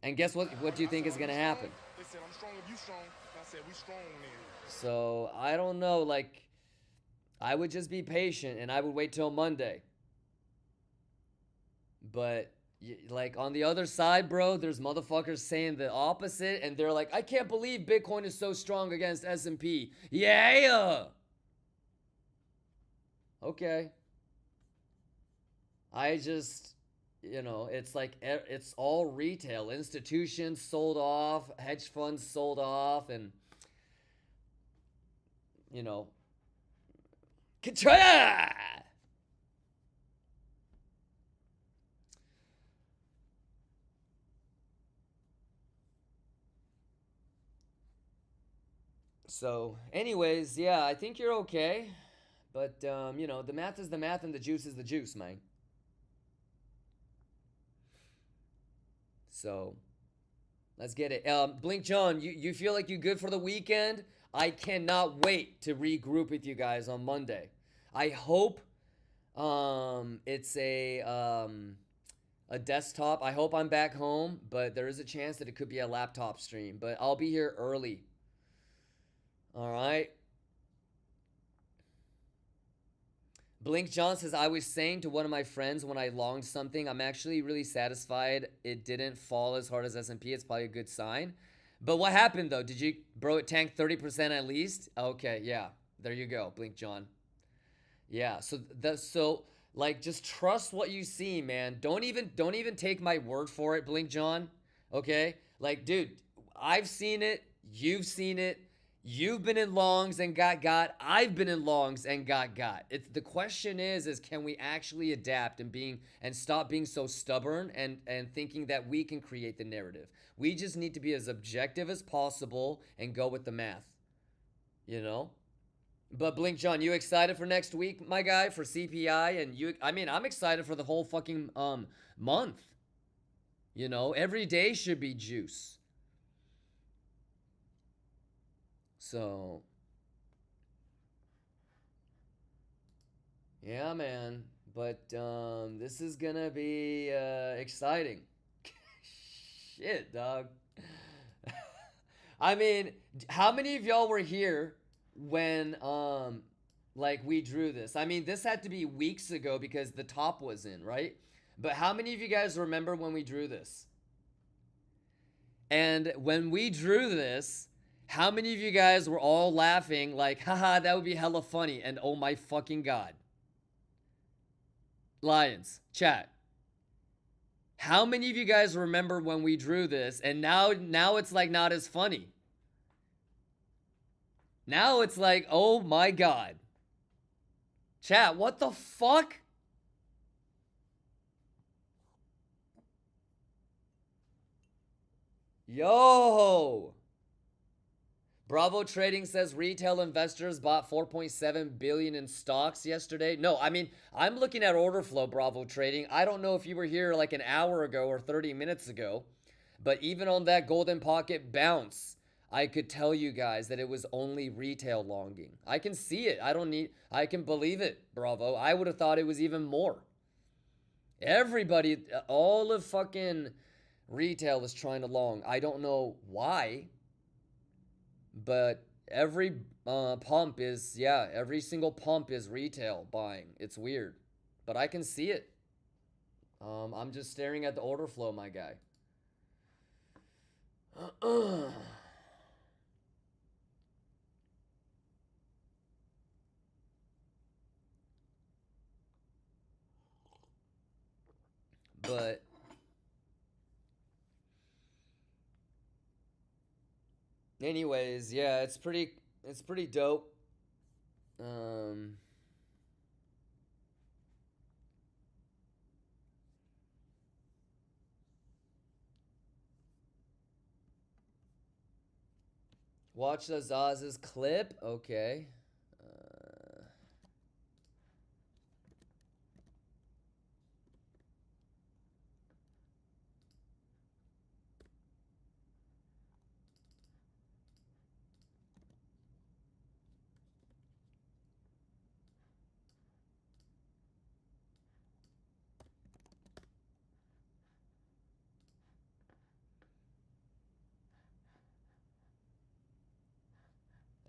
And guess what? What do you think is gonna happen? They said, I'm strong if you strong. I said, we strong then. So I don't know. Like, I would just be patient and I would wait till Monday. But like on the other side, bro, there's motherfuckers saying the opposite, and they're like, I can't believe Bitcoin is so strong against S&P. Yeah. Okay. I just, you know, it's like, it's all retail. Institutions sold off, hedge funds sold off, and, you know, Katrina! So, anyways, yeah, I think you're okay. But, you know, the math is the math and the juice is the juice, man. So, let's get it. Blink John, you feel like you good for the weekend? I cannot wait to regroup with you guys on Monday. I hope it's a desktop. I hope I'm back home, but there is a chance that it could be a laptop stream. But I'll be here early. All right. Blink John says, I was saying to one of my friends when I longed something, I'm actually really satisfied it didn't fall as hard as S&P. It's probably a good sign. But what happened though? Did you, bro, it tanked 30% at least? Okay, yeah. There you go, Blink John. Yeah, so like just trust what you see, man. Don't even take my word for it, Blink John. Okay? Like, dude, I've seen it, you've seen it. You've been in longs and got. I've been in longs and got. It's the question is can we actually adapt and stop being so stubborn and thinking that we can create the narrative. We just need to be as objective as possible and go with the math. You know? But Blink John, you excited for next week, my guy, for CPI? And I mean, I'm excited for the whole fucking month. You know, every day should be juice. So, yeah, man. But this is gonna be exciting. Shit, dog. I mean, how many of y'all were here when like we drew this? I mean, this had to be weeks ago because the top was in, right? But how many of you guys remember when we drew this? And when we drew this, how many of you guys were all laughing like, haha, that would be hella funny, and oh my fucking god. Lions, chat. How many of you guys remember when we drew this and now it's like not as funny? Now it's like, oh my god. Chat, what the fuck? Yo! Bravo Trading says retail investors bought 4.7 billion in stocks yesterday. No, I mean, I'm looking at order flow, Bravo Trading. I don't know if you were here like an hour ago or 30 minutes ago, but even on that golden pocket bounce, I could tell you guys that it was only retail longing. I can see it. I can believe it, Bravo. I would have thought it was even more. Everybody, all of fucking retail was trying to long. I don't know why. But every pump is, yeah, every single pump is retail buying. It's weird. But I can see it. I'm just staring at the order flow, my guy. But anyways, yeah, it's pretty dope. Watch the Zaz's clip. Okay.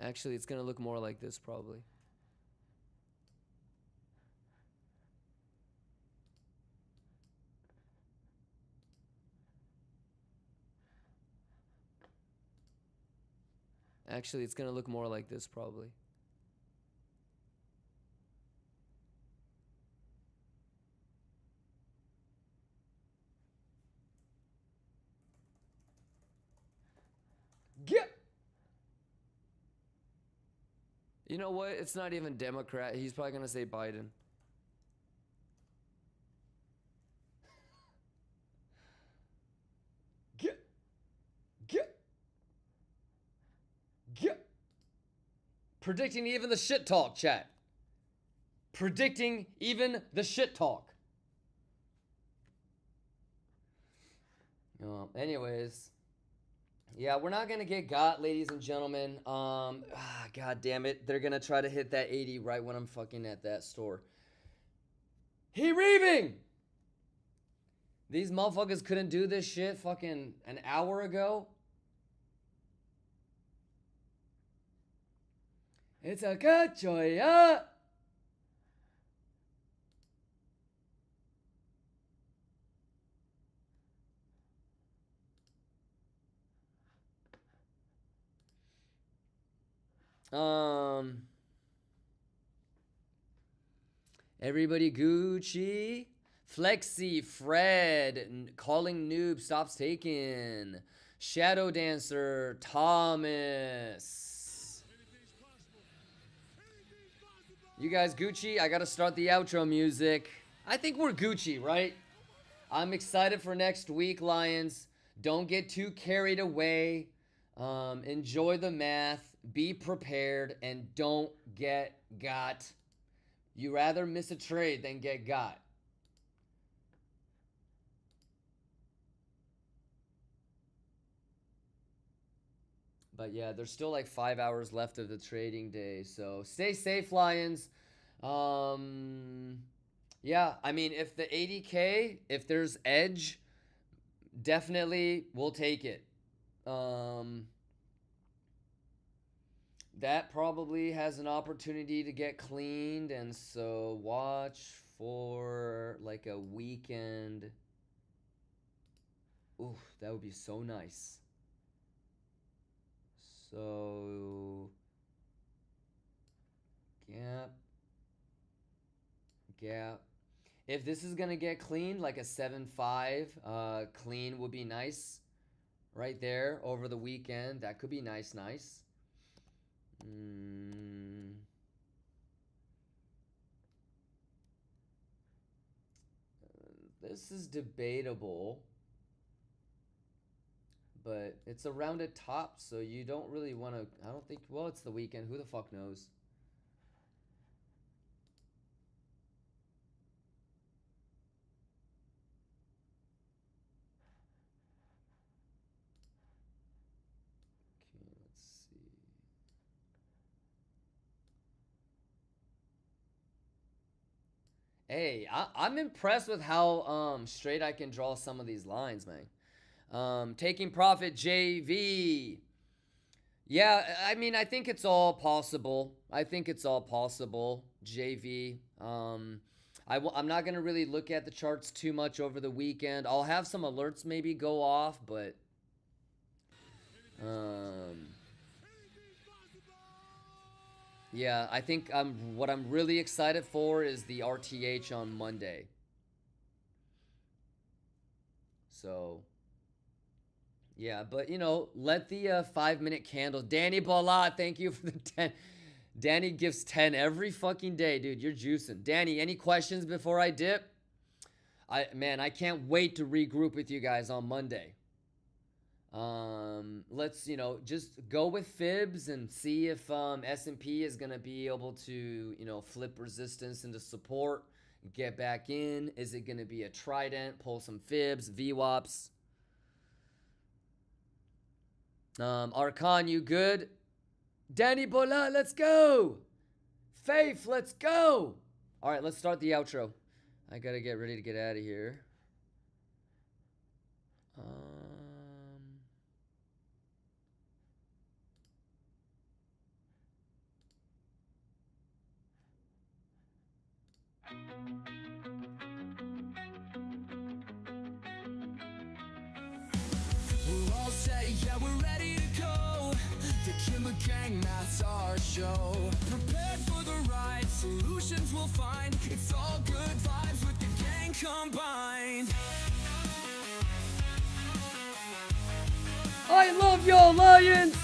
Actually, it's gonna look more like this probably. Actually, it's gonna look more like this probably. Get. You know what? It's not even Democrat. He's probably gonna say Biden. Get. Predicting even the shit talk, chat. Predicting even the shit talk. Anyways. Yeah, we're not gonna get got, ladies and gentlemen. God damn it. They're gonna try to hit that 80 right when I'm fucking at that store. He reaving! These motherfuckers couldn't do this shit fucking an hour ago. It's a good joy, yeah. Everybody Gucci. Flexi, Fred, calling noob, stops taking. Shadow Dancer, Thomas. You guys Gucci? I gotta start the outro music. I think we're Gucci, right? I'm excited for next week, Lions. Don't get too carried away. Enjoy the math. Be prepared and don't get got. You rather miss a trade than get got. But yeah, there's still like 5 hours left of the trading day. So stay safe, Lions. Yeah, I mean, if the 80K, if there's edge, definitely we'll take it. That probably has an opportunity to get cleaned, and so watch for like a weekend. Ooh, that would be so nice. So gap. If this is gonna get clean, like a 7.5 clean would be nice right there over the weekend. That could be nice. This is debatable, but it's a rounded top, so you don't really want to. I don't think. Well, it's the weekend. Who the fuck knows? Okay, let's see. Hey, I'm impressed with how straight I can draw some of these lines, man. Taking profit, JV. Yeah, I mean, I think it's all possible. JV. I'm not going to really look at the charts too much over the weekend. I'll have some alerts maybe go off, but yeah, I think what I'm really excited for is the RTH on Monday. So yeah, but you know, let the 5-minute candle. Danny Bolat, thank you for the 10. Danny gives 10 every fucking day, dude. You're juicing. Danny, any questions before I dip? Man, I can't wait to regroup with you guys on Monday. Let's, you know, just go with fibs and see if S&P is going to be able to, you know, flip resistance into support, get back in. Is it going to be a trident, pull some fibs, VWAPs? Arkan, you good? Danny Bola, let's go. Faith, let's go. All right, let's start the outro. I got to get ready to get out of here. We're all set, yeah, we're ready to go. The Kimber Gang, that's our show. Prepared for the ride, solutions we'll find. It's all good vibes with the gang combined. I love y'all, Lions.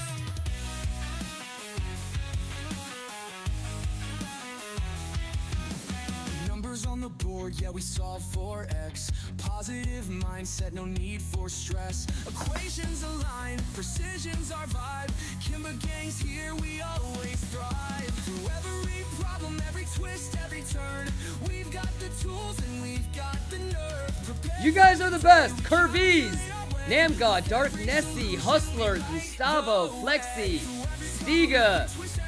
the board, yeah, we solve for X. Positive mindset, no need for stress. Equations align, precision's our vibe. Kimber Gang's here, we always thrive. Through every problem, every twist, every turn, we've got the tools and we've got the nerve. You guys are the best. Curvies, Namgod, Dark Nessie, Hustler, Gustavo, Flexi, Stiga,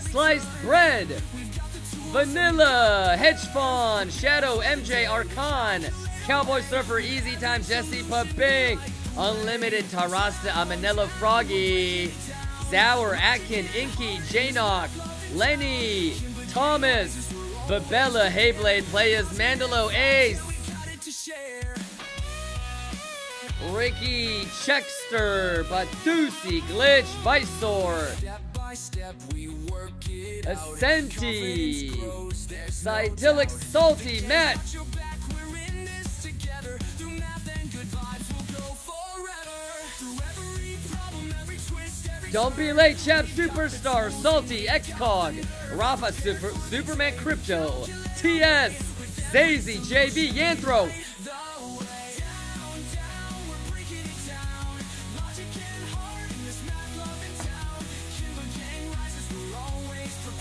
Sliced Bread, Vanilla, Hedge Fawn, Shadow, MJ, Archon, Cowboy Surfer, Easy Time, Jesse, Pink, Unlimited, Tarasta, Amanella, Froggy, Sour, Atkin, Inky, J-Knock, Lenny, Thomas, Babella, Hayblade, Playas, Mandalo, Ace, Ricky, Checkster, Batusi, Glitch, Visor, Ascenti, Cytilic, Salty, Matt, Don't Be Late, Chap, Superstar, Salty, Xcog, Rafa, Superman Crypto, TS, Zazy, JB, Yanthro,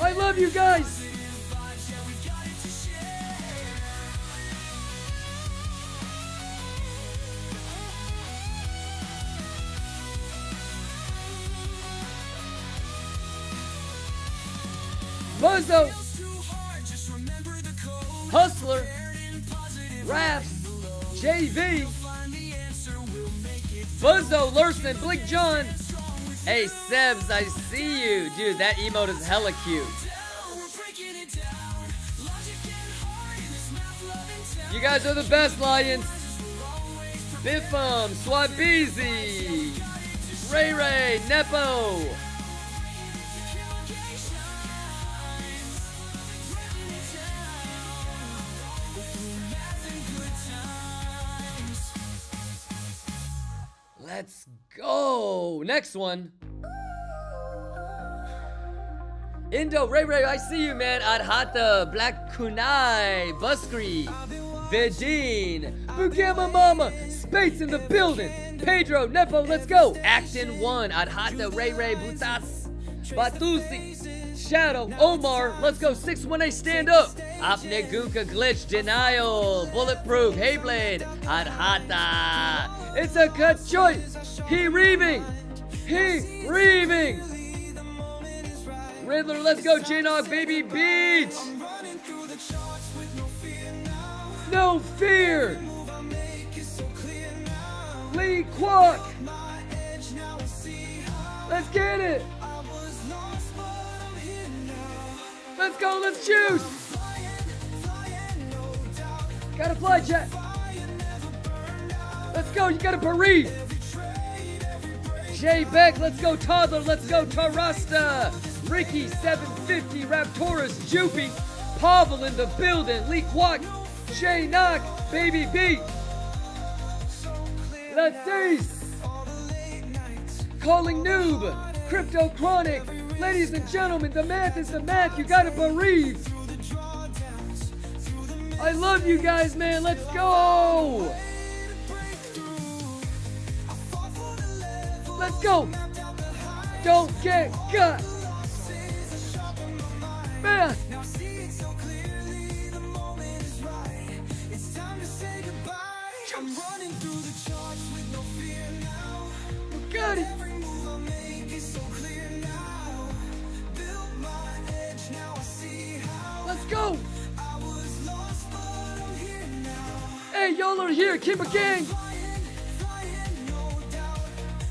I love you guys! Buzzo, Hustler, Raps, JV, Buzzo, Lurson, Blink John. Hey Sebs, I see you. Dude, that emote is hella cute. You guys are the best, Lions. Biffum, Swabizi, Ray Ray, Nepo. Let's go. Next one. Indo, Ray Ray, I see you, man. Adhata, Black Kunai, Buskri, Vedine, Bugama Mama, Space in the building. Pedro, Nepo, let's go. Acton 1, Adhata, Ray Ray, Butas, Batusi, Shadow, Omar, let's go. 618, stand up. Apne Gunka, Glitch, Denial, Bulletproof, Hayblade, Adhata. It's a good choice. He reaving. Riddler, let's go. J-Nog, Baby Beach. No fear. Lee Kwok. Let's get it. Let's go. Let's choose. Gotta fly, Jet. Let's go, you gotta bereave. Jay Beck, let's go. Toddler, let's go. Tarasta, Ricky, 750, Raptorus, Jupy, Pavel in the building, Lee Kwok, Shay Knock, Baby B. Let's see. Calling Noob, Crypto Chronic. Ladies and gentlemen, the math is the math. You gotta bereave. I love you guys, man. Let's go. Let's go. Don't get cut. Man. I'm running through the charts with no fear now. We got it. Every move I make is so clear now. Build my edge, now I see how. Let's go. I was lost, but I'm here now. Hey, y'all are here. Keep a gang. Flying, no doubt.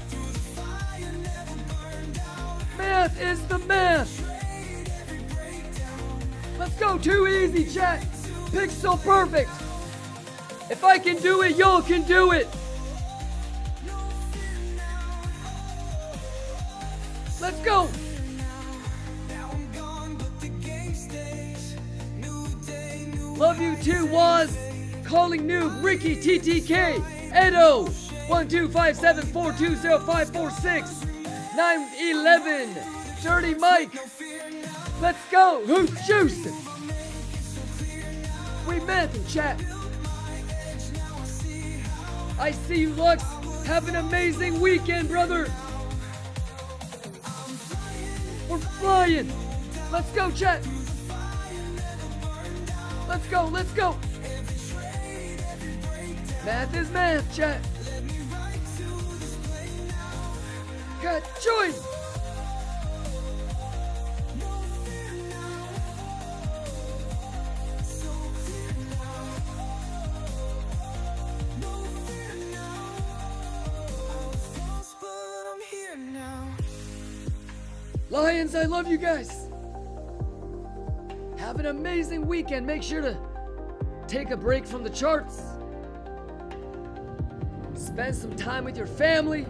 Through the fire, never burned out. Math is the math. Trade every breakdown. Let's go. Too easy, chat. Pixel perfect. If I can do it, y'all can do it. Let's go. Now I'm gone, but the game stays. New day, new Love you too, Waz. Calling Noob, Ricky, TTK, Edo, 12574205546, 911, Dirty Mike. Let's go. Who's juicing? We met in chat. I see you, Lux. Have an amazing weekend, brother. We're flying. Let's go, chat. Let's go, let's go. Math is math, chat. Got choice. Lions, I love you guys. Have an amazing weekend. Make sure to take a break from the charts. Spend some time with your family.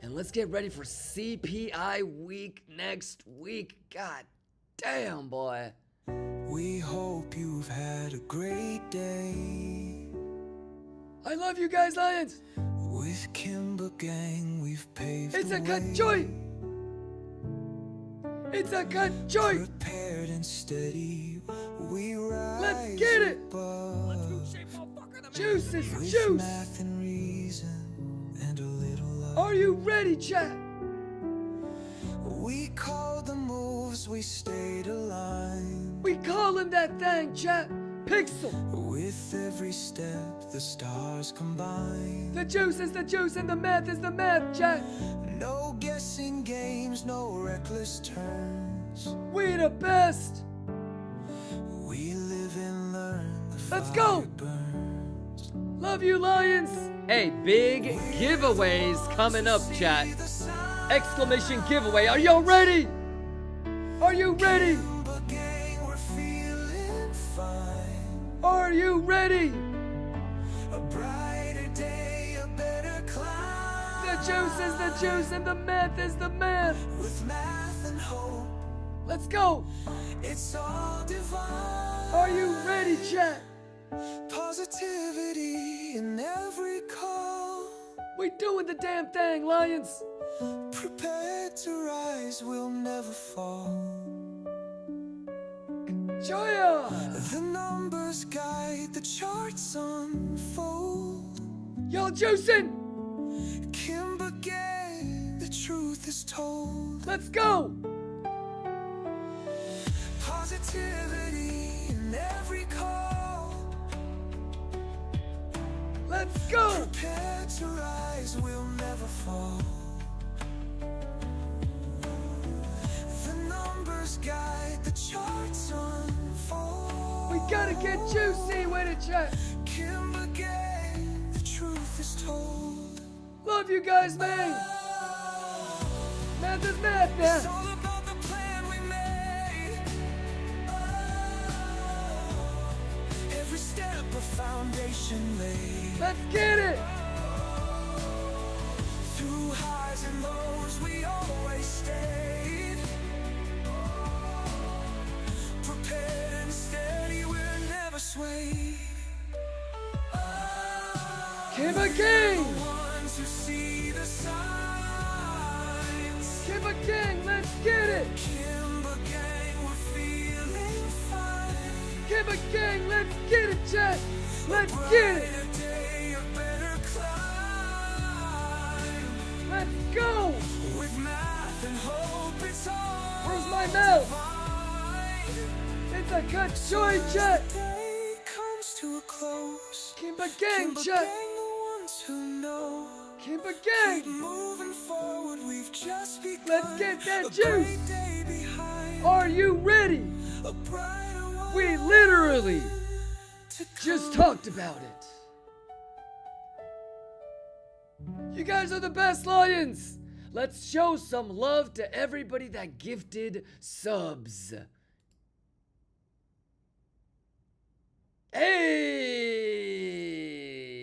And let's get ready for CPI week next week. God damn, boy. We hope you've had a great day. I love you guys, Lions. With Kimber Gang, we've paved It's the a cut way. joint. It's a cut joint. Prepared and steady, we rise. Let's get it. Above. Juice is With juice. math and reason and a little love. Are you ready, chat? We called the moves, we stayed aligned. We calling that thing, chat. Pixel. With every step, the stars combine. The juice is the juice and the math is the math, chat. No guessing games, no reckless turns. We the best. We live and learn. The Let's fire go. burns. Love you, Lions. Hey, big giveaways coming up, chat. Exclamation giveaway. Are y'all ready? Are you ready? Kimber Gang, we're feeling fine. Are you ready? A brighter day, a better climb. The juice is the juice and the math is the math. With math and hope, Let's go. it's all divine. Are you ready, chat? Positivity in every call. We doing the damn thing, Lions. Prepared to rise, we'll never fall. Joya. The numbers guide, the charts unfold. Y'all juicing. Kimber Gang, the truth is told. Let's go. Positivity in every call. Let's go. Prepared to rise, we'll never fall. The numbers guide, the charts unfold. We gotta get juicy with it, chat. Kimber Gang, the truth is told. Love you guys, man. Math is math, It's man. all about the plan we made. Every step a foundation laid. Let's get it. Through highs and lows, we always stayed. Prepared and steady, we're never swayed. Kimber King. Ones who see the signs. Kimber King, let's get it. Kimber Gang, we're feeling fine. Kimber King, let's get it, chat. Let's get it. Brighter day, a better climb. Let's go. With math and hope, it's all Where's my mouth? fine. It's a cut joy, chat. Day comes to a close. Kimber King, Kimber chat. Gang, the ones who know. Kimber Keep King. moving forward, we've just begun. Let's get that A juice. great day behind. Are you ready? A brighter one We literally to just come. talked about it. You guys are the best, Lions. Let's show some love to everybody that gifted subs.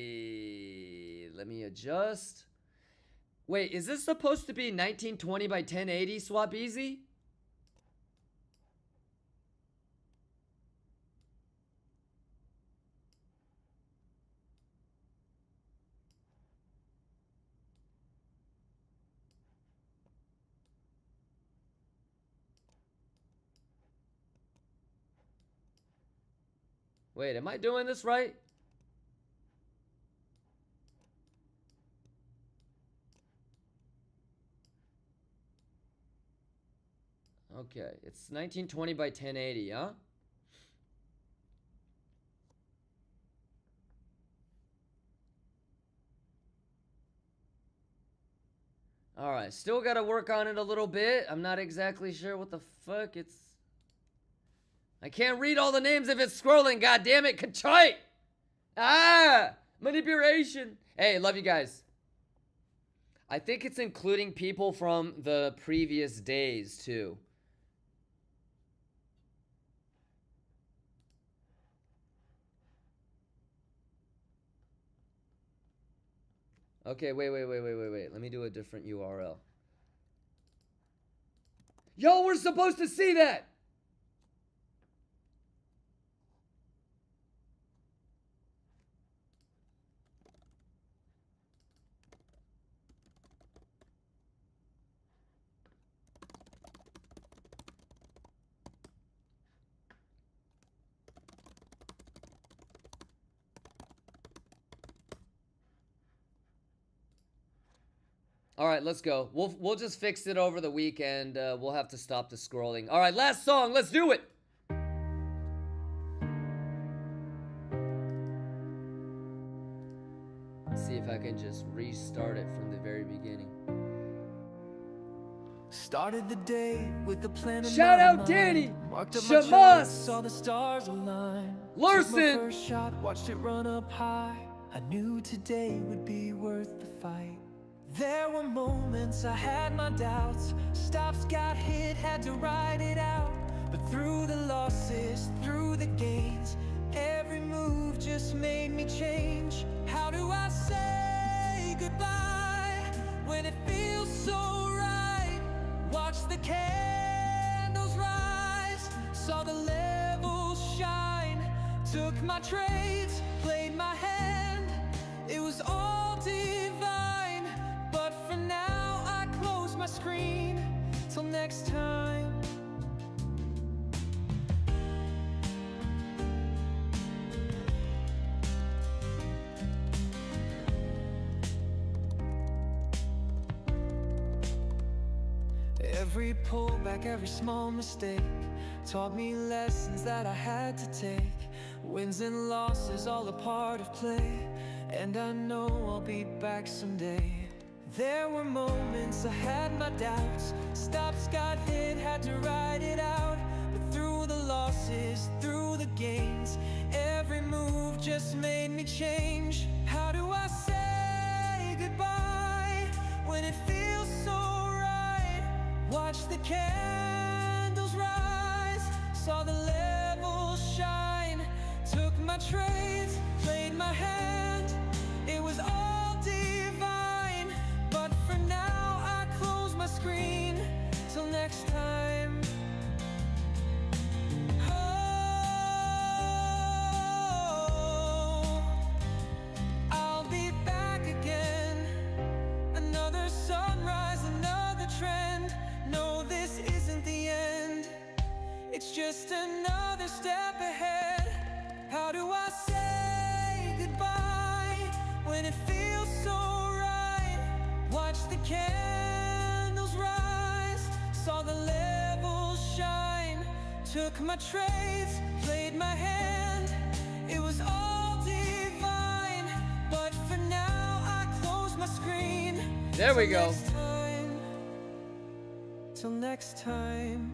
Hey, let me adjust. Wait, is this supposed to be 1920 by 1080 swap easy? Wait, am I doing this right? Okay, it's 1920 by 1080, huh? Alright, still gotta work on it a little bit. I'm not exactly sure what the fuck it's... I can't read all the names if it's scrolling, god damn it, Kachite! Ah! Manipulation! Hey, love you guys. I think it's including people from the previous days, too. Okay, wait. Let me do a different URL. Yo, we're supposed to see that! All right, let's go. We'll just fix it over the weekend. We'll have to stop the scrolling. All right, last song. Let's do it. See if I can just restart it from the very beginning. Started the day with the plan. Shout out Danny, Shamas, saw the stars align. Larson. Took my first shot, watched it run up high. I knew today would be worth the fight. There were moments I had my doubts. Stops got hit, had to ride it out. But through the losses, through the gains, every move just made me change. How do I say goodbye when it feels so right? Watch the candles rise, saw the levels shine. Took my trades, played my hand. It was all divine. But for now I close my screen. Till next time. Every pullback, every small mistake taught me lessons that I had to take. Wins and losses, all a part of play. And I know I'll be back someday. There were moments I had my doubts. Stops got hit, had to ride it out. But through the losses, through the gains, every move just made me change. How do I say goodbye when it feels so right? Watch the candles rise, saw the levels shine. Took my trades, played my hand. It was all divine. But for now I close my screen. Till next time. Oh, I'll be back again. Another sunrise, another trend. No, this isn't the end. It's just another step ahead. How do I say goodbye when it feels so right? Watch the candles rise, saw the levels shine. Took my trades, played my hand. It was all divine. But for now I close my screen. There we go. Till next time.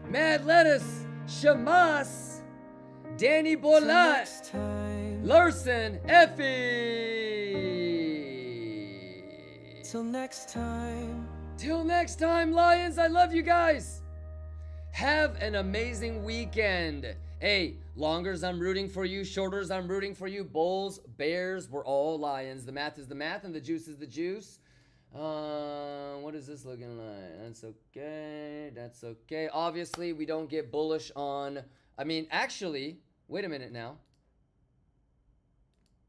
Mad Lettuce, Shamas, Danny Bolat, Larson, Effie. Till next time. Till next time, Lions. I love you guys. Have an amazing weekend. Hey, longers, I'm rooting for you. Shorters, I'm rooting for you. Bulls, Bears, we're all Lions. The math is the math and the juice is the juice. What is this looking like? That's okay. That's okay. Obviously, we don't get bullish on... I mean, actually, wait a minute now.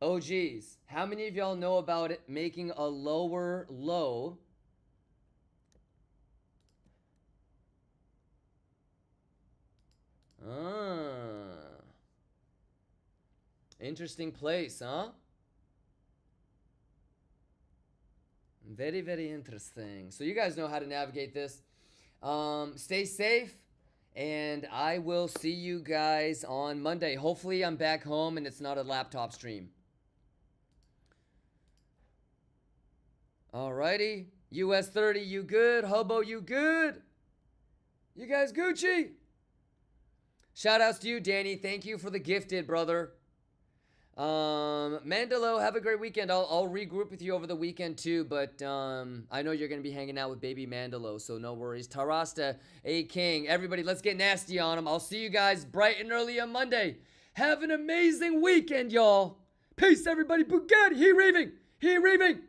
Oh, geez. How many of y'all know about it making a lower low? Interesting place, huh? Very, very interesting. So you guys know how to navigate this. Stay safe, and I will see you guys on Monday. Hopefully I'm back home and it's not a laptop stream. Alrighty. US 30, you good? Hobo, you good? You guys Gucci? Shout outs to you, Danny. Thank you for the gifted, brother. Mandalo, have a great weekend. I'll regroup with you over the weekend too, but I know you're gonna be hanging out with baby Mandalo, so no worries. Tarasta, A King, everybody, let's get nasty on them. I'll see you guys bright and early on Monday. Have an amazing weekend, y'all. Peace, everybody. Bugatti, he raving.